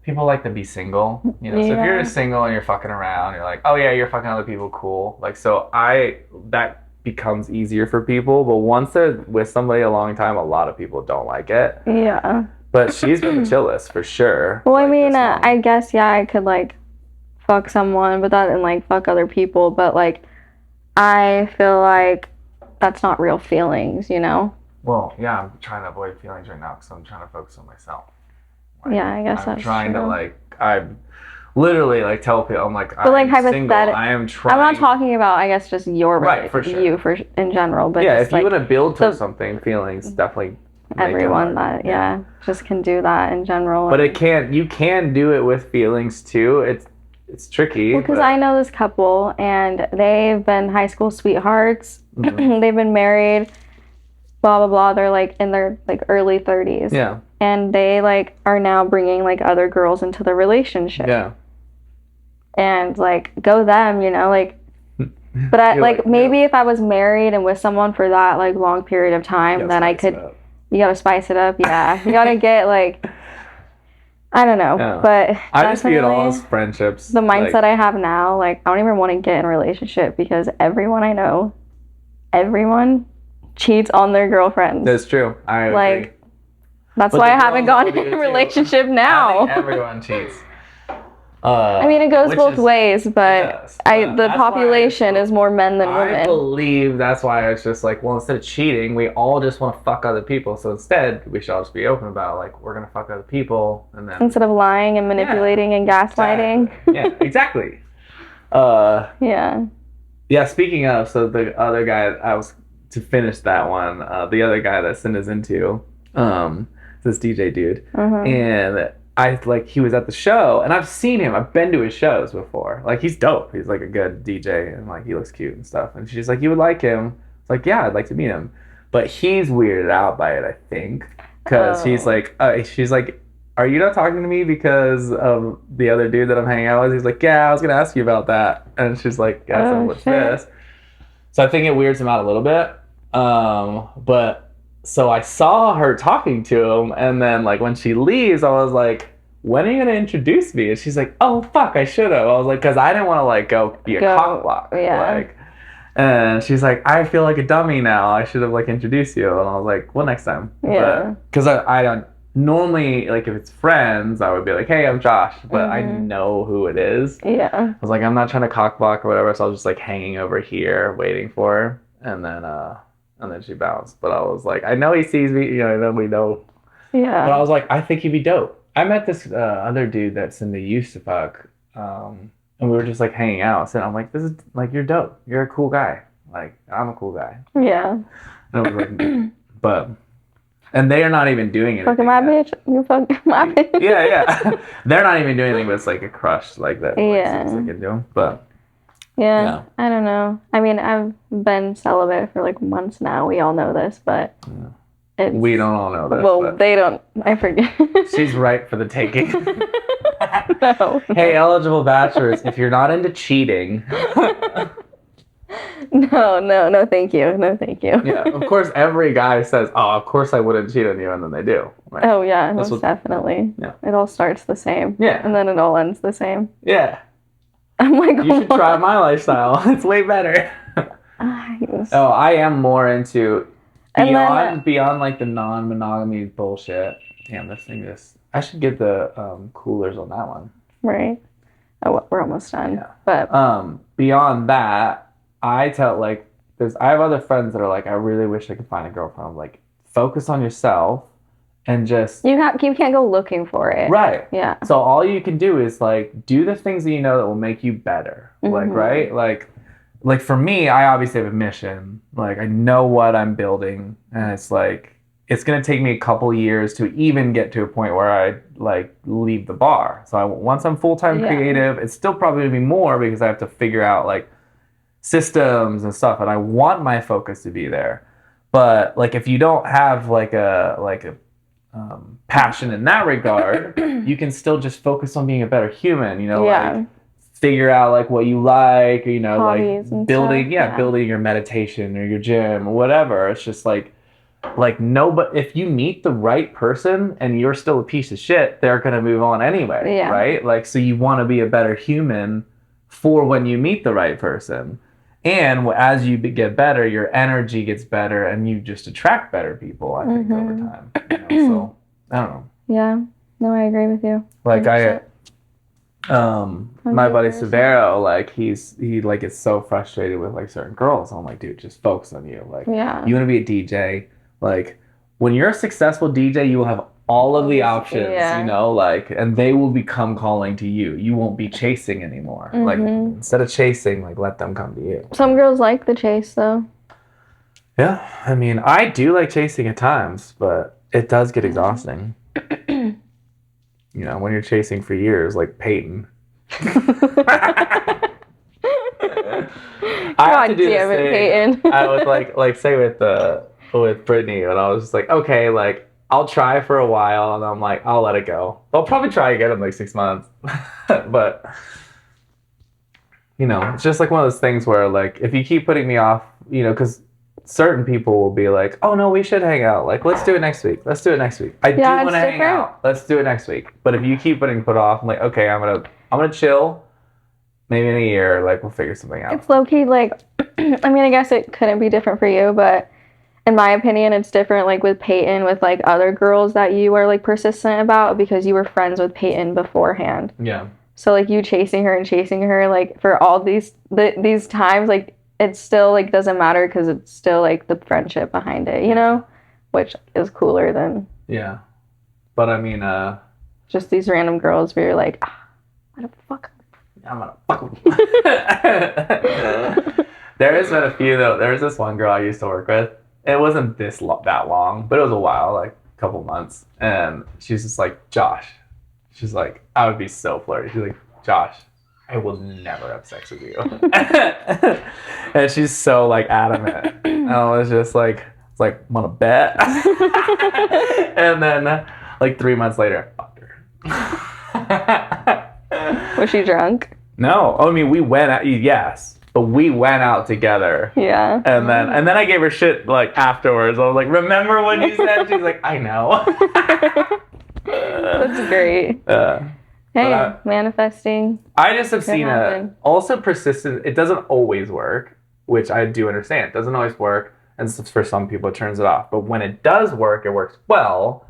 people like to be single, So if you're just single and you're fucking around, you're like, oh yeah, you're fucking other people, cool. That becomes easier for people, but once they're with somebody a long time, a lot of people don't like it. Yeah. But she's been the chillest for sure. Well, I mean, I guess I could fuck someone, but that and fuck other people, but I feel like that's not real feelings, Well, yeah, I'm trying to avoid feelings right now because I'm trying to focus on myself. Yeah, I guess I'm trying to I'm literally tell people I'm but hypothetically, I am trying. I'm not talking about I guess just your for sure. you in general, but yeah, if you want to build towards something, feelings definitely. Everyone that just can do that in general. But you can do it with feelings too. It's tricky. Well, because I know this couple and they've been high school sweethearts. They've been married. Blah blah blah. They're in their early 30s. Yeah. And they are now bringing other girls into the relationship. Yeah. And go them, But I maybe if I was married and with someone for that long period of time, then I could. You gotta spice it up, yeah. You gotta get I don't know, but I just view it all as friendships. The mindset I have now, I don't even want to get in a relationship because everyone I know, everyone cheats on their girlfriends. That's true. I agree. That's why I haven't gone in a relationship now. I think everyone cheats. I mean, it goes both ways, but the population is more men than women. I believe that's why it's just instead of cheating, we all just want to fuck other people. So instead, we should all just be open about we're gonna fuck other people, and then instead of lying and manipulating and gaslighting. Exactly. Yeah, exactly. Yeah. Speaking of, so the other guy, to finish that one. The other guy that Cinda's into, this DJ dude, and. He was at the show, and I've seen him. I've been to his shows before. He's dope. He's a good DJ, and he looks cute and stuff. And she's like, you would like him. It's yeah, I'd like to meet him. But he's weirded out by it, I think, because she's like, are you not talking to me because of the other dude that I'm hanging out with? He's like, yeah, I was gonna ask you about that. And she's like, yeah, so what's this? So I think it weirds him out a little bit. But. So I saw her talking to him, and then when she leaves, I was like, when are you gonna introduce me? And she's like, oh fuck, I should have. I was like, because I didn't want to go be a cock block. Yeah. And she's like, I feel like a dummy now. I should have introduced you. And I was like, well, next time. Yeah. Because I don't normally if it's friends, I would be like, hey, I'm Josh, but I know who it is. Yeah. I was like, I'm not trying to cock block or whatever, so I was just hanging over here waiting for her, and then she bounced. But I was like, I know he sees me, and then we know. Yeah. But I was like, I think he'd be dope. I met this other dude that Cindy used to fuck, and we were just hanging out. So I'm like, this is you're dope. You're a cool guy. I'm a cool guy. Yeah. And I was but, and they are not even doing anything. Fucking my bitch. You fucking my bitch. Yeah. They're not even doing anything, but it's a crush that. Yeah. They can do. But. Yeah, I don't know. I mean, I've been celibate for months now. We all know this, but we don't all know this. Well, they don't. I forget. She's right for the taking. No. Hey, eligible bachelors, if you're not into cheating. No, thank you. No, thank you. Yeah, of course, every guy says, oh, of course I wouldn't cheat on you, and then they do. Oh, yeah, most definitely. Yeah. It all starts the same. Yeah. And then it all ends the same. Yeah. I'm you should try my lifestyle. It's way better. Oh, I am more into beyond the non-monogamy bullshit. Damn, this thing I should get the coolers on that one. Right. Oh, we're almost done. Yeah. But beyond that, I have other friends that are I really wish I could find a girlfriend. I'm focus on yourself. And just you can't go looking for it. Right. Yeah. So all you can do is do the things that you know that will make you better. Right? For me, I obviously have a mission. I know what I'm building, and it's it's gonna take me a couple years to even get to a point where I leave the bar. So once I'm full-time creative, it's still probably gonna be more because I have to figure out systems and stuff, and I want my focus to be there. But if you don't have a passion in that regard, you can still just focus on being a better human, like figure out like what you like, hobbies like building, building your meditation or your gym or whatever. It's just like no, but if you meet the right person and you're still a piece of shit, they're going to move on anyway, right? Like, so you want to be a better human for when you meet the right person. And as you get better, your energy gets better and you just attract better people, I think, over time. So, I don't know. Yeah. No, I agree with you. 100%. Like, my buddy Severo, like, he like, is so frustrated with, like, certain girls. I'm like, dude, just focus on you. Like, you want to be a DJ. Like, when you're a successful DJ, you will have all of the options, like, and they will become calling to you. You won't be chasing anymore. Like, instead of chasing, like, let them come to you. Some girls like the chase, though. Yeah, I mean, I do like chasing at times, but it does get exhausting. When you're chasing for years, like Peyton. God damn it, Peyton. I was like say with Brittany, and I was just like, okay, like, I'll try for a while, and I'm like, I'll let it go. I'll probably try again in like 6 months. But, it's just like one of those things where, like, if you keep putting me off, because certain people will be like, oh, no, we should hang out. Like, let's do it next week. Let's do it next week. I do want to hang out. Let's do it next week. But if you keep put off, I'm like, okay, I'm gonna chill. Maybe in a year, like, we'll figure something out. It's low-key, like, I mean, I guess it couldn't be different for you, but in my opinion, it's different, like, with Peyton, with, like, other girls that you are, like, persistent about because you were friends with Peyton beforehand. Yeah. So, like, you chasing her, like, for all these times, like, it still, like, doesn't matter because it's still, like, the friendship behind it, which is cooler than... Yeah. But, I mean, just these random girls where you're like, what the fuck? I'm gonna fuck them. There has been a few, though. There was this one girl I used to work with. It wasn't that long, but it was a while, like a couple months. And she's just like, Josh. She's like, I would be so flirty. She's like, Josh, I will never have sex with you. And she's so, like, adamant. And I was just like, wanna bet? And then, like, 3 months later, I fucked her. Was she drunk? No. I mean, we went out, yes. But we went out together. Yeah. And then I gave her shit, like, afterwards. I was like, remember when you said? She's like, I know. That's great. Hey, manifesting. I just have seen also persistent. It doesn't always work, which I do understand. It doesn't always work. And for some people, it turns it off. But when it does work, it works well.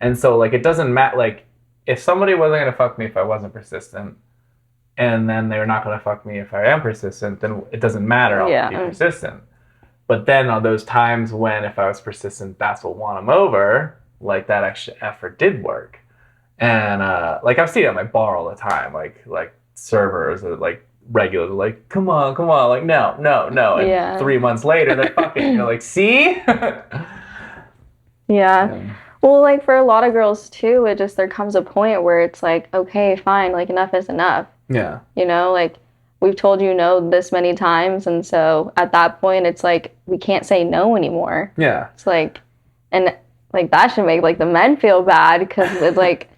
And so, like, it doesn't matter. Like, if somebody wasn't going to fuck me if I wasn't persistent, and then they're not going to fuck me if I am persistent, then it doesn't matter. I'll be persistent. But then on those times when if I was persistent, that's what won them over, like, that extra effort did work. And, like, I've seen it at my bar all the time. Like servers or, like, regulars are like, come on. Like, no. And 3 months later, they're fucking. You're like, see? Yeah. Well, like, for a lot of girls, too, there comes a point where it's like, okay, fine, like, enough is enough. Yeah. Like, we've told you no this many times, and so at that point, it's like, we can't say no anymore. Yeah. It's like, and, like, that should make, like, the men feel bad, because it's like...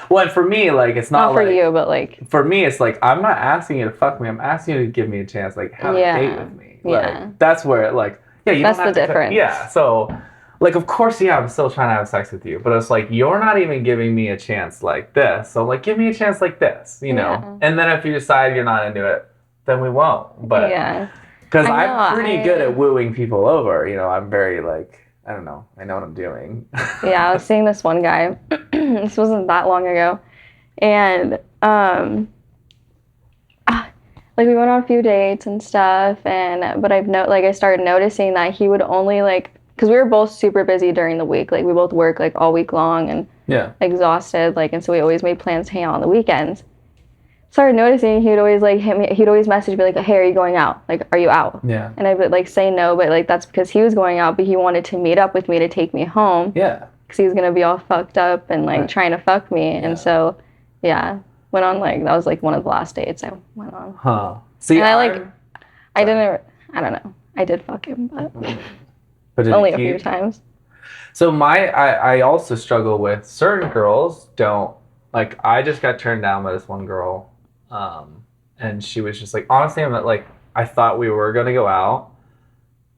Well, and for me, like, it's not for you, but, like... For me, it's like, I'm not asking you to fuck me, I'm asking you to give me a chance, like, have a date with me. Like, that's where, like, you don't have to... That's the difference. Yeah, so... Like, of course, I'm still trying to have sex with you. But it's like, you're not even giving me a chance like this. So, like, give me a chance like this, know? Yeah. And then if you decide you're not into it, then we won't. But, because I'm pretty good at wooing people over. I'm very, like, I don't know. I know what I'm doing. Yeah, I was seeing this one guy. This wasn't that long ago. And, like, we went on a few dates and stuff. But I started noticing that he would only, like, because we were both super busy during the week. Like, we both work, like, all week long and exhausted. Like, and so we always made plans to hang out on the weekends. Started noticing he'd always, like, hit me. He'd always message me, like, hey, are you going out? Like, are you out? Yeah. And I would, like, say no, but, like, that's because he was going out, but he wanted to meet up with me to take me home. Yeah. Because he was going to be all fucked up and, like, trying to fuck me. Yeah. And so, went on, like, that was, like, one of the last dates I went on. Huh. See, and I don't know. I did fuck him, but... only a few times. So I also struggle with certain girls don't, like, I just got turned down by this one girl. And she was just like, honestly, I thought we were going to go out.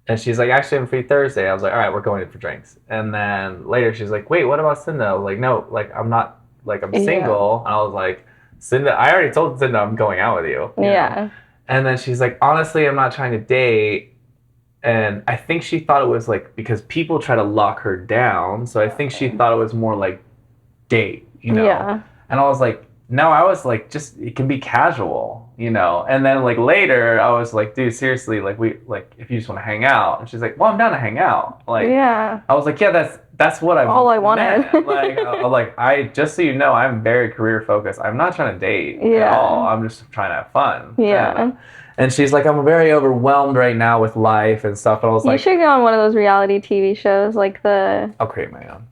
And she's like, actually, I'm free Thursday. I was like, all right, we're going in for drinks. And then later she's like, wait, what about Cinda? I was like, no, like, I'm not, like, I'm single. And I was like, Cinda, I already told Cinda I'm going out with you. You know? And then she's like, honestly, I'm not trying to date. And I think she thought it was like, because people try to lock her down. So I think she thought it was more like date, you know? Yeah. And I was like, no, I was like, just, it can be casual, you know? And then like later I was like, dude, seriously, like if you just want to hang out. And she's like, well, I'm down to hang out. Like, yeah. I was like, yeah, that's what all I wanted. Like, just so you know, I'm very career focused. I'm not trying to date at all. I'm just trying to have fun. Yeah. And she's like, I'm very overwhelmed right now with life and stuff. And I was like, you should go on one of those reality TV shows, like I'll create my own.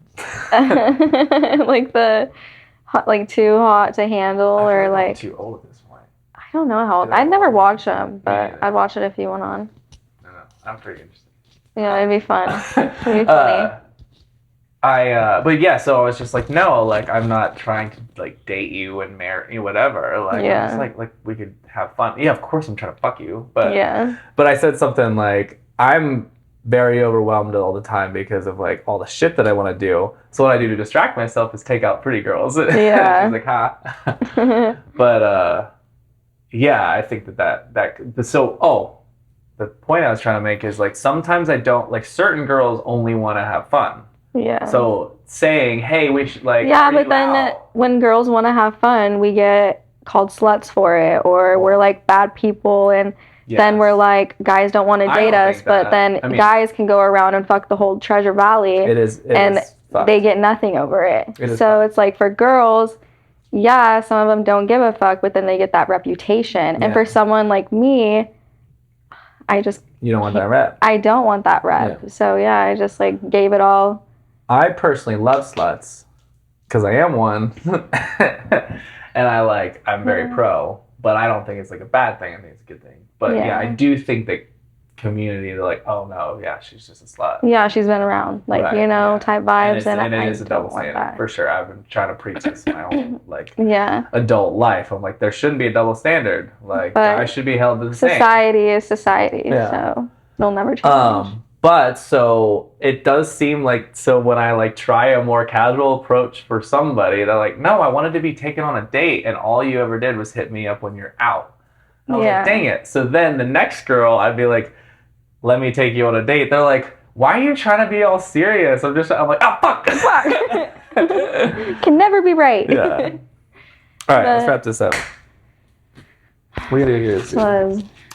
like Too Hot to Handle, or like. I'm too old at this point. I don't know how old. I'd never watched them, but I'd watch it if you went on. No, I'm pretty interested. Yeah, it'd be fun. It'd be funny. But yeah, so I was just like, no, like, I'm not trying to like date you and marry you, whatever. Like, I'm just like we could have fun. Yeah, of course I'm trying to fuck you, but but I said something like, I'm very overwhelmed all the time because of like all the shit that I want to do. So what I do to distract myself is take out pretty girls. Yeah. She's like, ha. But yeah, I think the point I was trying to make is like, sometimes I don't, like, certain girls only want to have fun. Yeah. So saying, hey, we should like. Yeah, but then when girls want to have fun, we get called sluts for it, or we're like bad people, and then we're like, guys don't want to date us, but then guys can go around and fuck the whole Treasure Valley. And they get nothing over it. So it's like, for girls, yeah, some of them don't give a fuck, but then they get that reputation. Yeah. And for someone like me, you don't want that rep. I don't want that rep. Yeah. So yeah, I just like gave it all. I personally love sluts because I am one, and I'm very pro. But I don't think it's like a bad thing. I think it's a good thing. But yeah, I do think that community, they're like, oh no, yeah, she's just a slut. Yeah, she's been around, like, type vibes, and it is a double standard for sure. I've been trying to preach this my whole adult life. I'm like, there shouldn't be a double standard. Like, guys should be held to the same. Society is society, so it'll never change. But so it does seem like, so when I like try a more casual approach for somebody, they're like, no, I wanted to be taken on a date, and all you ever did was hit me up when you're out. And I was like, dang it. So then the next girl, I'd be like, let me take you on a date. They're like, why are you trying to be all serious? I'm like, oh, fuck. Can never be right. Yeah. All right, let's wrap this up. We gotta hear this.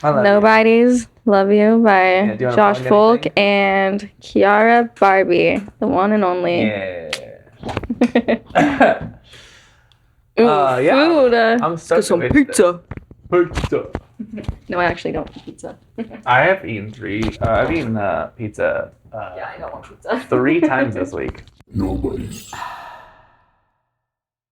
Nobodies, Love You by Josh Folk and Kiara Barbie, the one and only. Yeah. Food. I'm stuck with some pizza. No, I actually don't eat pizza. I have eaten pizza. Yeah, I got one pizza 3 times this week. Nobodies.